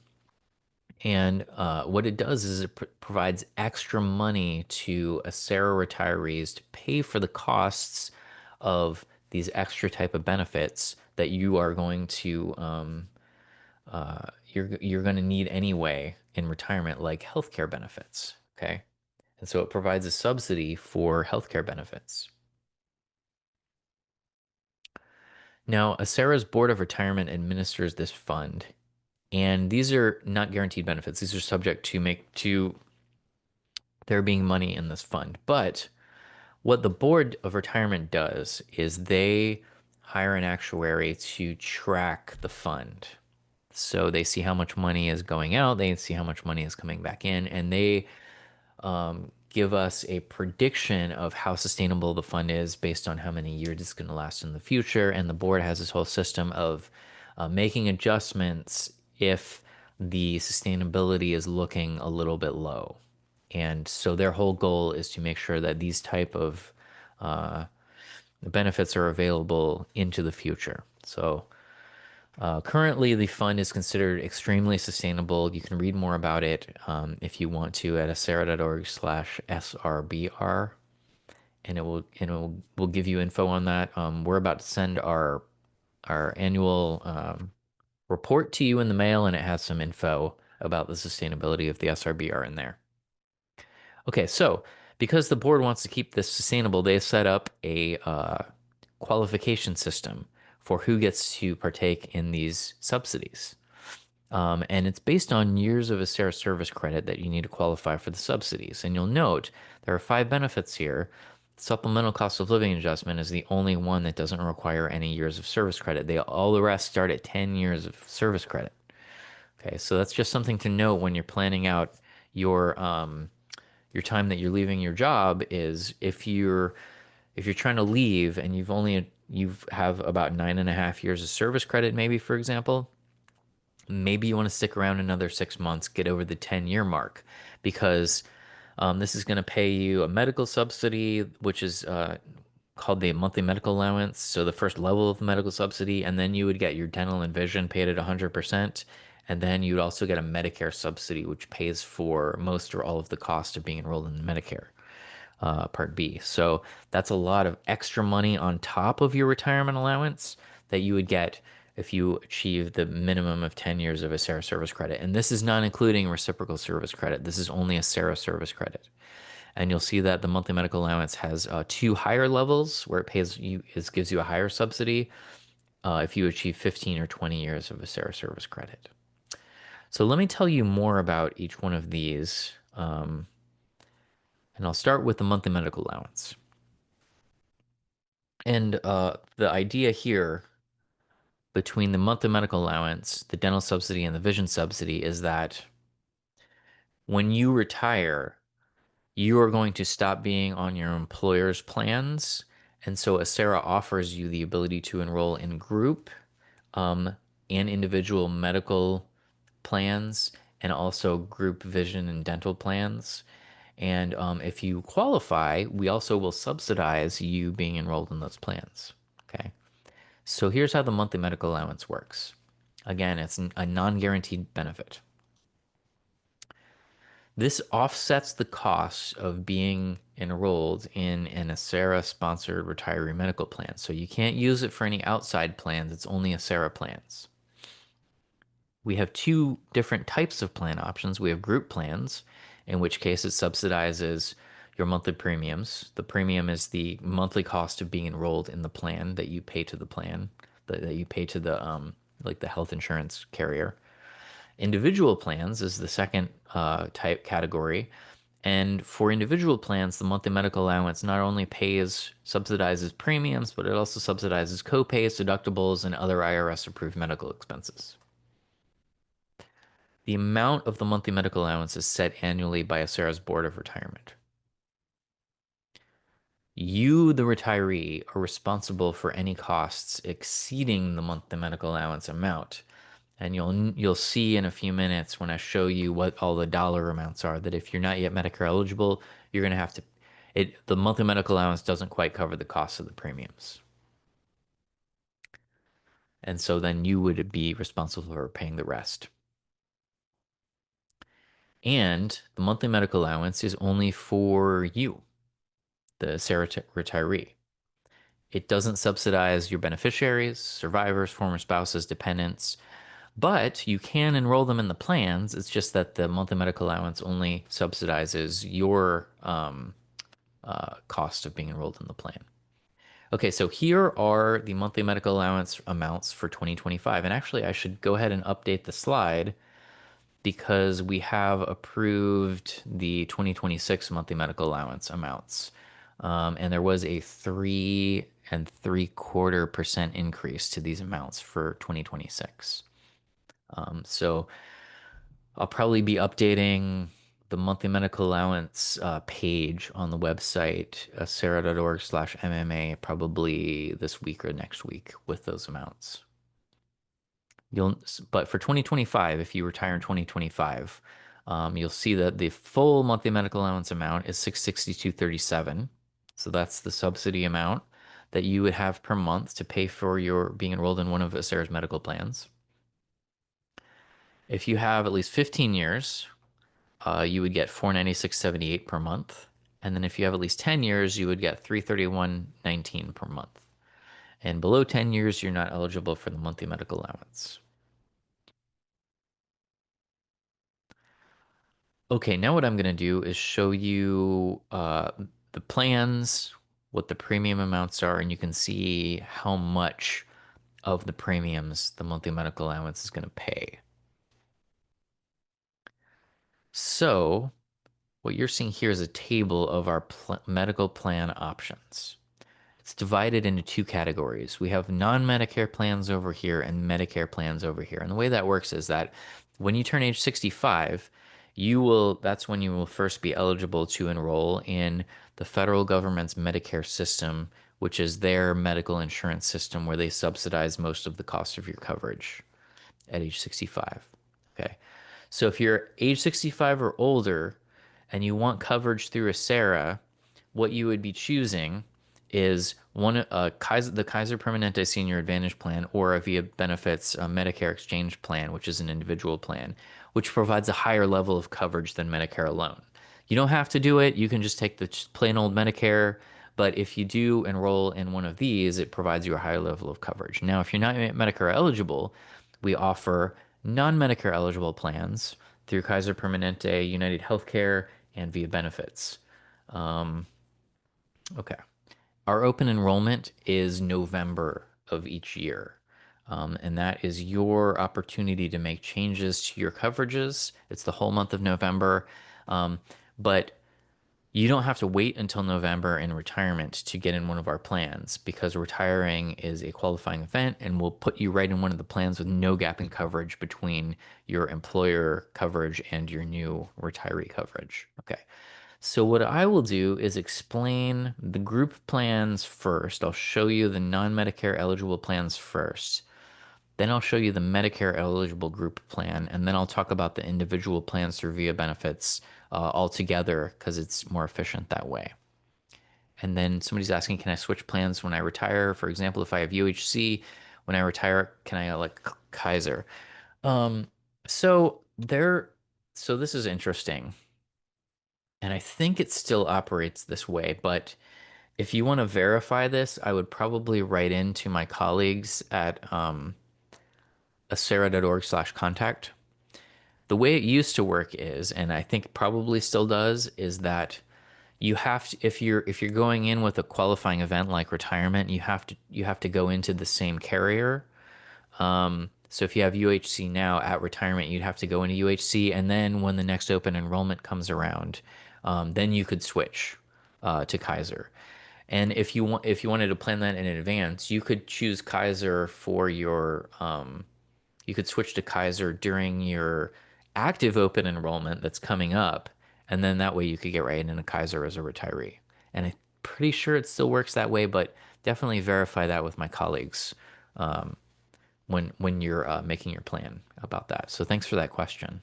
[SPEAKER 1] And what it does is it provides extra money to Acera retirees to pay for the costs of these extra type of benefits that you are going to you're going to need anyway in retirement, like healthcare benefits. Okay, and so it provides a subsidy for healthcare benefits. Now, Acera's Board of Retirement administers this fund, and these are not guaranteed benefits. These are subject to there being money in this fund. But what the Board of Retirement does is they hire an actuary to track the fund. So they see how much money is going out, they see how much money is coming back in, and they give us a prediction of how sustainable the fund is based on how many years it's going to last in the future. And the board has this whole system of making adjustments if the sustainability is looking a little bit low. And so their whole goal is to make sure that these type of benefits are available into the future. So currently, the fund is considered extremely sustainable. You can read more about it if you want to at acera.org/SRBR, and it will give you info on that. We're about to send our annual report to you in the mail, and it has some info about the sustainability of the SRBR in there. Okay, so because the board wants to keep this sustainable, they set up a qualification system for who gets to partake in these subsidies. And it's based on years of Acera service credit that you need to qualify for the subsidies. And you'll note there are five benefits here. Supplemental cost of living adjustment is the only one that doesn't require any years of service credit. All the rest start at 10 years of service credit. Okay, so that's just something to note when you're planning out your time that you're leaving your job is if you're trying to leave and you have about 9.5 years of service credit, maybe for example, maybe you want to stick around another 6 months, get over the 10-year mark, because this is going to pay you a medical subsidy, which is called the monthly medical allowance. So the first level of medical subsidy, and then you would get your dental and vision paid at 100%. And then you'd also get a Medicare subsidy, which pays for most or all of the cost of being enrolled in Medicare Part B. So that's a lot of extra money on top of your retirement allowance that you would get if you achieve the minimum of 10 years of Acera service credit. And this is not including reciprocal service credit. This is only Acera service credit. And you'll see that the monthly medical allowance has two higher levels where it gives you a higher subsidy if you achieve 15 or 20 years of Acera service credit. So let me tell you more about each one of these. And I'll start with the monthly medical allowance. And the idea here between the monthly medical allowance, the dental subsidy, and the vision subsidy is that when you retire, you are going to stop being on your employer's plans. And so Acera offers you the ability to enroll in group um, and individual medical plans and also group vision and dental plans. And if you qualify, we also will subsidize you being enrolled in those plans. Okay. So here's how the monthly medical allowance works. Again, it's a non-guaranteed benefit. This offsets the costs of being enrolled in an Acera sponsored retiree medical plan. So you can't use it for any outside plans, it's only Acera plans. We have two different types of plan options. We have group plans, in which case it subsidizes your monthly premiums. The premium is the monthly cost of being enrolled in the plan that you pay to the plan, that you pay to the like the health insurance carrier. Individual plans is the second type category. And for individual plans, the monthly medical allowance not only subsidizes premiums, but it also subsidizes co-pays, deductibles, and other IRS approved medical expenses. The amount of the monthly medical allowance is set annually by Acera's Board of Retirement. You, the retiree, are responsible for any costs exceeding the monthly medical allowance amount. And you'll see in a few minutes when I show you what all the dollar amounts are that if you're not yet Medicare eligible, you're going to have to the monthly medical allowance doesn't quite cover the cost of the premiums. And so then you would be responsible for paying the rest. And the monthly medical allowance is only for you, the Acera retiree. It doesn't subsidize your beneficiaries, survivors, former spouses, dependents, but you can enroll them in the plans. It's just that the monthly medical allowance only subsidizes your cost of being enrolled in the plan. Okay, so here are the monthly medical allowance amounts for 2025. And actually, I should go ahead and update the slide because we have approved the 2026 monthly medical allowance amounts. And there was a 3.75% increase to these amounts for 2026. So I'll probably be updating the monthly medical allowance page on the website, acera.org/MMA, probably this week or next week with those amounts. But for 2025, if you retire in 2025, you'll see that the full monthly medical allowance amount is $662.37. So that's the subsidy amount that you would have per month to pay for your being enrolled in one of Acera's medical plans. If you have at least 15 years, you would get $496.78 per month. And then if you have at least 10 years, you would get $331.19 per month. And below 10 years, you're not eligible for the monthly medical allowance. Okay, now what I'm going to do is show you the plans, what the premium amounts are, and you can see how much of the premiums the monthly medical allowance is going to pay. So, what you're seeing here is a table of our medical plan options. It's divided into two categories. We have non-Medicare plans over here and Medicare plans over here. And the way that works is that when you turn age 65, that's when you will first be eligible to enroll in the federal government's Medicare system, which is their medical insurance system where they subsidize most of the cost of your coverage at age 65. Okay. So if you're age 65 or older and you want coverage through a Sarah, what you would be choosing is the Kaiser Permanente Senior Advantage Plan or a Via Benefits Medicare Exchange Plan, which is an individual plan, which provides a higher level of coverage than Medicare alone. You don't have to do it. You can just take the plain old Medicare. But if you do enroll in one of these, it provides you a higher level of coverage. Now, if you're not Medicare eligible, we offer non-Medicare eligible plans through Kaiser Permanente, United Healthcare, and Via Benefits. Okay. Our open enrollment is November of each year. And that is your opportunity to make changes to your coverages. It's the whole month of November. Um, but you don't have to wait until November in retirement to get in one of our plans because retiring is a qualifying event and we'll put you right in one of the plans with no gap in coverage between your employer coverage and your new retiree coverage. Okay. So what I will do is explain the group plans first. I'll show you the non-Medicare eligible plans first. Then I'll show you the Medicare eligible group plan, and then I'll talk about the individual plans through Via Benefits all together because it's more efficient that way. And then somebody's asking, can I switch plans when I retire? For example, if I have UHC, when I retire, can I elect Kaiser? Um, so there, so this is interesting. And I think it still operates this way, but if you want to verify this, I would probably write into my colleagues at acera.org/contact. The way it used to work is, and I think probably still does, is that you have to, if you're going in with a qualifying event like retirement, you have to go into the same carrier. So if you have UHC now at retirement, you'd have to go into UHC, and then when the next open enrollment comes around, then you could switch to Kaiser. And if you wanted to plan that in advance, you could choose Kaiser for your you could switch to Kaiser during your active open enrollment that's coming up, and then that way you could get right into Kaiser as a retiree. And I'm pretty sure it still works that way, but definitely verify that with my colleagues when you're making your plan about that. So thanks for that question.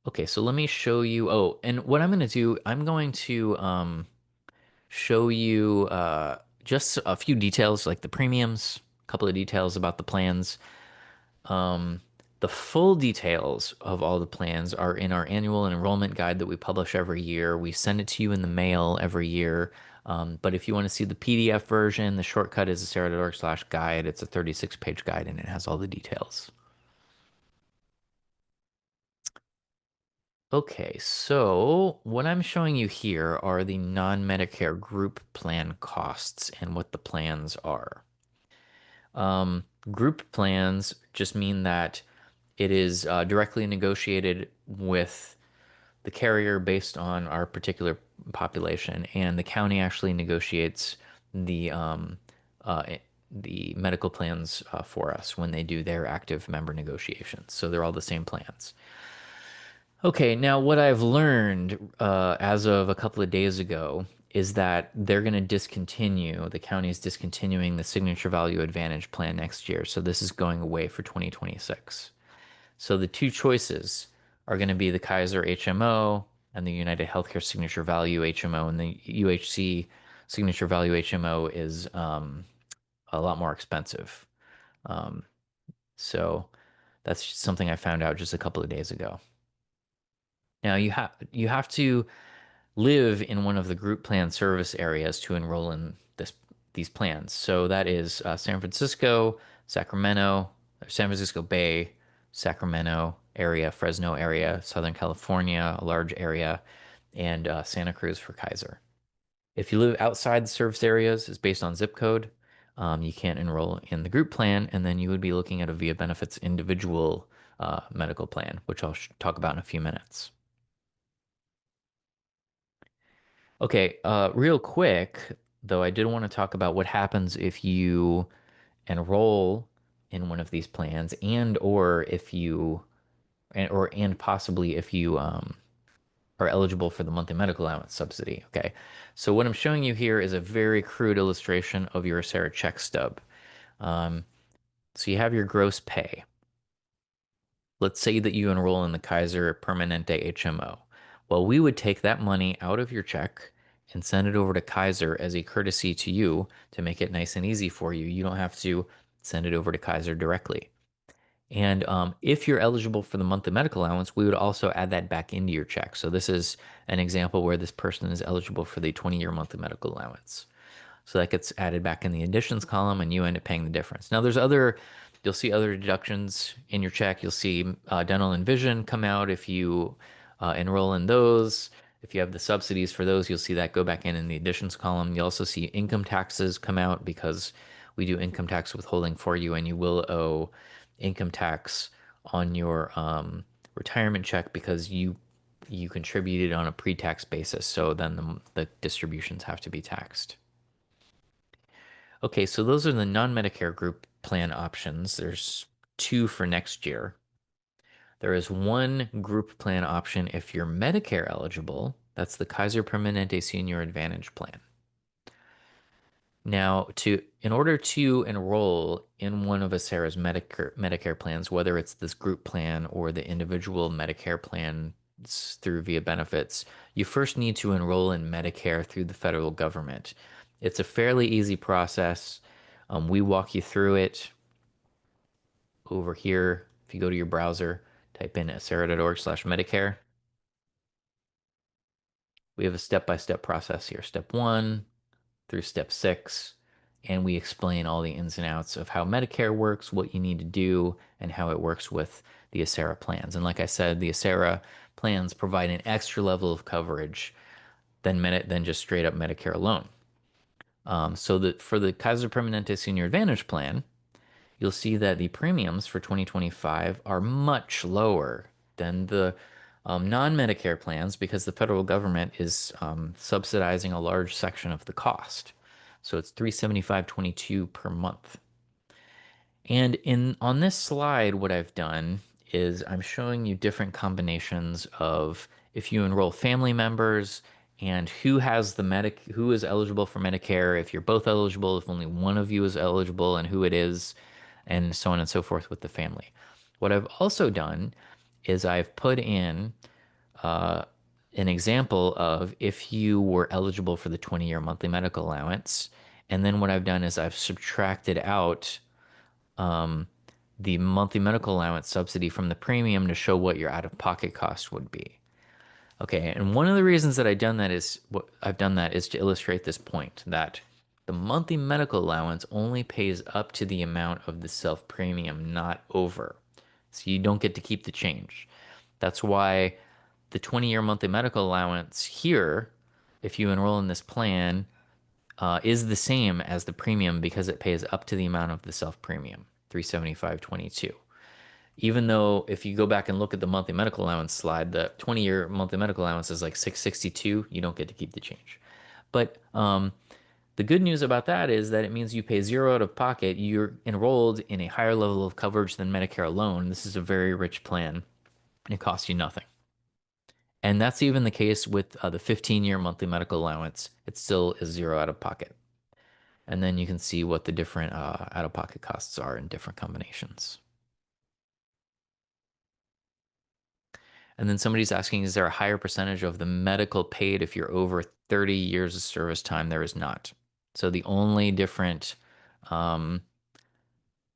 [SPEAKER 1] Okay, so let me show you. Oh, and what I'm going to do, I'm going to show you just a few details like the premiums, a couple of details about the plans. Um, the full details of all the plans are in our annual enrollment guide that we publish every year. We send it to you in the mail every year. But if you want to see the PDF version, the shortcut is acera.org/guide. It's a 36-page guide and it has all the details. Okay, so what I'm showing you here are the non-Medicare group plan costs and what the plans are. Group plans just mean that it is directly negotiated with the carrier based on our particular population, and the county actually negotiates the um, uh, the medical plans for us when they do their active member negotiations. So they're all the same plans. Okay, now what I've learned as of a couple of days ago is that they're going to discontinue, the county's discontinuing the Signature Value Advantage plan next year. So this is going away for 2026. So the two choices are going to be the Kaiser HMO and the United Healthcare Signature Value HMO. And the UHC Signature Value HMO is a lot more expensive. Um, so that's something I found out just a couple of days ago. Now you have to live in one of the group plan service areas to enroll in these plans. So that is San Francisco, Sacramento, San Francisco Bay, Sacramento area, Fresno area, Southern California, a large area, and Santa Cruz for Kaiser. If you live outside the service areas, it's based on zip code. You can't enroll in the group plan, and then you would be looking at a VIA Benefits individual medical plan, which I'll talk about in a few minutes. Okay, real quick, though, I did want to talk about what happens if you enroll in one of these plans and or if you and possibly if you are eligible for the monthly medical allowance subsidy. Okay, so what I'm showing you here is a very crude illustration of your Acera check stub. Um, so you have your gross pay. Let's say that you enroll in the Kaiser Permanente HMO. Well, we would take that money out of your check and send it over to Kaiser as a courtesy to you to make it nice and easy for you. You don't have to send it over to Kaiser directly. And if you're eligible for the monthly medical allowance, we would also add that back into your check. So this is an example where this person is eligible for the 20-year monthly medical allowance. So that gets added back in the additions column and you end up paying the difference. Now you'll see other deductions in your check. You'll see dental and vision come out if you enroll in those. If you have the subsidies for those, you'll see that go back in the additions column. You'll also see income taxes come out because we do income tax withholding for you and you will owe income tax on your retirement check because you contributed on a pre-tax basis. So then the distributions have to be taxed. Okay, so those are the non-Medicare group plan options. There's two for next year. There is one group plan option if you're Medicare eligible. That's the Kaiser Permanente Senior Advantage plan. Now, in order to enroll in one of Acera's Medicare plans, whether it's this group plan or the individual Medicare plan through VIA Benefits, you first need to enroll in Medicare through the federal government. It's a fairly easy process. We walk you through it over here. If you go to your browser, type in acera.org/Medicare. We have a step-by-step process here. Step 1 through step 6, and we explain all the ins and outs of how Medicare works, what you need to do, and how it works with the Acera plans. And like I said, the Acera plans provide an extra level of coverage than just straight up Medicare alone. So that for the Kaiser Permanente Senior Advantage plan, you'll see that the premiums for 2025 are much lower than the non-Medicare plans because the federal government is subsidizing a large section of the cost. So it's $375.22 per month. And on this slide, what I've done is I'm showing you different combinations of if you enroll family members and who is eligible for Medicare, if you're both eligible, if only one of you is eligible and who it is, and so on and so forth with the family. What I've also done is I've put in an example of if you were eligible for the 20-year monthly medical allowance. And then what I've done is I've subtracted out the monthly medical allowance subsidy from the premium to show what your out-of-pocket cost would be. Okay, and one of the reasons that I've done that is to illustrate this point that the monthly medical allowance only pays up to the amount of the self premium, not over. So you don't get to keep the change. That's why the 20-year monthly medical allowance here, if you enroll in this plan, is the same as the premium because it pays up to the amount of the self premium, 375.22. Even though if you go back and look at the monthly medical allowance slide, the 20-year monthly medical allowance is like 662, you don't get to keep the change. But the good news about that is that it means you pay zero out of pocket. You're enrolled in a higher level of coverage than Medicare alone. This is a very rich plan, and it costs you nothing. And that's even the case with the 15-year monthly medical allowance. It still is zero out of pocket. And then you can see what the different out-of-pocket costs are in different combinations. And then somebody's asking, is there a higher percentage of the medical paid if you're over 30 years of service time? There is not. So the only different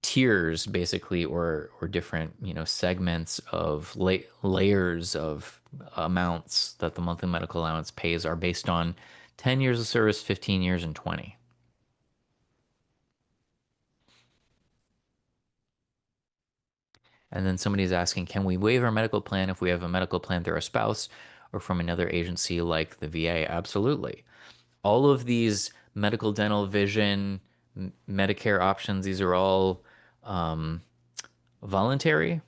[SPEAKER 1] tiers, basically, or different segments of layers of amounts that the monthly medical allowance pays are based on 10 years of service, 15 years, and 20. And then somebody's asking, can we waive our medical plan if we have a medical plan through our spouse or from another agency like the VA? Absolutely. All of these medical, dental, vision, Medicare options, these are all um, voluntary.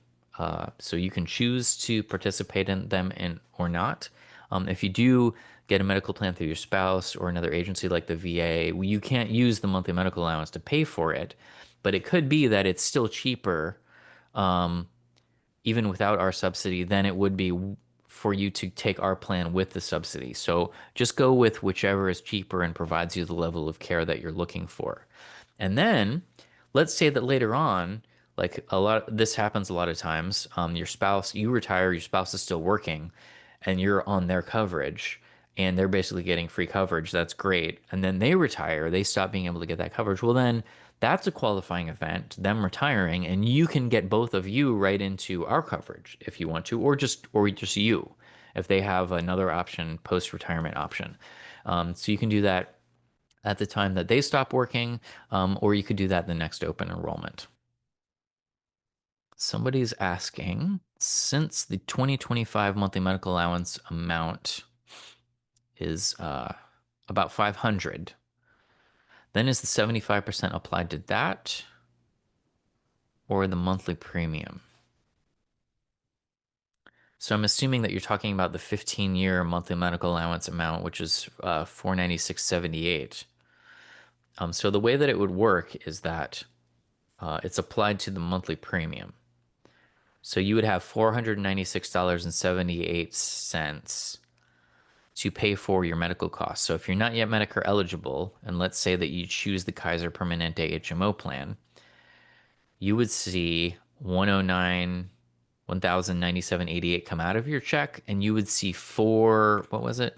[SPEAKER 1] So you can choose to participate in them and or not. If you do get a medical plan through your spouse or another agency like the VA, you can't use the monthly medical allowance to pay for it, but it could be that it's still cheaper, even without our subsidy, than it would be for you to take our plan with the subsidy. So just go with whichever is cheaper and provides you the level of care that you're looking for. And then let's say that later on, like this happens a lot of times, your spouse, you retire, your spouse is still working, and you're on their coverage, and they're basically getting free coverage. That's great. And then they retire, they stop being able to get that coverage. Well, then that's a qualifying event, them retiring, and you can get both of you right into our coverage if you want to, or just you if they have another option, post-retirement option. So you can do that at the time that they stop working, or you could do that in the next open enrollment. Somebody's asking, since the 2025 monthly medical allowance amount is about 500, then is the 75% applied to that or the monthly premium? So I'm assuming that you're talking about the 15-year monthly medical allowance amount, which is 496.78. So the way that it would work is that it's applied to the monthly premium. So you would have $496.78 to pay for your medical costs. So if you're not yet Medicare eligible, and let's say that you choose the Kaiser Permanente HMO plan, you would see 109 1097.88 come out of your check, and you would see what was it?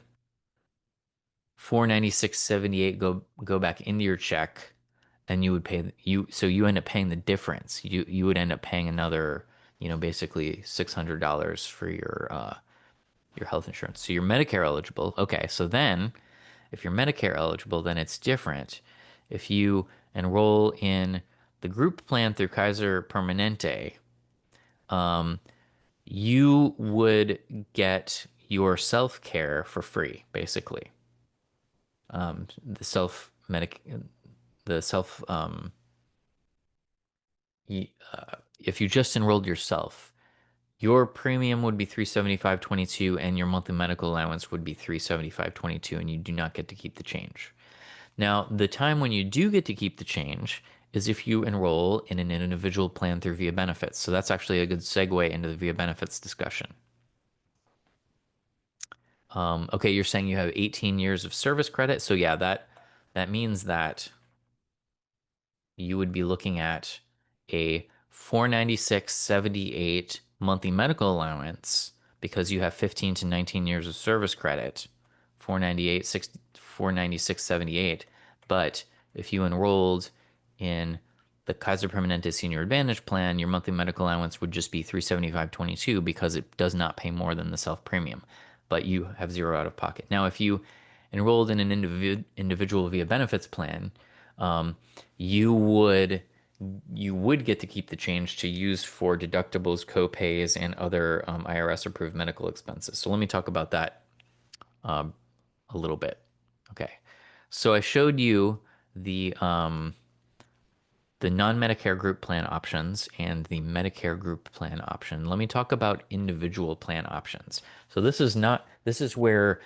[SPEAKER 1] 496.78 go back into your check, and you would pay so you end up paying the difference. You would end up paying another, basically $600 for your health insurance. So you're Medicare eligible. Okay, so then if you're Medicare eligible, then it's different. If you enroll in the group plan through Kaiser Permanente, you would get your self care for free, basically. The self medic, the self, if you just enrolled yourself, your premium would be 375.22 and your monthly medical allowance would be 375.22, and you do not get to keep the change. Now, the time when you do get to keep the change is if you enroll in an individual plan through Via Benefits. So that's actually a good segue into the Via Benefits discussion. Okay, you're saying you have 18 years of service credit. So yeah, that means that you would be looking at a 496.78 monthly medical allowance because you have 15 to 19 years of service credit, 496.78. But if you enrolled in the Kaiser Permanente Senior Advantage plan, your monthly medical allowance would just be 375.22 because it does not pay more than the self premium, but you have zero out of pocket. Now, if you enrolled in an individual Via Benefits plan, um, you would get to keep the change to use for deductibles, co-pays, and other IRS approved medical expenses. So let me talk about that a little bit. Okay, so I showed you the non-Medicare group plan options and the Medicare group plan option. Let me talk about individual plan options. So this is where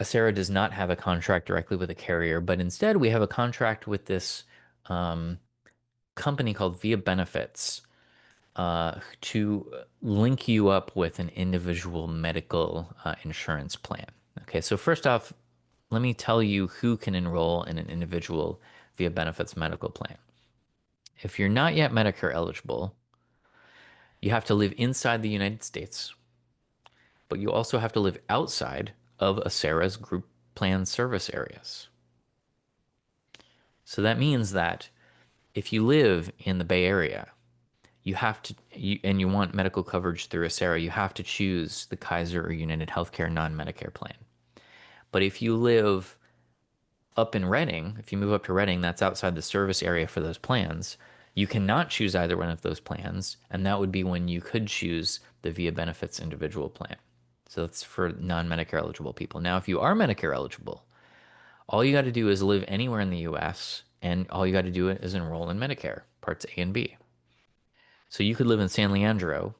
[SPEAKER 1] Acera does not have a contract directly with a carrier, but instead we have a contract with this company called Via Benefits to link you up with an individual medical insurance plan. Okay, so first off, let me tell you who can enroll in an individual Via Benefits medical plan. If you're not yet Medicare eligible, you have to live inside the United States, but you also have to live outside of Acera's group plan service areas. So that means that if you live in the Bay Area, and you want medical coverage through Acera, you have to choose the Kaiser or United Healthcare non-Medicare plan. But if you live up in Redding, if you move up to Redding, that's outside the service area for those plans. You cannot choose either one of those plans, and that would be when you could choose the Via Benefits individual plan. So that's for non-Medicare eligible people. Now, if you are Medicare eligible, all you got to do is live anywhere in the US and all you got to do is enroll in Medicare, parts A and B. So you could live in San Leandro,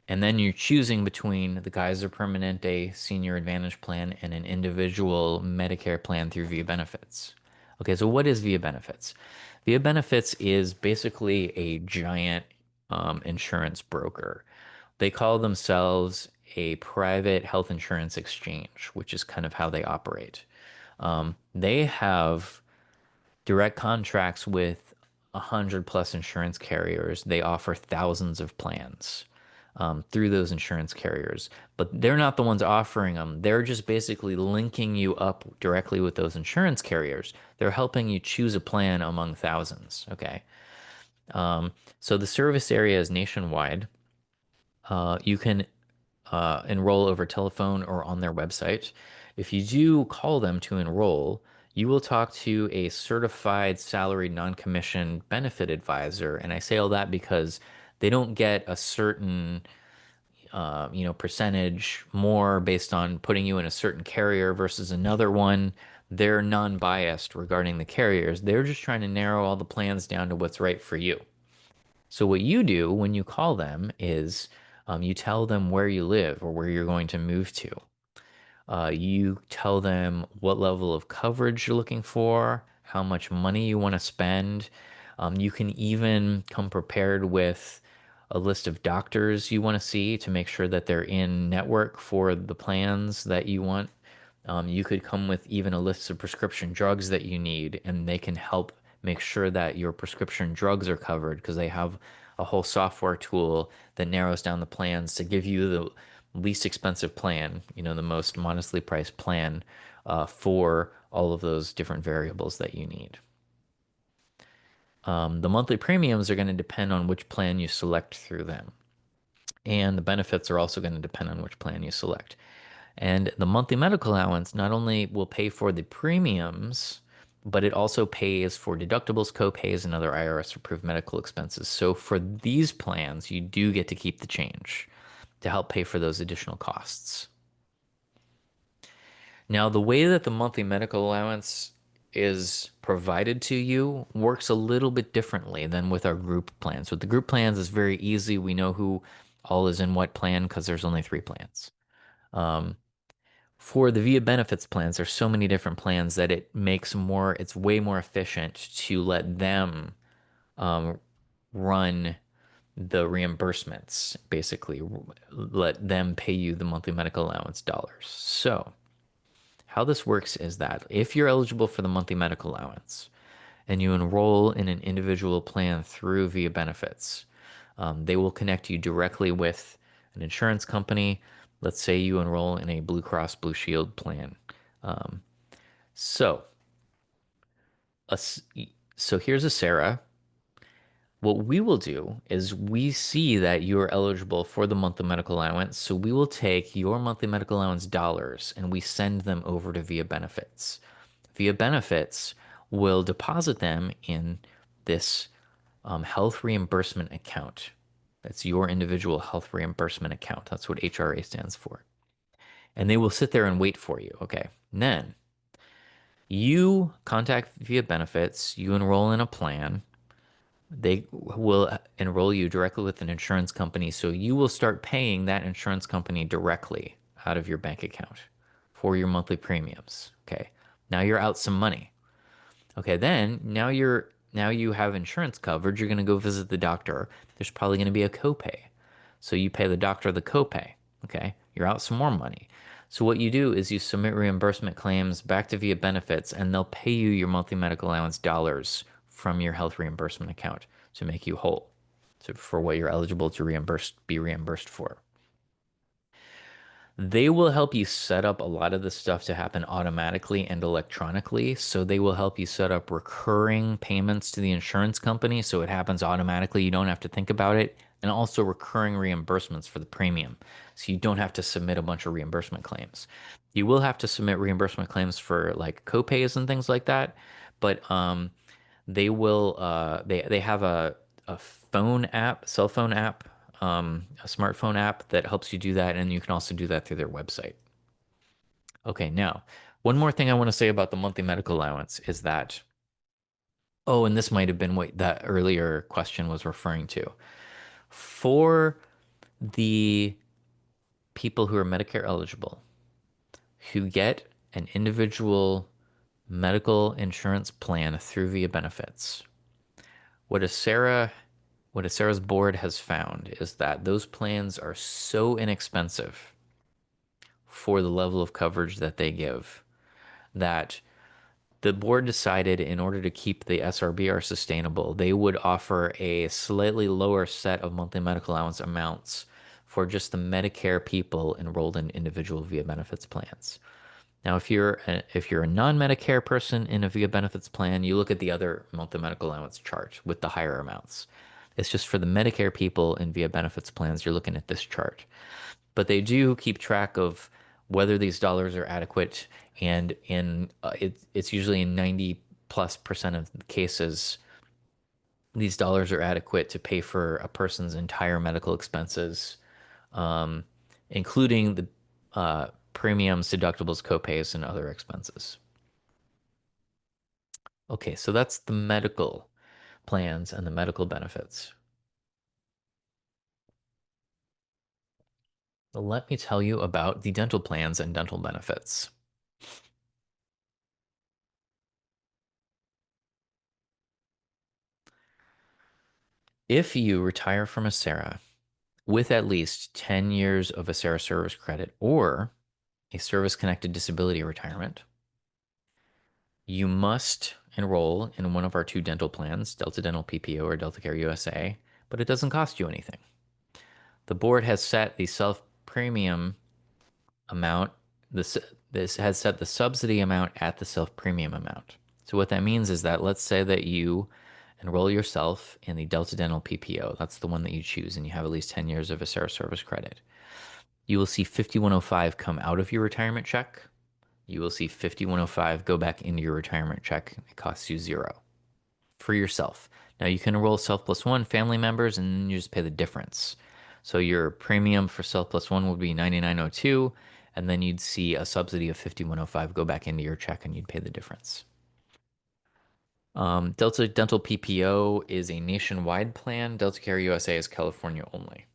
[SPEAKER 1] and then you're choosing between the Kaiser Permanente Senior Advantage Plan and an individual Medicare plan through Via Benefits. Okay, so what is Via Benefits? Via Benefits is basically a giant insurance broker. They call themselves a private health insurance exchange, which is kind of how they operate. They have direct contracts with 100 plus insurance carriers. They offer thousands of plans through those insurance carriers, but they're not the ones offering them. They're just basically linking you up directly with those insurance carriers. They're helping you choose a plan among thousands. Okay. So the service area is nationwide. You can enroll over telephone or on their website. If you do call them to enroll, you will talk to a certified salaried non-commissioned benefit advisor. And I say all that because they don't get a certain percentage more based on putting you in a certain carrier versus another one. They're non-biased regarding the carriers. They're just trying to narrow all the plans down to what's right for you. So what you do when you call them is you tell them where you live or where you're going to move to. You tell them what level of coverage you're looking for, how much money you want to spend. You can even come prepared with a list of doctors you want to see to make sure that they're in network for the plans that you want. You could come with even a list of prescription drugs that you need, and they can help make sure that your prescription drugs are covered because they have a whole software tool that narrows down the plans to give you the least expensive plan, the most modestly priced plan for all of those different variables that you need. The monthly premiums are going to depend on which plan you select through them. And the benefits are also going to depend on which plan you select. And the monthly medical allowance not only will pay for the premiums, but it also pays for deductibles, co-pays, and other IRS-approved medical expenses. So for these plans, you do get to keep the change to help pay for those additional costs. Now, the way that the monthly medical allowance is provided to you works a little bit differently than with our group plans. With the group plans, it's very easy. We know who all is in what plan because there's only 3 plans. For the Via Benefits plans, there's so many different plans that it's way more efficient to let them run the reimbursements, basically, let them pay you the monthly medical allowance dollars. So, how this works is that if you're eligible for the monthly medical allowance and you enroll in an individual plan through Via Benefits, they will connect you directly with an insurance company. Let's say you enroll in a Blue Cross Blue Shield plan. Um, so, a, so here's a Sarah. What we will do is we see that you're eligible for the monthly medical allowance. So we will take your monthly medical allowance dollars and we send them over to Via Benefits. Via Benefits will deposit them in this health reimbursement account. That's your individual health reimbursement account. That's what HRA stands for. And they will sit there and wait for you. Okay. And then you contact Via Benefits, you enroll in a plan. They will enroll you directly with an insurance company. So you will start paying that insurance company directly out of your bank account for your monthly premiums. Okay. Now you're out some money. Okay, then now you have insurance coverage. You're going to go visit the doctor. There's probably going to be a copay. So you pay the doctor the copay. Okay, you're out some more money. So what you do is you submit reimbursement claims back to Via Benefits, and they'll pay you your monthly medical allowance dollars from your health reimbursement account to make you whole, for what you're eligible to be reimbursed for. They will help you set up a lot of this stuff to happen automatically and electronically. So they will help you set up recurring payments to the insurance company so it happens automatically. You don't have to think about it. And also recurring reimbursements for the premium. So you don't have to submit a bunch of reimbursement claims. You will have to submit reimbursement claims for like copays and things like that. But they have a cell phone app, a smartphone app that helps you do that, and you can also do that through their website. Okay, now, one more thing I want to say about the monthly medical allowance is that Oh, and this might have been what that earlier question was referring to. For the people who are Medicare eligible, who get an individual medical insurance plan through Via Benefits, what a Sarah what a Sarah's board has found is that those plans are so inexpensive for the level of coverage that they give that the board decided in order to keep the SRBR sustainable, they would offer a slightly lower set of monthly medical allowance amounts for just the Medicare people enrolled in individual Via Benefits plans. Now, if you're a non-Medicare person in a Via Benefits plan, you look at the other monthly medical allowance chart with the higher amounts. It's just for the Medicare people in Via Benefits plans, you're looking at this chart. But they do keep track of whether these dollars are adequate, and it's usually in 90+% of cases, these dollars are adequate to pay for a person's entire medical expenses, um, including the premiums, deductibles, copays, and other expenses. Okay, so that's the medical plans and the medical benefits. Let me tell you about the dental plans and dental benefits. If you retire from Acera with at least 10 years of Acera service credit or a service-connected disability retirement, you must enroll in one of our two dental plans, Delta Dental PPO or Delta Care USA, but it doesn't cost you anything. The board has set the self-premium amount, this this has set the subsidy amount at the self-premium amount. So what that means is that let's say that you enroll yourself in the Delta Dental PPO. That's the one that you choose, and you have at least 10 years of Acera service credit. You will see 5105 come out of your retirement check. You will see 5105 go back into your retirement check. It costs you zero for yourself. Now you can enroll Self Plus One family members and then you just pay the difference. So your premium for Self Plus One would be 9902, and then you'd see a subsidy of 5105 go back into your check and you'd pay the difference. Delta Dental PPO is a nationwide plan. Delta Care USA is California only.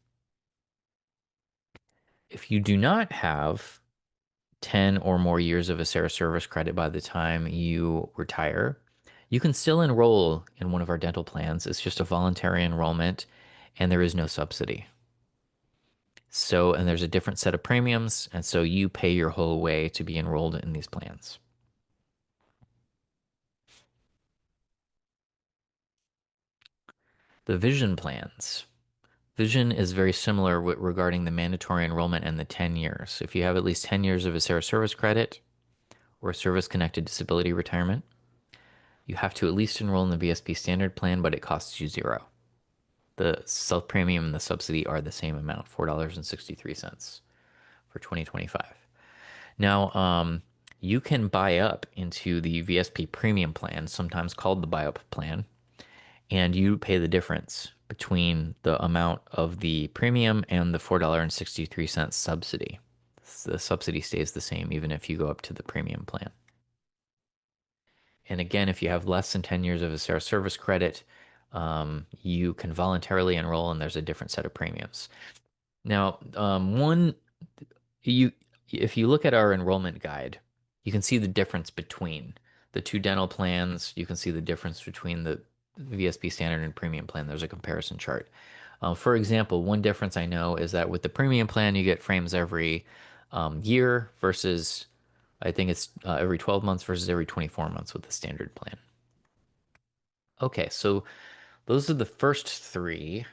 [SPEAKER 1] If you do not have 10 or more years of Acera service credit by the time you retire, you can still enroll in one of our dental plans. It's just a voluntary enrollment and there is no subsidy. So, and there's a different set of premiums, and so you pay your whole way to be enrolled in these plans. The vision plans. Vision is very similar regarding the mandatory enrollment and the 10 years. If you have at least 10 years of Acera service credit or service-connected disability retirement, you have to at least enroll in the VSP standard plan, but it costs you zero. The self-premium and the subsidy are the same amount, $4.63 for 2025. Now, you can buy up into the VSP premium plan, sometimes called the buy up plan, and you pay the difference between the amount of the premium and the $4.63 subsidy. The subsidy stays the same even if you go up to the premium plan. And again, if you have less than 10 years of Acera service credit, you can voluntarily enroll and there's a different set of premiums. Now, you if you look at our enrollment guide, you can see the difference between the two dental plans. You can see the difference between the VSP standard and premium plan. There's a comparison chart. For example, one difference I know is that with the premium plan, you get frames every year versus I think it's every 12 months versus every 24 months with the standard plan. Okay, so those are the first three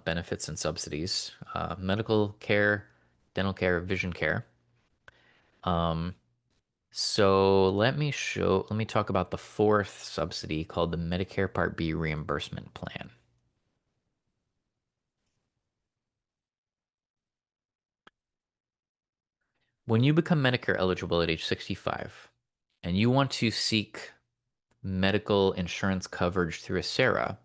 [SPEAKER 1] benefits and subsidies: medical care, dental care, vision care. Um, so let me talk about the fourth subsidy called the Medicare Part B reimbursement plan. When you become Medicare eligible at age 65 and you want to seek medical insurance coverage through Acera,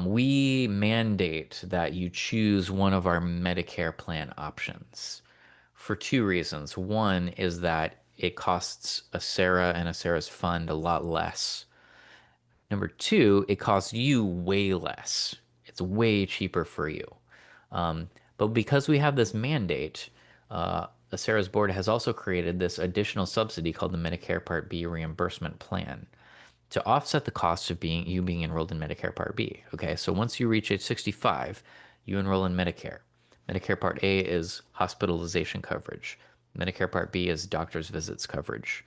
[SPEAKER 1] we mandate that you choose one of our Medicare plan options for two reasons. One is that it costs Acera and Acera's fund a lot less Number two, it costs you way less. It's way cheaper for you. But because we have this mandate, Sarah's board has also created this additional subsidy called the Medicare Part B reimbursement plan to offset the cost of being enrolled in Medicare Part B. Okay, so once you reach age 65, you enroll in Medicare. Medicare Part A is hospitalization coverage. Medicare Part B is doctor's visits coverage.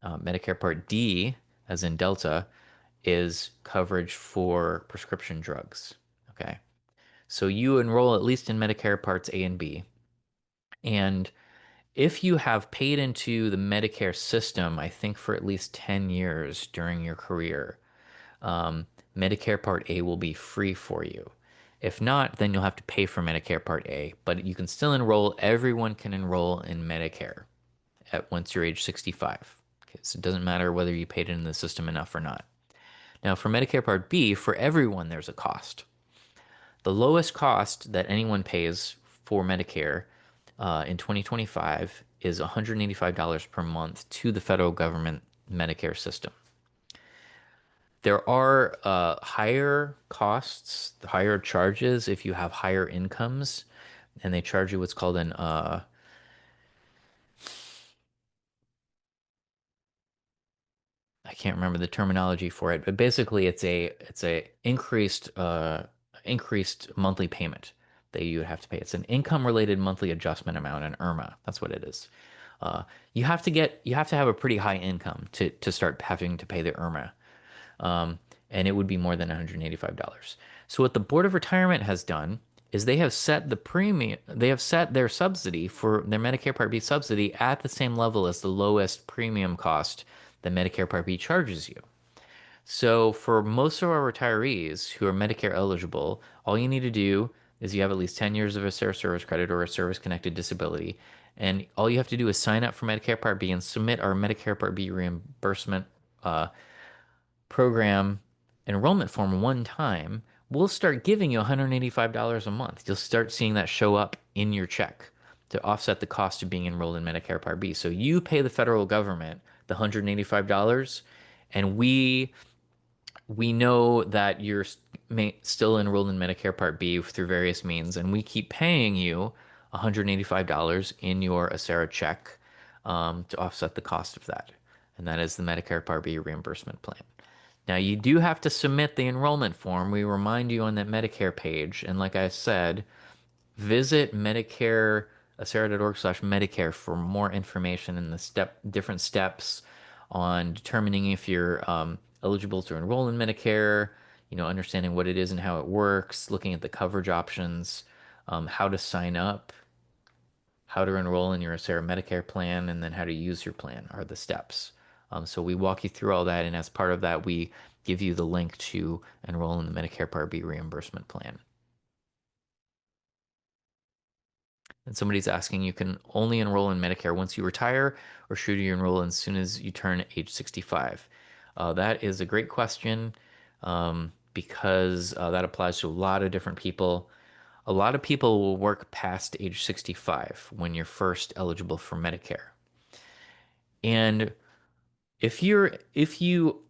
[SPEAKER 1] Medicare Part D, as in Delta, is coverage for prescription drugs. Okay. So you enroll at least in Medicare Parts A and B. And if you have paid into the Medicare system, I think for at least 10 years during your career, um, Medicare Part A will be free for you. If not, then you'll have to pay for Medicare Part A, but you can still enroll. Everyone can enroll in Medicare at once you're age 65. Okay, so it doesn't matter whether you paid into the system enough or not. Now, for Medicare Part B, for everyone, there's a cost. The lowest cost that anyone pays for Medicare in 2025 is $185 per month to the federal government Medicare system. There are higher costs, higher charges if you have higher incomes, and they charge you what's called an I can't remember the terminology for it, but basically it's a increased monthly payment that you would have to pay. It's an income related monthly adjustment amount, an IRMA. That's what it is. Uh, you have to have a pretty high income to start having to pay the IRMA, um, and it would be more than $185. So what the Board of Retirement has done is they have set the premium, they have set their subsidy for their Medicare Part B subsidy at the same level as the lowest premium cost that Medicare Part B charges you. So for most of our retirees who are Medicare eligible, all you need to do is you have at least 10 years of a service credit or a service-connected disability, and all you have to do is sign up for Medicare Part B and submit our Medicare Part B reimbursement uh, program enrollment form one time, we'll start giving you $185 a month. You'll start seeing that show up in your check to offset the cost of being enrolled in Medicare Part B. So you pay the federal government the $185, and we know that you're still enrolled in Medicare Part B through various means, and we keep paying you $185 in your Acera check to offset the cost of that. And that is the Medicare Part B reimbursement plan. Now, you do have to submit the enrollment form. We remind you on that Medicare page. And like I said, visit Medicare, acera.org/Medicare for more information and the different steps on determining if you're eligible to enroll in Medicare, understanding what it is and how it works, looking at the coverage options, how to sign up, how to enroll in your Acera Medicare plan, and then how to use your plan are the steps. So we walk you through all that, and as part of that, we give you the link to enroll in the Medicare Part B reimbursement plan. And somebody's asking, you can only enroll in Medicare once you retire, or should you enroll as soon as you turn age 65? That is a great question because that applies to a lot of different people. A lot of people will work past age 65 when you're first eligible for Medicare. And if you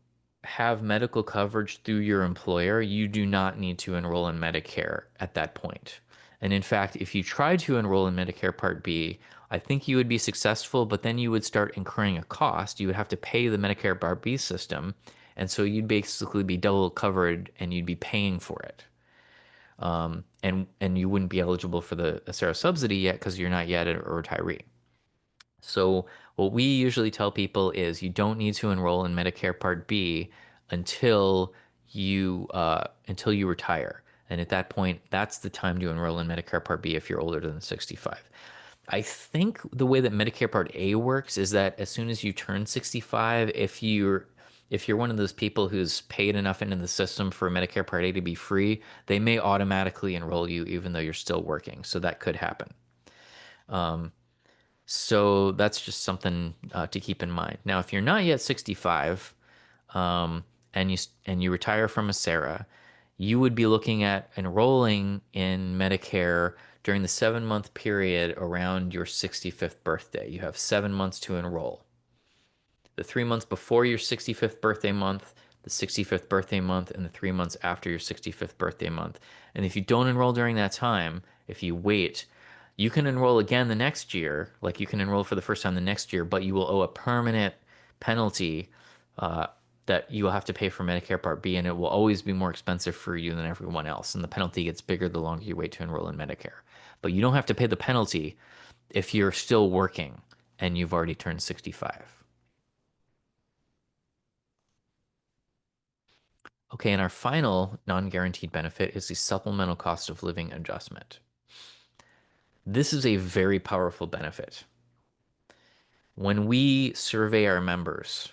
[SPEAKER 1] have medical coverage through your employer, you do not need to enroll in Medicare at that point. And in fact, if you try to enroll in Medicare Part B, I think you would be successful, but then you would start incurring a cost. You would have to pay the Medicare Part B system, and so you'd basically be double covered and you'd be paying for it. And you wouldn't be eligible for the Acera subsidy yet because you're not yet a retiree. So what we usually tell people is you don't need to enroll in Medicare Part B until you retire. And at that point, that's the time to enroll in Medicare Part B if you're older than 65. I think the way that Medicare Part A works is that as soon as you turn 65, if you're one of those people who's paid enough into the system for Medicare Part A to be free, they may automatically enroll you even though you're still working. So that could happen. So that's just something to keep in mind. Now, if you're not yet 65, um, and you retire from Acera, you would be looking at enrolling in Medicare during the 7 month period around your 65th birthday. You have 7 months to enroll. The 3 months before your 65th birthday month, the 65th birthday month, and the 3 months after your 65th birthday month. And if you don't enroll during that time, if you wait, you can enroll again the next year, like you can enroll for the first time the next year, but you will owe a permanent penalty uh, that you will have to pay for Medicare Part B, and it will always be more expensive for you than everyone else. And the penalty gets bigger the longer you wait to enroll in Medicare. But you don't have to pay the penalty if you're still working and you've already turned 65. Okay, and our final non-guaranteed benefit is the supplemental cost of living adjustment. This is a very powerful benefit. When we survey our members,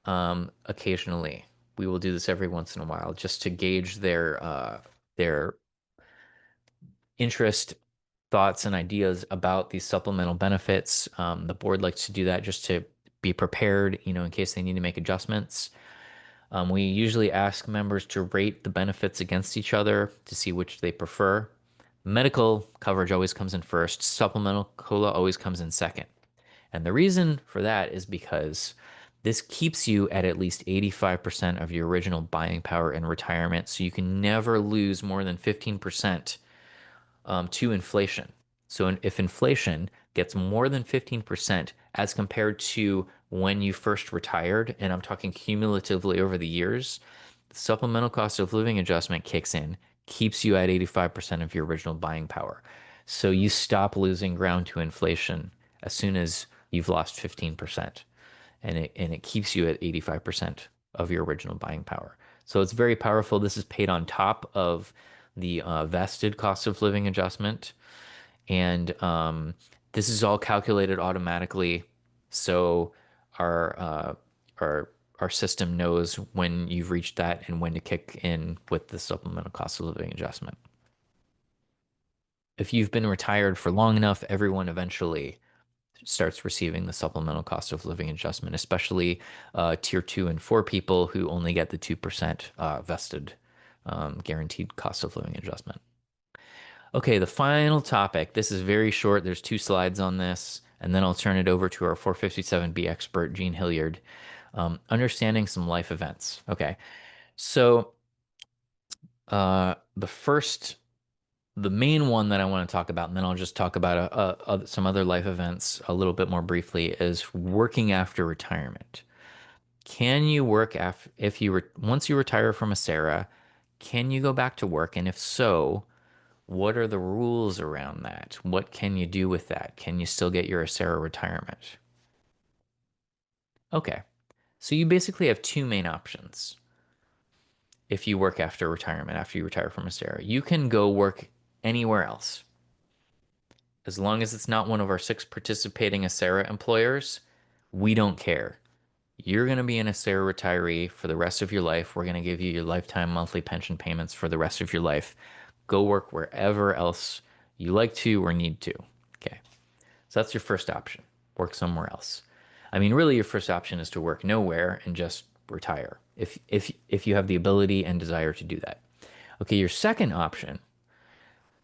[SPEAKER 1] occasionally, we will do this every once in a while just to gauge their interest, thoughts, and ideas about these supplemental benefits. The board likes to do that just to be prepared, in case they need to make adjustments. We usually ask members to rate the benefits against each other to see which they prefer. Medical coverage always comes in first, supplemental COLA always comes in second. And the reason for that is because this keeps you at least 85% of your original buying power in retirement, so you can never lose more than 15% to inflation. So if inflation gets more than 15% as compared to when you first retired, and I'm talking cumulatively over the years, the supplemental cost of living adjustment kicks in, keeps you at 85% of your original buying power. So you stop losing ground to inflation as soon as you've lost 15%. And it keeps you at 85% of your original buying power. So it's very powerful. This is paid on top of the vested cost of living adjustment. And this is all calculated automatically. So our uh, our system knows when you've reached that and when to kick in with the supplemental cost of living adjustment. If you've been retired for long enough, everyone eventually starts receiving the supplemental cost of living adjustment, especially tier 2 and 4 people who only get the 2% vested guaranteed cost of living adjustment. Okay, the final topic. This is very short. There's 2 slides on this, and then I'll turn it over to our 457B expert, Gene Hilliard. Understanding some life events. Okay, so the first, the main one that I want to talk about, and then I'll just talk about some other life events a little bit more briefly, is working after retirement. Can you work if you once you retire from a SERA, can you go back to work? And if so, what are the rules around that? What can you do with that? Can you still get your ACERA retirement? Okay, so you basically have 2 main options if you work after retirement, after you retire from ACERA. You can go work anywhere else. As long as it's not one of our 6 participating ACERA employers, we don't care. You're going to be an ACERA retiree for the rest of your life. We're going to give you your lifetime monthly pension payments for the rest of your life. Go work wherever else you like to or need to. Okay. So that's your first option. Work somewhere else. I mean, really your first option is to work nowhere and just retire if you have the ability and desire to do that. Okay, your second option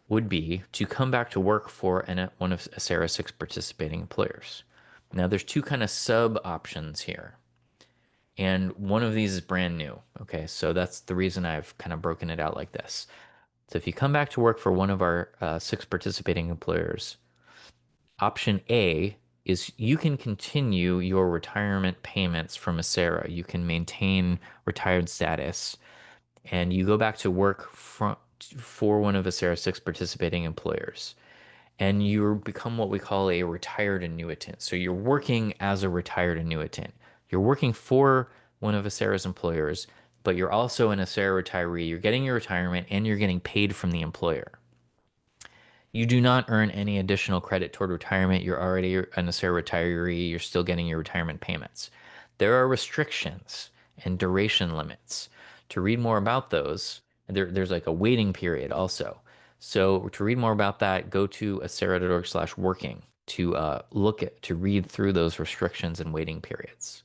[SPEAKER 1] would be to come back to work for one of ACERA's 6 participating employers. Now, there's 2 kind of sub options here, and one of these is brand new. Okay, so that's the reason I've kind of broken it out like this. So if you come back to work for one of our 6 participating employers, option A is you can continue your retirement payments from ACERA. You can maintain retired status, and you go back to work for one of ACERA's 6 participating employers. And you become what we call a retired annuitant. So you're working as a retired annuitant. You're working for one of ACERA's employers, but you're also an ACERA retiree. You're getting your retirement and you're getting paid from the employer. You do not earn any additional credit toward retirement. You're already an ACERA retiree. You're still getting your retirement payments. There are restrictions and duration limits. To read more about those, there's like a waiting period also. So to read more about that, go to acera.org/working to to read through those restrictions and waiting periods.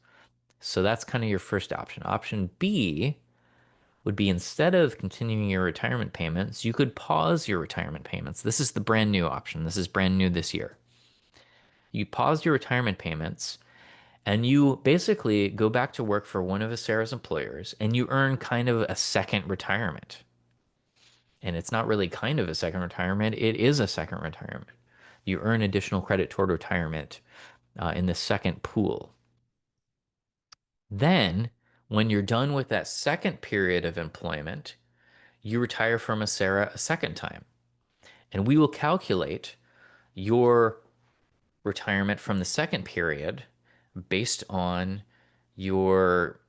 [SPEAKER 1] So that's kind of your first option. Option B would be, instead of continuing your retirement payments, you could pause your retirement payments. This is the brand new option. This is brand new this year. You pause your retirement payments, And you basically go back to work for one of Sarah's employers and you earn kind of a second retirement. And it's not really kind of a second retirement, it is a second retirement. You earn additional credit toward retirement in the second pool. Then, when you're done with that second period of employment, you retire from Acera a second time. And we will calculate your retirement from the second period based on your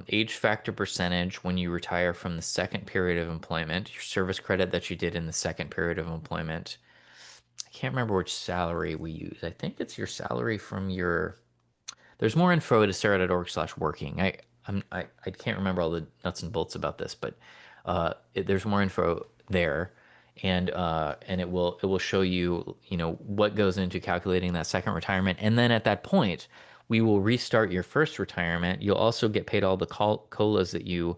[SPEAKER 1] age factor percentage when you retire from the second period of employment, your service credit that you did in the second period of employment. I can't remember which salary we use. I think it's your salary from your there's more info at acera.org/working. I can't remember all the nuts and bolts about this, but there's more info there, and it will show you what goes into calculating that second retirement, and then at that point we will restart your first retirement. You'll also get paid all the colas that you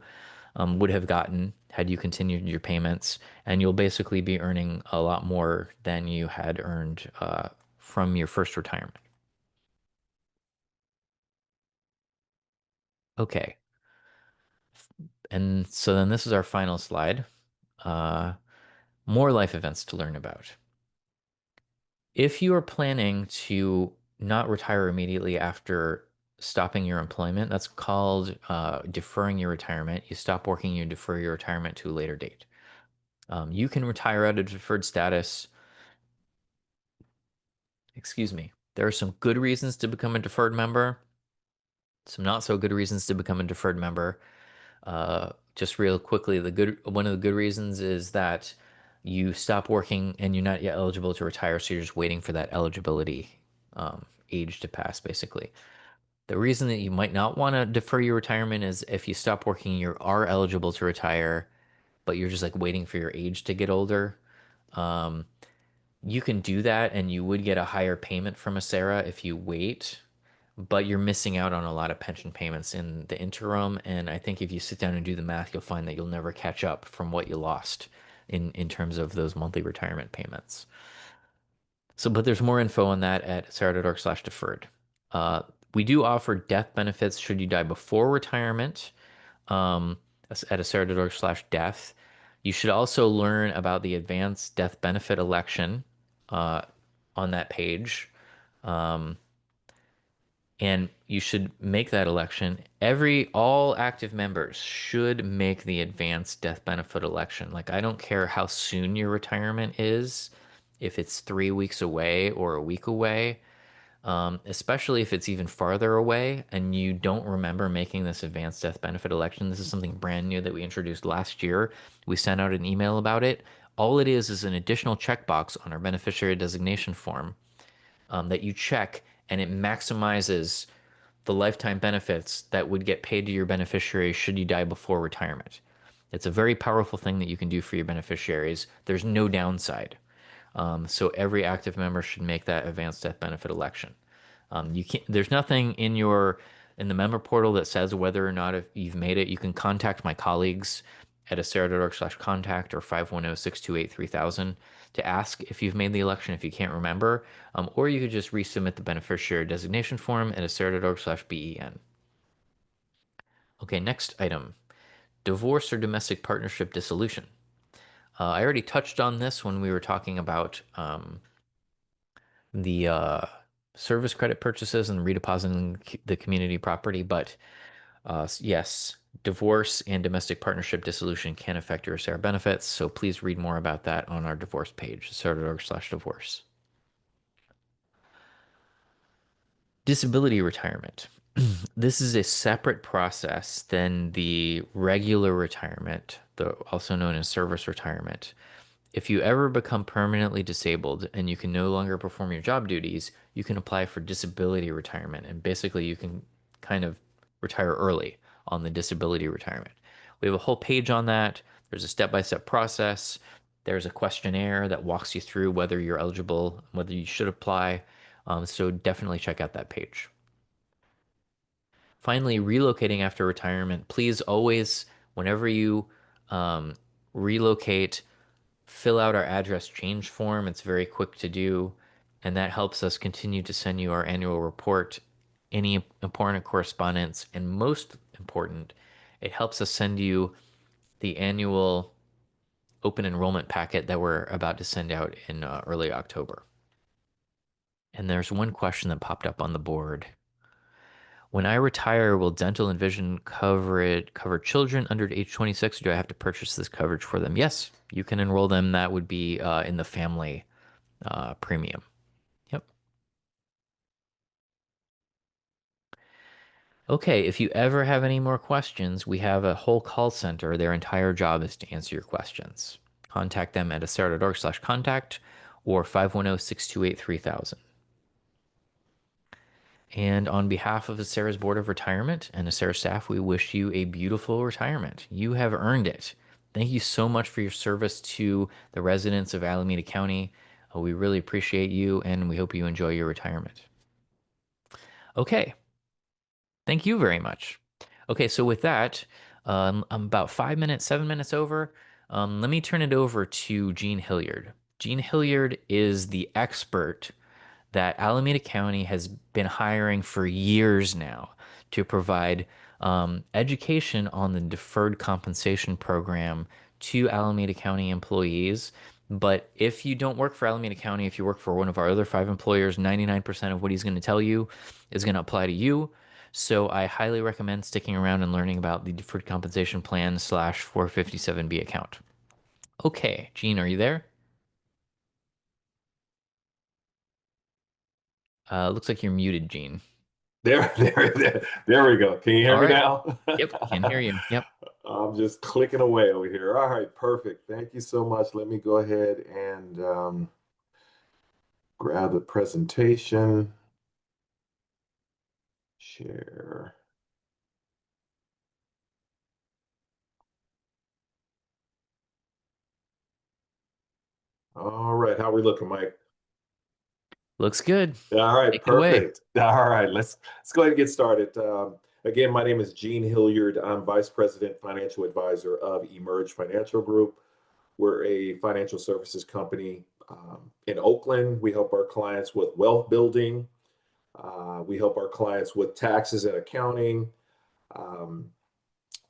[SPEAKER 1] would have gotten had you continued your payments, and you'll basically be earning a lot more than you had earned from your first retirement. Okay. And so then this is our final slide. Uh, More life events to learn about. If you are planning to not retire immediately after stopping your employment, that's called deferring your retirement. You stop working, you defer your retirement to a later date. You can retire out of deferred status. Excuse me. There are some good reasons to become a deferred member, some not so good reasons to become a deferred member. Just real quickly, one of the good reasons is that you stop working and you're not yet eligible to retire, so you're just waiting for that eligibility age to pass, basically. The reason that you might not want to defer your retirement is if you stop working, you are eligible to retire, but you're just like waiting for your age to get older. Um, you can do that, and you would get a higher payment from Acera if you wait, but you're missing out on a lot of pension payments in the interim. And I think if you sit down and do the math, you'll find that you'll never catch up from what you lost in terms of those monthly retirement payments. So, but there's more info on that at sarah.org/deferred. We do offer death benefits should you die before retirement um, at sarah.org/death. You should also learn about the advanced death benefit election uh, on that page. Um, and you should make that election. All active members should make the advanced death benefit election. Like, I don't care how soon your retirement is, if it's 3 weeks away or a week away, especially if it's even farther away and you don't remember making this advanced death benefit election. This is something brand new that we introduced last year. We sent out an email about it. All it is an additional checkbox on our beneficiary designation form that you check, and it maximizes the lifetime benefits that would get paid to your beneficiary should you die before retirement. It's a very powerful thing that you can do for your beneficiaries. There's no downside. So every active member should make that advanced death benefit election. You can't. There's nothing in the member portal that says whether or not if you've made it. You can contact my colleagues at acera.org/contact or 510-628-3000 to ask if you've made the election if you can't remember, or you could just resubmit the beneficiary designation form at acera.org/ben. Okay, next item: divorce or domestic partnership dissolution. I already touched on this when we were talking about the service credit purchases and redepositing the community property. But yes, divorce and domestic partnership dissolution can affect your Acera benefits. So please read more about that on our divorce page, acera.org/divorce. Disability retirement. This is a separate process than the regular retirement, also known as service retirement. If you ever become permanently disabled and you can no longer perform your job duties, you can apply for disability retirement. And basically, you can kind of retire early on the disability retirement. We have a whole page on that. There's a step-by-step process. There's a questionnaire that walks you through whether you're eligible, whether you should apply. So definitely check out that page. Finally, relocating after retirement. Please always, whenever you um, relocate, fill out our address change form. It's very quick to do, and that helps us continue to send you our annual report any important correspondence, and most important, it helps us send you the annual open enrollment packet that we're about to send out in early October. And there's one question that popped up on the board. When I retire, will dental and vision cover children under age 26, or do I have to purchase this coverage for them? Yes, you can enroll them. That would be in the family premium. Yep. Okay, if you ever have any more questions, we have a whole call center. Their entire job is to answer your questions. Contact them at acera.org/contact or 510-628-3000. And on behalf of Acera's Board of Retirement and Acera staff, we wish you a beautiful retirement. You have earned it. Thank you so much for your service to the residents of Alameda County. We really appreciate you, and we hope you enjoy your retirement. Okay, thank you very much. Okay, so with that, I'm about 5 minutes, 7 minutes over. Let me turn it over to Gene Hilliard. Gene Hilliard is the expert that Alameda County has been hiring for years now to provide education on the deferred compensation program to Alameda County employees. But if you don't work for Alameda County, if you work for one of our other 5 employers, 99% of what he's going to tell you is going to apply to you. So I highly recommend sticking around and learning about the deferred compensation plan slash 457B account. Okay, Gene, are you there? Looks like you're muted, Gene.
[SPEAKER 2] There we go. Can you hear
[SPEAKER 1] All
[SPEAKER 2] me
[SPEAKER 1] right.
[SPEAKER 2] now?
[SPEAKER 1] Yep, can hear you. Yep.
[SPEAKER 2] I'm just clicking away over here. All right, perfect. Thank you so much. Let me go ahead and grab the presentation, share. All right, how are we looking, Mike?
[SPEAKER 1] Looks good.
[SPEAKER 2] All right,
[SPEAKER 1] Take it away.
[SPEAKER 2] perfect. All right, let's go ahead and get started. Again, my name is Gene Hilliard. I'm Vice President Financial Advisor of Emerge Financial Group. We're a financial services company in Oakland. We help our clients with wealth building. We help our clients with taxes and accounting. Um,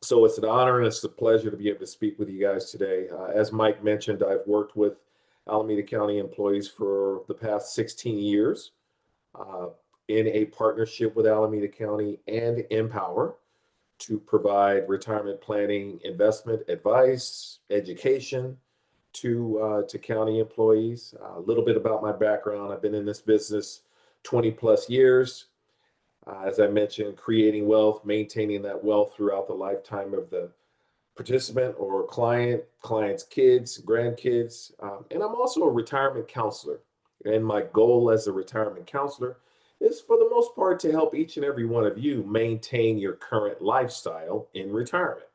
[SPEAKER 2] so it's an honor and it's a pleasure to be able to speak with you guys today. As Mike mentioned, I've worked with Alameda County employees for the past 16 years uh, in a partnership with Alameda County and Empower to provide retirement planning, investment advice, education to county employees. A little bit about my background: I've been in this business 20 plus years. As I mentioned, creating wealth, maintaining that wealth throughout the lifetime of the participant or client's kids, grandkids. And I'm also a retirement counselor. And my goal as a retirement counselor is, for the most part, to help each and every one of you maintain your current lifestyle in retirement.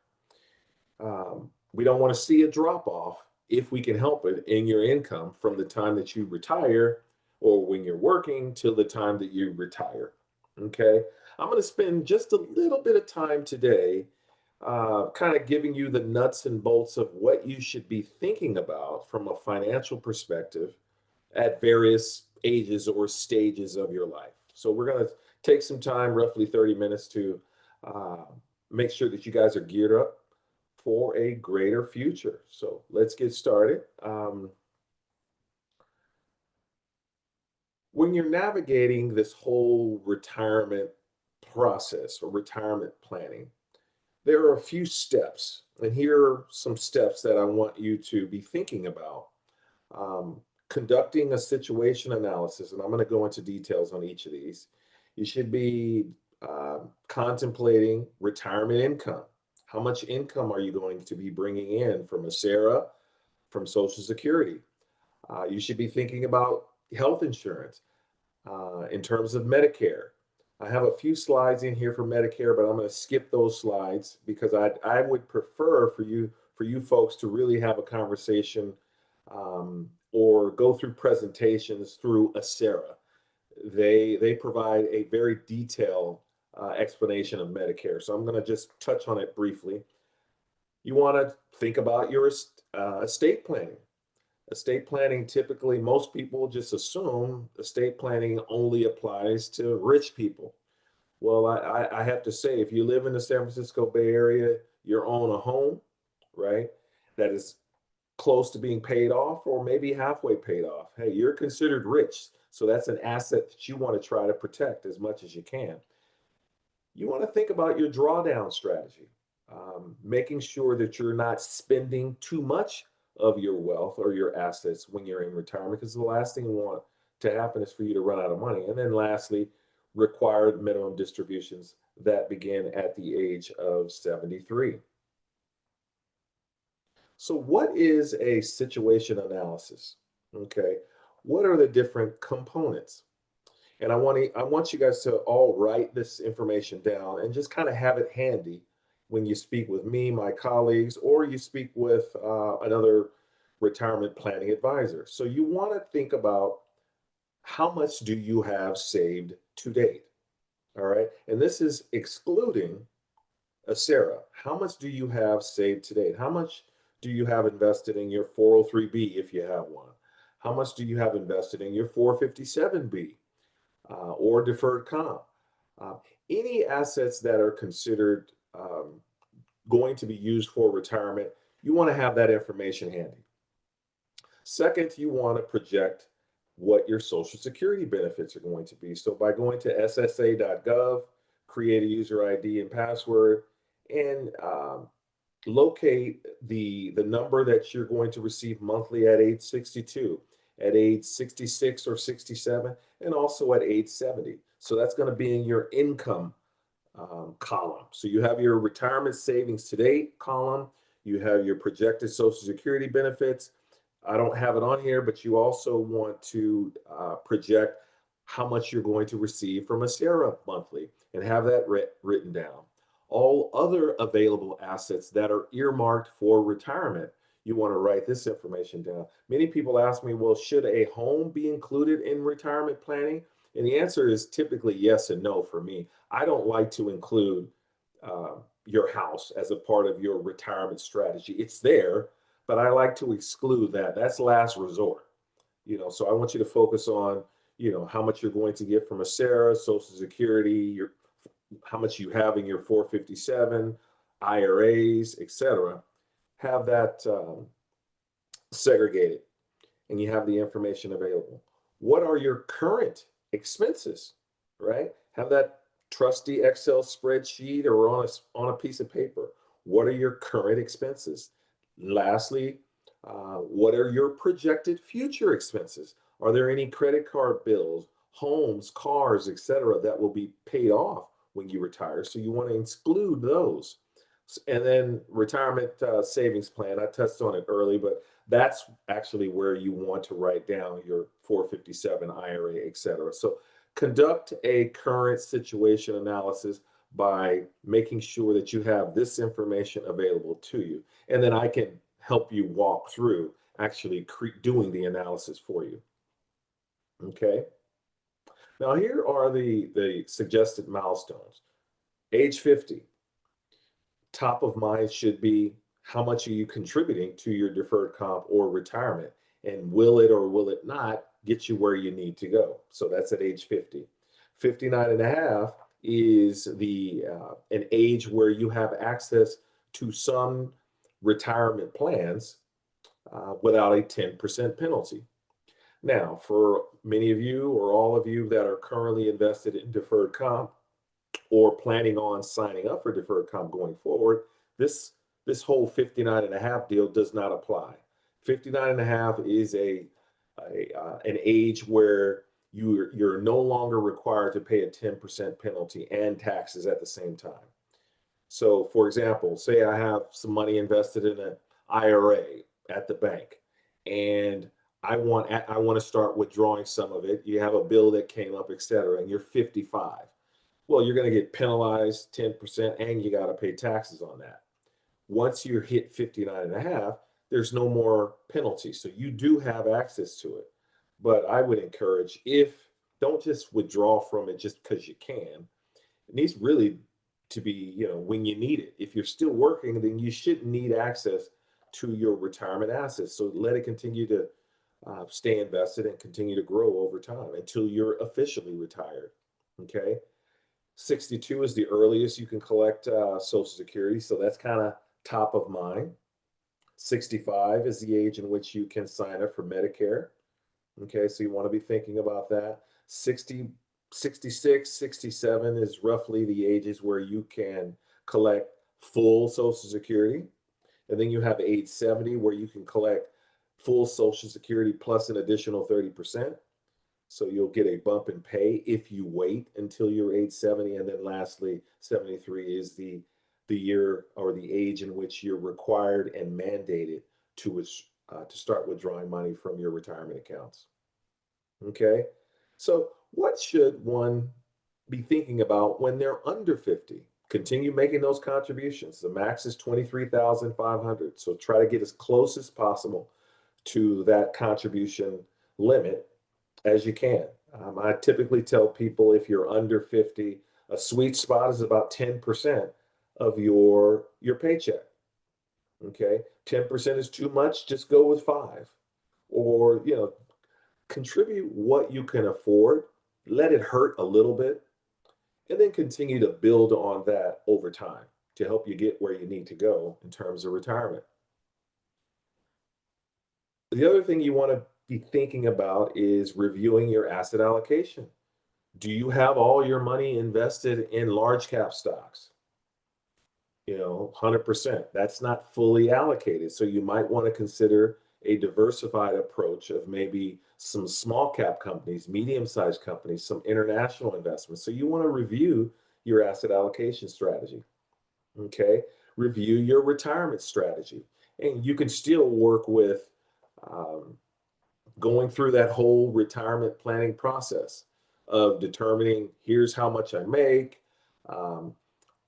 [SPEAKER 2] We don't want to see a drop off, if we can help it, in your income from the time that you retire or when you're working till the time that you retire. Okay. I'm going to spend just a little bit of time today kind of giving you the nuts and bolts of what you should be thinking about from a financial perspective at various ages or stages of your life. So we're going to take some time, roughly 30 minutes, to uh, make sure that you guys are geared up for a greater future. So let's get started. When you're navigating this whole retirement process or retirement planning, there are a few steps, and here are some steps that I want you to be thinking about. Conducting a situation analysis, and I'm going to go into details on each of these. You should be contemplating retirement income. How much income are you going to be bringing in from Acera, from Social Security? You should be thinking about health insurance in terms of Medicare. I have a few slides in here for Medicare, but I'm going to skip those slides because I would prefer for you folks to really have a conversation or go through presentations through Acera. They provide a very detailed explanation of Medicare, so I'm going to just touch on it briefly. You want to think about your estate planning. Estate planning, typically, most people just assume estate planning only applies to rich people. Well, I have to say, if you live in the San Francisco Bay Area, you own a home, right? That is close to being paid off or maybe halfway paid off. Hey, you're considered rich. So that's an asset that you want to try to protect as much as you can. You want to think about your drawdown strategy, making sure that you're not spending too much of your wealth or your assets when you're in retirement, because the last thing you want to happen is for you to run out of money. And then lastly, required minimum distributions that begin at the age of 73. So, what is a situation analysis? Okay. What are the different components? And I want you guys to all write this information down and just kind of have it handy when you speak with me, my colleagues, or you speak with another retirement planning advisor. So you want to think about how much do you have saved to date? All right. And this is excluding a Sarah. How much do you have saved to date? How much do you have invested in your 403B if you have one? How much do you have invested in your 457B? Or deferred comp. Uh, any assets that are considered going to be used for retirement, you want to have that information handy. Second, you want to project what your Social Security benefits are going to be. So by going to ssa.gov, create a user ID and password, and locate the number that you're going to receive monthly at age 62, at age 66 or 67, and also at age 70. So that's going to be in your income column. So you have your retirement savings to date column, you have your projected Social Security benefits. I don't have it on here, but you also want to project how much you're going to receive from a Sarah monthly and have that written down. All other available assets that are earmarked for retirement, you want to write this information down. Many people ask me, well, should a home be included in retirement planning? And the answer is typically yes and no for me. I don't like to include your house as a part of your retirement strategy. It's there, but I like to exclude that. That's last resort. So I want you to focus on, how much you're going to get from a Sarah, Social Security, how much you have in your 457, IRAs, etc. Have that segregated and you have the information available. What are your current expenses, right? Have that trusty Excel spreadsheet or on a piece of paper. What are your current expenses? Lastly, what are your projected future expenses? Are there any credit card bills, homes, cars, etc., that will be paid off when you retire? So you want to exclude those. And then retirement savings plan, I touched on it early, but that's actually where you want to write down your 457 IRA, et cetera. So conduct a current situation analysis by making sure that you have this information available to you. And then I can help you walk through actually doing the analysis for you. Okay. Now, here are the suggested milestones. Age 50, top of mind should be how much are you contributing to your deferred comp or retirement? And will it or will it not get you where you need to go? So that's at age 50. 59 and a half is an age where you have access to some retirement plans without a 10% penalty. Now, for many of you or all of you that are currently invested in deferred comp, or planning on signing up for deferred comp going forward, this this whole 59 and a half deal does not apply. 59 and a half is an age where you're no longer required to pay a 10% penalty and taxes at the same time. So for example, say I have some money invested in an IRA at the bank and I want to start withdrawing some of it. You have a bill that came up, et cetera, and you're 55. Well, you're going to get penalized 10% and you got to pay taxes on that. Once you hit 59 and a half, there's no more penalty. So you do have access to it. But I would encourage, if don't just withdraw from it just because you can. It needs really to be, when you need it. If you're still working, then you shouldn't need access to your retirement assets. So let it continue to stay invested and continue to grow over time until you're officially retired. Okay. 62 is the earliest you can collect Social Security, so that's kind of top of mind. 65 is the age in which you can sign up for Medicare. Okay, so you want to be thinking about that. 60, 66, 67 is roughly the ages where you can collect full Social Security. And then you have age 70 where you can collect full Social Security plus an additional 30%. So you'll get a bump in pay if you wait until you're age 70. And then lastly, 73 is the year or the age in which you're required and mandated to start withdrawing money from your retirement accounts. Okay. So what should one be thinking about when they're under 50? Continue making those contributions. The max is 23,500. So try to get as close as possible to that contribution limit as you can. I typically tell people if you're under 50, a sweet spot is about 10% of your paycheck. Okay. 10% is too much, just go with 5. Or, contribute what you can afford, let it hurt a little bit, and then continue to build on that over time to help you get where you need to go in terms of retirement. The other thing you want to be thinking about is reviewing your asset allocation. Do you have all your money invested in large cap stocks? 100%. That's not fully allocated. So you might want to consider a diversified approach of maybe some small cap companies, medium sized companies, some international investments. So you want to review your asset allocation strategy. Okay. Review your retirement strategy. And you can still work with um, going through that whole retirement planning process of determining here's how much I make. Um,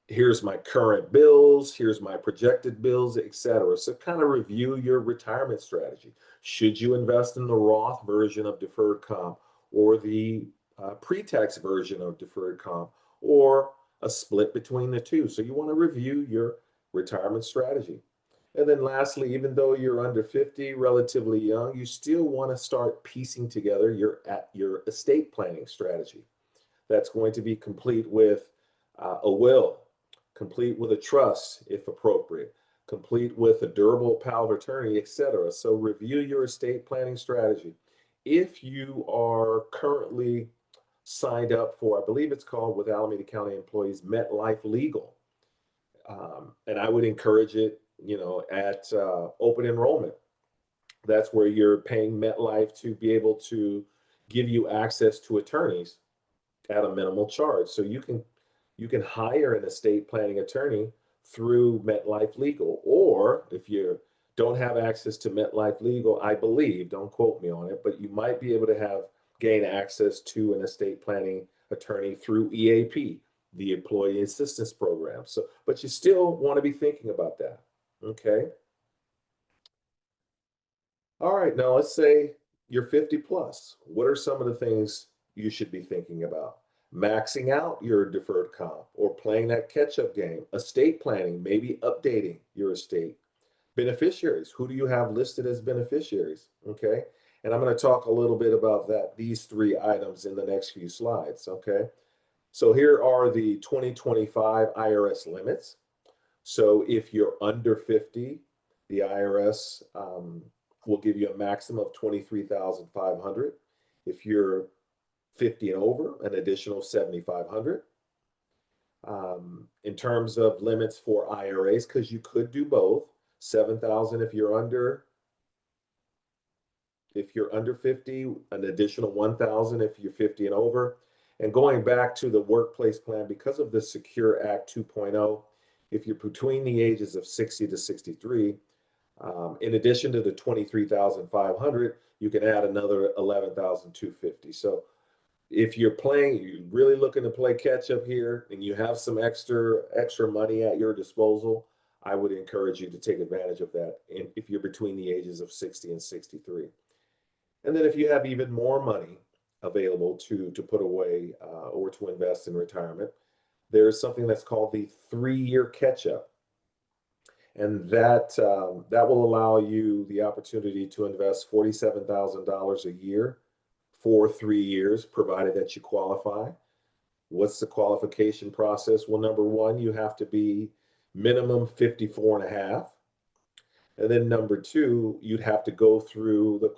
[SPEAKER 2] Here's my current bills, here's my projected bills, etc. So kind of review your retirement strategy. Should you invest in the Roth version of deferred comp or the pre-tax version of deferred comp or a split between the two? So you want to review your retirement strategy. And then lastly, even though you're under 50, relatively young, you still want to start piecing together your estate planning strategy. That's going to be complete with a will, complete with a trust if appropriate, complete with a durable power of attorney, etc. So review your estate planning strategy. If you are currently signed up for, I believe it's called with Alameda County employees, MetLife Legal, and I would encourage it, at open enrollment. That's where you're paying MetLife to be able to give you access to attorneys at a minimal charge. So you can hire an estate planning attorney through MetLife Legal, or if you don't have access to MetLife Legal, I believe, don't quote me on it, but you might be able to gain access to an estate planning attorney through EAP, the Employee Assistance Program. So, but you still want to be thinking about that. Okay. All right. Now let's say you're 50 plus. What are some of the things you should be thinking about? Maxing out your deferred comp or playing that catch up game, estate planning, maybe updating your estate. Beneficiaries, who do you have listed as beneficiaries? Okay. And I'm going to talk a little bit about these 3 items in the next few slides. Okay. So here are the 2025 IRS limits. So if you're under 50, the IRS will give you a maximum of 23,500. If you're 50 and over, an additional 7,500. In terms of limits for IRAs, because you could do both, 7,000 if you're under 50, an additional 1,000 if you're 50 and over. And going back to the workplace plan, because of the Secure Act 2.0, if you're between the ages of 60 to 63, in addition to the 23,500, you can add another 11,250. So if you're really looking to play catch up here, and you have some extra money at your disposal, I would encourage you to take advantage of that. And if you're between the ages of 60 and 63, and then if you have even more money available to put away or to invest in retirement, there's something that's called the 3-year catch up. And that will allow you the opportunity to invest $47,000 a year for 3 years, provided that you qualify. What's the qualification process? Well, number one, you have to be minimum 54 and a half. And then number two, you'd have to go through the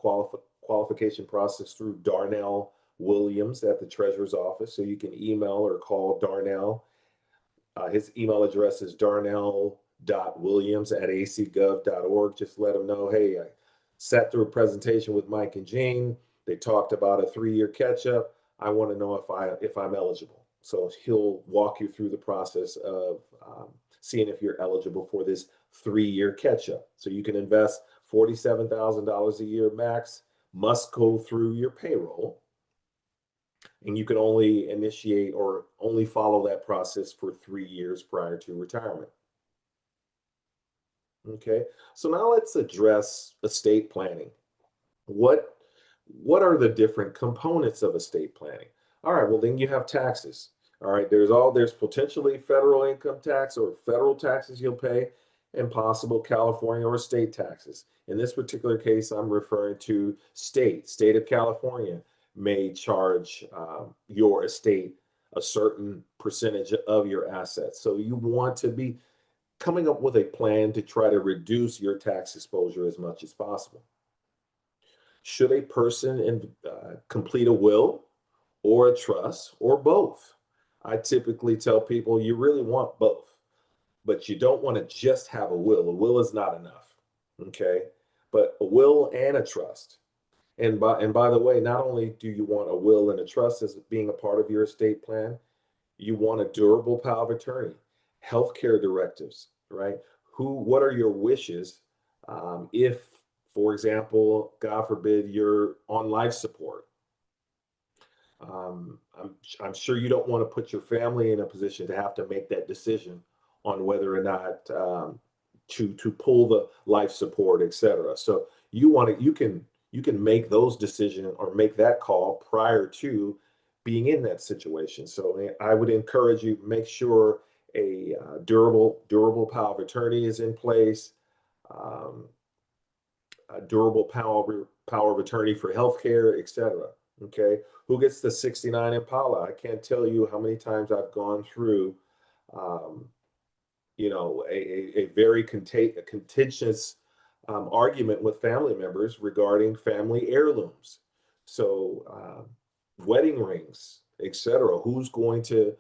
[SPEAKER 2] qualification process through Darnell Williams at the treasurer's office. So you can email or call Darnell. His email address is darnell.williams@acgov.org. Just let him know, hey, I sat through a presentation with Mike and Jean. They talked about a 3-year catch up. I want to know if I'm eligible. So he'll walk you through the process of seeing if you're eligible for this 3-year catch up. So you can invest $47,000 a year max, must go through your payroll, and you can only initiate or only follow that process for 3 years prior to retirement. Okay, so now let's address estate planning. What what are the different components of estate planning? All right, well then you have taxes. All right, there's potentially federal income tax or federal taxes you'll pay, and possible California or state taxes. In this particular case, I'm referring to state of California may charge your estate a certain percentage of your assets. So you want to be coming up with a plan to try to reduce your tax exposure as much as possible. Should a person complete a will or a trust or both? I typically tell people you really want both, but you don't want to just have a will. A will is not enough, okay? But a will and a trust. And by the way, not only do you want a will and a trust as being a part of your estate plan, you want a durable power of attorney, healthcare directives, right? What are your wishes if, for example, God forbid, you're on life support? I'm sure you don't want to put your family in a position to have to make that decision on whether or not to pull the life support, etc. So you can make those decisions or make that call prior to being in that situation. So I would encourage you make sure a durable power of attorney is in place, um, a durable power of attorney for healthcare, etc. Okay, who gets the '69 Impala? I can't tell you how many times I've gone through, um, a very contentious argument with family members regarding family heirlooms. So, wedding rings, etc. Who's going to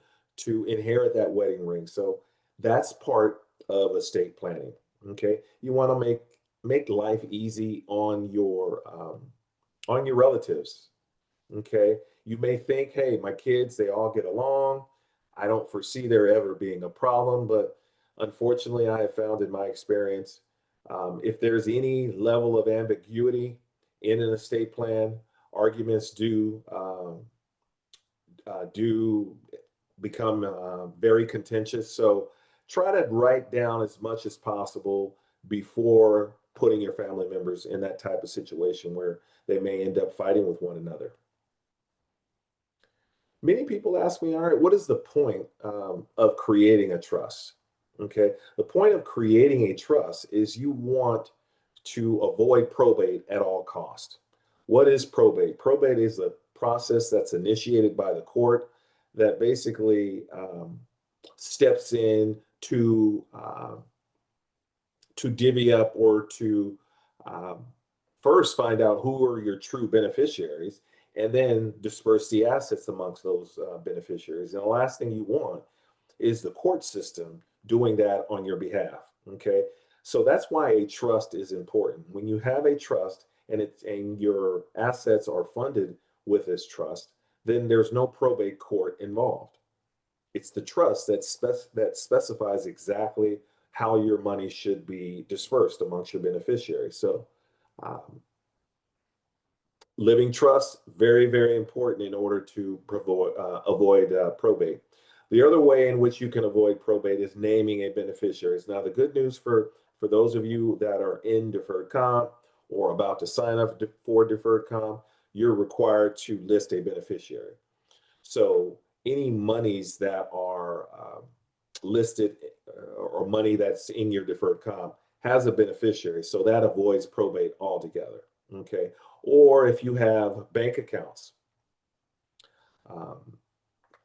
[SPEAKER 2] inherit that wedding ring? So that's part of estate planning. Okay, you want to make life easy on your relatives. Okay, you may think, hey, my kids, they all get along. I don't foresee there ever being a problem, but unfortunately, I have found in my experience, if there's any level of ambiguity in an estate plan, arguments do become very contentious. So try to write down as much as possible before putting your family members in that type of situation where they may end up fighting with one another. Many people ask me, all right, what is the point of creating a trust? Okay, the point of creating a trust is you want to avoid probate at all cost. What is probate? Probate is a process that's initiated by the court that basically steps in to divvy up or to um, first find out who are your true beneficiaries and then disperse the assets amongst those beneficiaries. And the last thing you want is the court system doing that on your behalf. Okay. So that's why a trust is important. When you have a trust and your assets are funded with this trust, then there's no probate court involved. It's the trust that specifies exactly how your money should be dispersed amongst your beneficiaries. So, um, living trust, very, very important in order to avoid probate. The other way in which you can avoid probate is naming a beneficiary. Now, the good news for those of you that are in deferred comp or about to sign up for deferred comp, you're required to list a beneficiary. So any monies that are listed or money that's in your deferred comp has a beneficiary. So that avoids probate altogether. Okay. Or if you have bank accounts, um,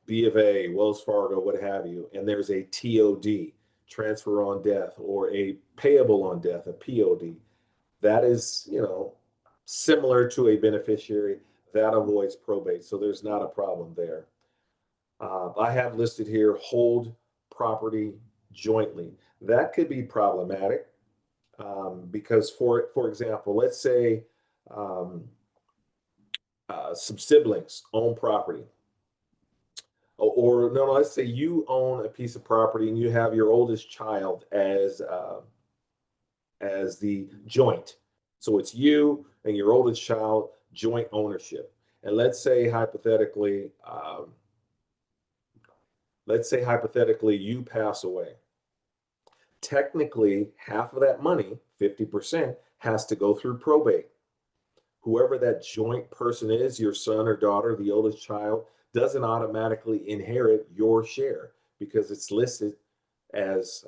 [SPEAKER 2] B of A, Wells Fargo, what have you, and there's a TOD, transfer on death, or a payable on death, a POD, that is, similar to a beneficiary. That avoids probate, so there's not a problem there. I have listed here hold property jointly. That could be problematic because, for example, let's say um, some siblings own property, or no, let's say you own a piece of property and you have your oldest child as the joint. So it's you and your oldest child joint ownership. And let's say hypothetically you pass away. Technically, half of that money, 50%, has to go through probate. Whoever that joint person is, your son or daughter, the oldest child, doesn't automatically inherit your share because it's listed as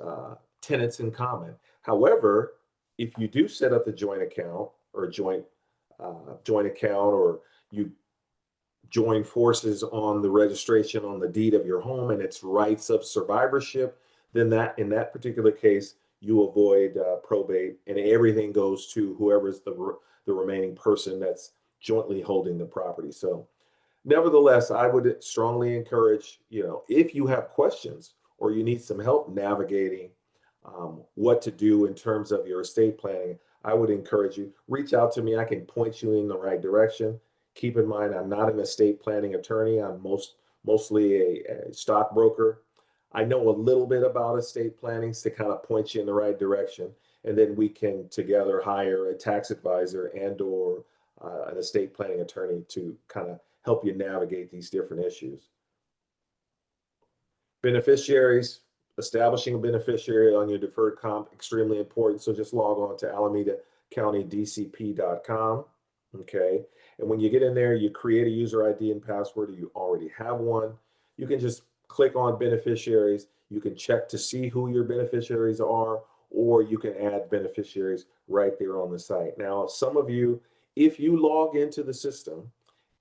[SPEAKER 2] tenants in common. However, if you do set up the joint account or joint account, or you join forces on the registration on the deed of your home and its rights of survivorship, then that in that particular case you avoid probate, and everything goes to whoever's the remaining person that's jointly holding the property. So nevertheless, I would strongly encourage, if you have questions or you need some help navigating what to do in terms of your estate planning, I would encourage you, reach out to me. I can point you in the right direction. Keep in mind, I'm not an estate planning attorney. I'm mostly a stockbroker. I know a little bit about estate planning to kind of point you in the right direction, and then we can together hire a tax advisor and or an estate planning attorney to kind of help you navigate these different issues. Beneficiaries, establishing a beneficiary on your deferred comp, extremely important. So just log on to AlamedaCountyDCP.com. Okay. And when you get in there, you create a user ID and password, or you already have one. You can just click on beneficiaries. You can check to see who your beneficiaries are, or you can add beneficiaries right there on the site. Now, some of you, if you log into the system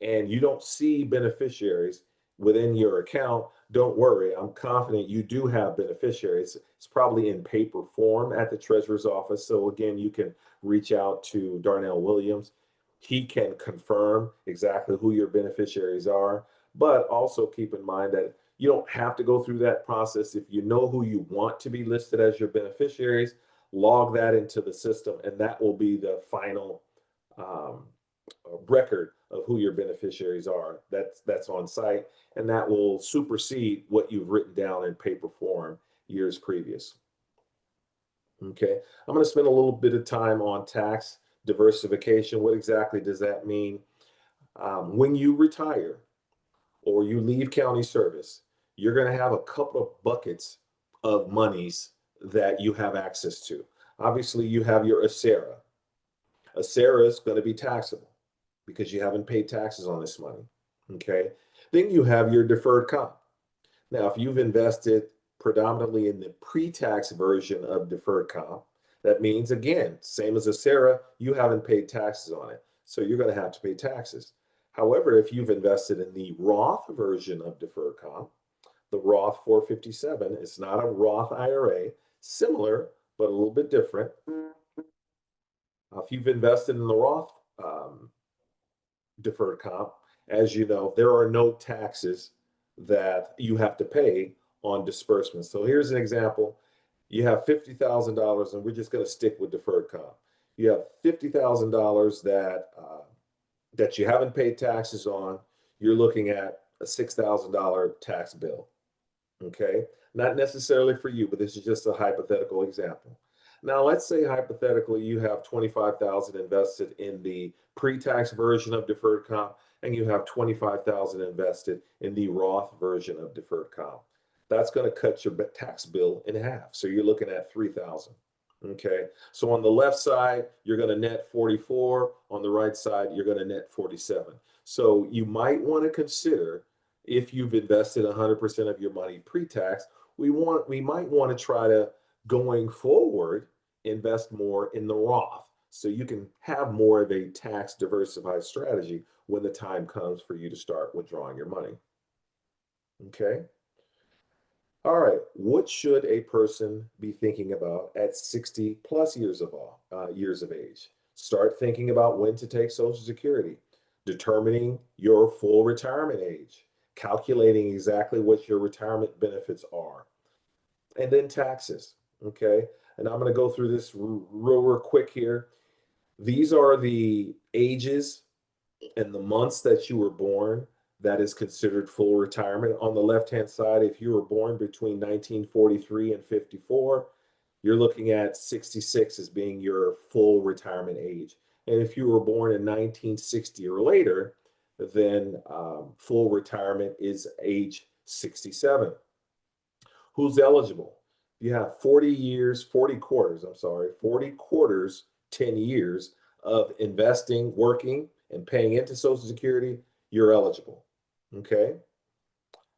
[SPEAKER 2] and you don't see beneficiaries within your account, don't worry. I'm confident you do have beneficiaries. It's probably in paper form at the treasurer's office. So again, you can reach out to Darnell Williams. He can confirm exactly who your beneficiaries are, but also keep in mind that you don't have to go through that process. If you know who you want to be listed as your beneficiaries, log that into the system, and that will be the final um, record of who your beneficiaries are. That's on site, and that will supersede what you've written down in paper form years previous. Okay, I'm going to spend a little bit of time on tax diversification. What exactly does that mean? When you retire or you leave county service, you're going to have a couple of buckets of monies that you have access to. Obviously, you have your ACERA. ACERA is going to be taxable because you haven't paid taxes on this money. Okay. Then you have your deferred comp. Now, if you've invested predominantly in the pre-tax version of deferred comp, that means, again, same as ACERA, you haven't paid taxes on it. So you're going to have to pay taxes. However, if you've invested in the Roth version of deferred comp, the Roth 457, it's not a Roth IRA, similar, but a little bit different. If you've invested in the Roth deferred comp, as you know, there are no taxes that you have to pay on disbursements. So here's an example. You have $50,000, and we're just going to stick with deferred comp. You have $50,000 that you haven't paid taxes on. You're looking at a $6,000 tax bill. Okay, not necessarily for you, but this is just a hypothetical example. Now, let's say hypothetically you have 25,000 invested in the pre-tax version of deferred comp, and you have 25,000 invested in the Roth version of deferred comp. That's going to cut your tax bill in half. So you're looking at 3,000. Okay, so on the left side, you're going to net 44. On the right side, you're going to net 47. So you might want to consider, if you've invested 100% of your money pre-tax, we might want to try to, going forward, invest more in the Roth so you can have more of a tax diversified strategy when the time comes for you to start withdrawing your money. Okay. All right. What should a person be thinking about at 60 plus years of age? Start thinking about when to take Social Security, determining your full retirement age, calculating exactly what your retirement benefits are, and then taxes. Okay. And I'm going to go through this real quick here. These are the ages and the months that you were born. That is considered full retirement. On the left-hand side, if you were born between 1943 and 54, you're looking at 66 as being your full retirement age. And if you were born in 1960 or later, then full retirement is age 67. Who's eligible? You have 40 years, 40 quarters, I'm sorry, 40 quarters, 10 years of investing, working, and paying into Social Security, you're eligible. Okay.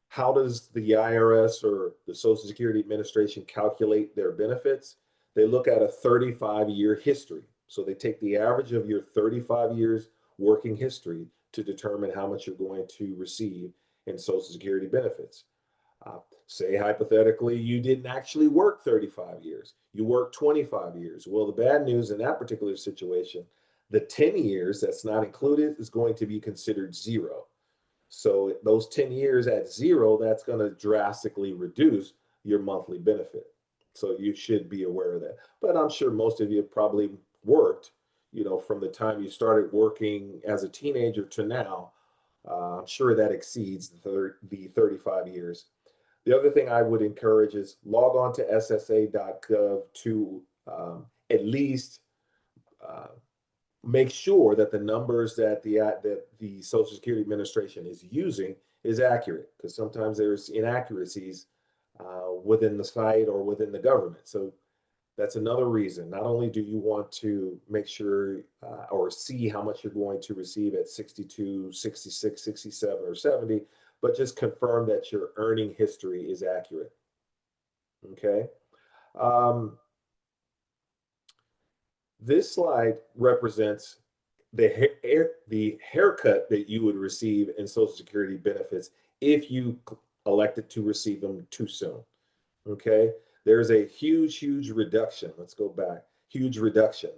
[SPEAKER 2] How does the IRS or the Social Security Administration calculate their benefits? They look at a 35-year history. So they take the average of your 35 years working history to determine how much you're going to receive in Social Security benefits. Say hypothetically, you didn't actually work 35 years, you worked 25 years. Well, the bad news in that particular situation, the 10 years that's not included is going to be considered zero. So those 10 years at zero, that's going to drastically reduce your monthly benefit. So you should be aware of that. But I'm sure most of you have probably worked, from the time you started working as a teenager to now. I'm sure that exceeds the 35 years. The other thing I would encourage is log on to ssa.gov to at least uh, make sure that the numbers that the Social Security Administration is using is accurate, because sometimes there's inaccuracies within the site or within the government. So that's another reason. Not only do you want to make sure or see how much you're going to receive at 62, 66, 67, or 70, but just confirm that your earning history is accurate. Okay. Um, this slide represents the haircut that you would receive in Social Security benefits if you elected to receive them too soon. Okay. There's a huge reduction. Let's go back. Huge reduction.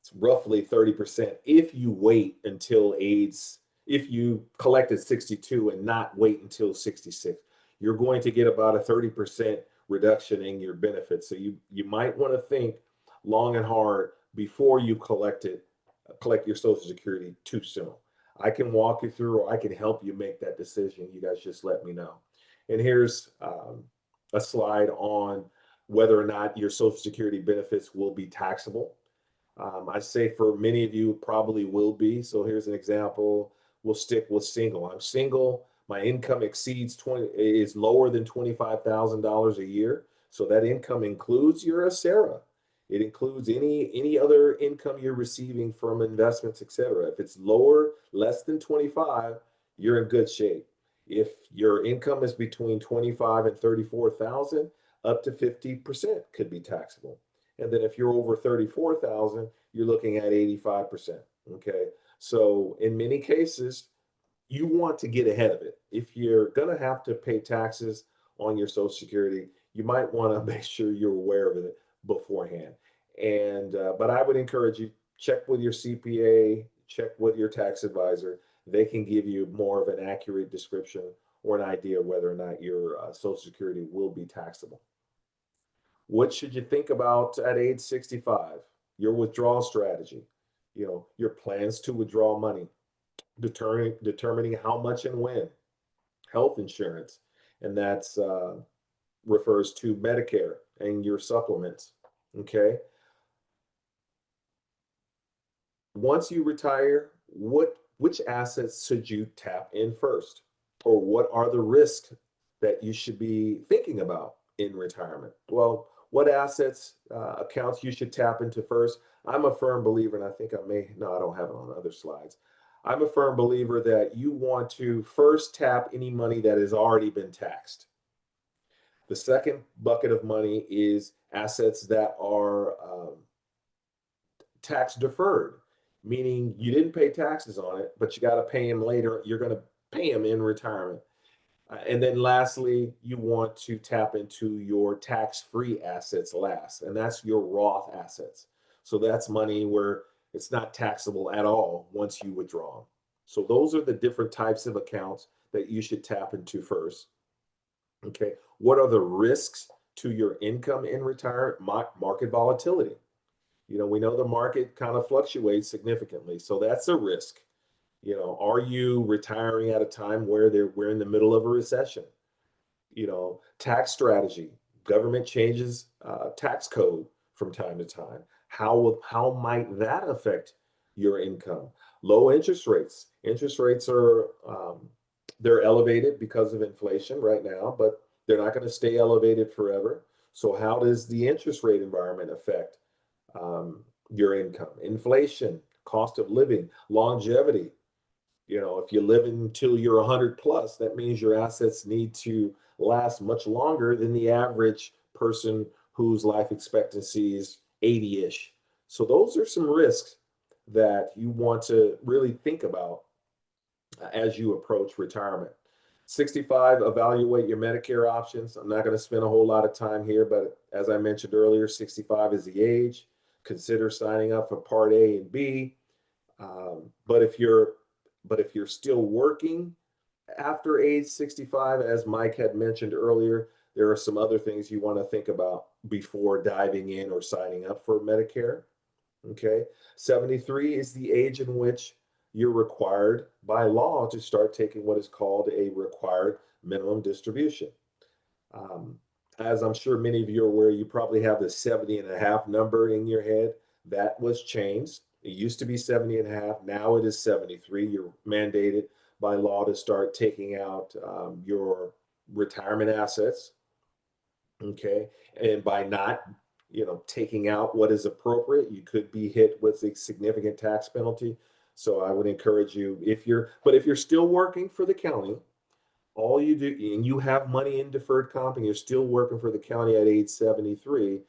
[SPEAKER 2] It's roughly 30% if you wait until if you collect at 62 and not wait until 66. You're going to get about a 30% reduction in your benefits. So you might want to think long and hard before you collect your Social Security too soon. I can walk you through, or I can help you make that decision. You guys just let me know. And here's a slide on whether or not your Social Security benefits will be taxable. I say for many of you probably will be. So here's an example. We'll stick with single. I'm single. My income exceeds 20 is lower than $25,000 a year. So that income includes your ACERA. It includes any other income you're receiving from investments, etc. If it's lower, less than 25, you're in good shape. If your income is between 25 and 34,000, up to 50% could be taxable. And then if you're over 34,000, you're looking at 85%. Okay. So in many cases, you want to get ahead of it. If you're going to have to pay taxes on your Social Security, you might want to make sure you're aware of it beforehand. And but I would encourage you, check with your CPA, check with your tax advisor. They can give you more of an accurate description or an idea whether or not your Social Security will be taxable. What should you think about at age 65? Your withdrawal strategy, your plans to withdraw money, determining how much and when, health insurance, and that's refers to Medicare and your supplements. Okay. Once you retire, which assets should you tap in first? Or what are the risks that you should be thinking about in retirement? Well, what assets, accounts you should tap into first? I'm a firm believer, and I think no, I don't have it on other slides. I'm a firm believer that you want to first tap any money that has already been taxed. The second bucket of money is assets that are tax deferred, meaning you didn't pay taxes on it, but you got to pay them later. You're going to pay them in retirement. And then lastly, you want to tap into your tax-free assets last, and that's your Roth assets. So that's money where it's not taxable at all once you withdraw. So those are the different types of accounts that you should tap into first. Okay. What are the risks to your income in retirement? Market volatility. We know the market kind of fluctuates significantly. So that's a risk. Are you retiring at a time where we're in the middle of a recession? Tax strategy, government changes tax code from time to time. How might that affect your income? Low interest rates. Interest rates are they're elevated because of inflation right now, but they're not going to stay elevated forever. So how does the interest rate environment affect your income? Inflation, cost of living, longevity. If you live until you're 100 plus, that means your assets need to last much longer than the average person whose life expectancy is 80-ish. So those are some risks that you want to really think about as you approach retirement. 65, evaluate your Medicare options. I'm not going to spend a whole lot of time here, but as I mentioned earlier, 65 is the age. Consider signing up for Part A and B. But if you're still working after age 65, as Mike had mentioned earlier, there are some other things you want to think about before diving in or signing up for Medicare. Okay. 73 is the age in which you're required by law to start taking what is called a required minimum distribution. Um, as I'm sure many of you are aware, you probably have the 70 and a half number in your head. That was changed. It used to be 70 and a half. Now it is 73. You're mandated by law to start taking out your retirement assets. Okay. And by not, taking out what is appropriate, you could be hit with a significant tax penalty. So I would encourage you, if you're still working for the county, all you do, and you have money in deferred comp and you're still working for the county at age 73,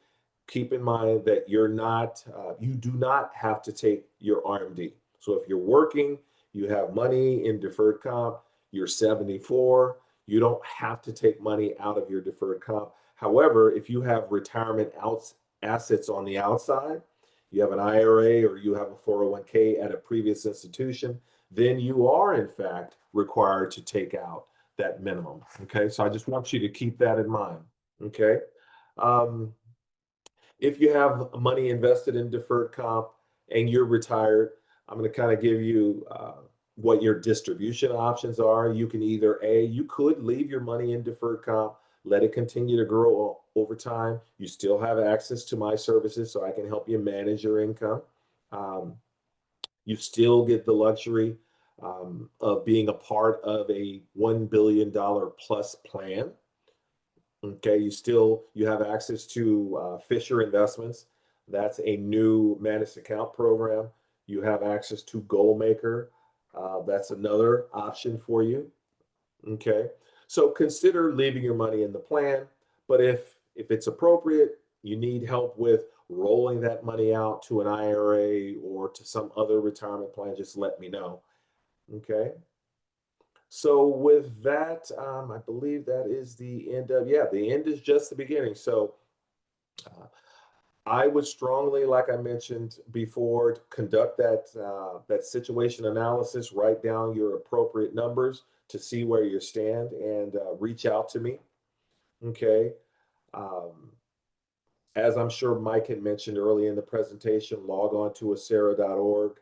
[SPEAKER 2] keep in mind that you do not have to take your RMD. So if you're working, you have money in deferred comp, you're 74, you don't have to take money out of your deferred comp. However, if you have retirement assets on the outside, you have an IRA or you have a 401k at a previous institution, then you are in fact required to take out that minimum. Okay, so I just want you to keep that in mind. Okay. Um, if you have money invested in deferred comp and you're retired, I'm going to kind of give you what your distribution options are. You can you could leave your money in deferred comp, let it continue to grow over time. You still have access to my services, so I can help you manage your income. Um, you still get the luxury of being a part of a $1 billion plus plan. Okay, you have access to Fisher Investments. That's a new managed account program. You have access to Goalmaker. That's another option for you. Okay, so consider leaving your money in the plan. But if it's appropriate, you need help with rolling that money out to an IRA or to some other retirement plan, just let me know. Okay. So with that, I believe that is the end of, yeah, the end is just the beginning. So uh, I would strongly, like I mentioned before, conduct that situation analysis, write down your appropriate numbers to see where you stand, and reach out to me. Okay. Um, as I'm sure Mike had mentioned early in the presentation, log on to acera.org.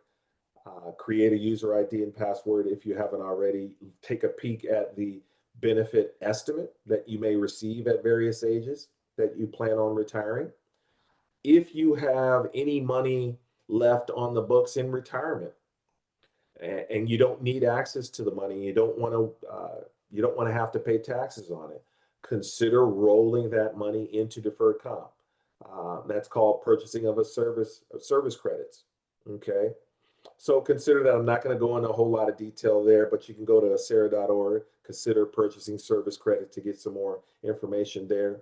[SPEAKER 2] Create a user ID and password if you haven't already. Take a peek at the benefit estimate that you may receive at various ages that you plan on retiring. If you have any money left on the books in retirement and you don't need access to the money, you don't want to have to pay taxes on it, consider rolling that money into deferred comp. That's called purchasing of service credits. Okay. So consider that. I'm not going to go into a whole lot of detail there, but you can go to acera.org, consider purchasing service credit to get some more information there.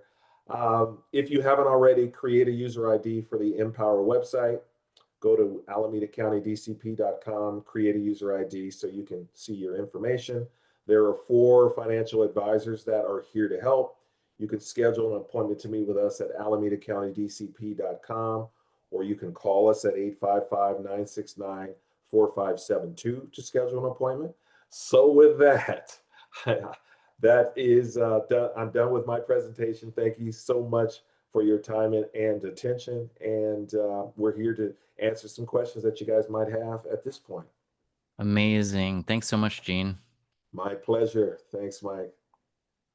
[SPEAKER 2] If you haven't already, create a user ID for the Empower website. Go to AlamedaCountyDCP.com, create a user ID so you can see your information. There are 4 financial advisors that are here to help. You can schedule an appointment to meet with us at AlamidaCountyDCP.com, or you can call us at 855-969-4572 to schedule an appointment. So with that, that is done. I'm done with my presentation. Thank you so much for your time and attention. And we're here to answer some questions that you guys might have at this point.
[SPEAKER 1] Amazing. Thanks so much, Gene.
[SPEAKER 2] My pleasure. Thanks, Mike.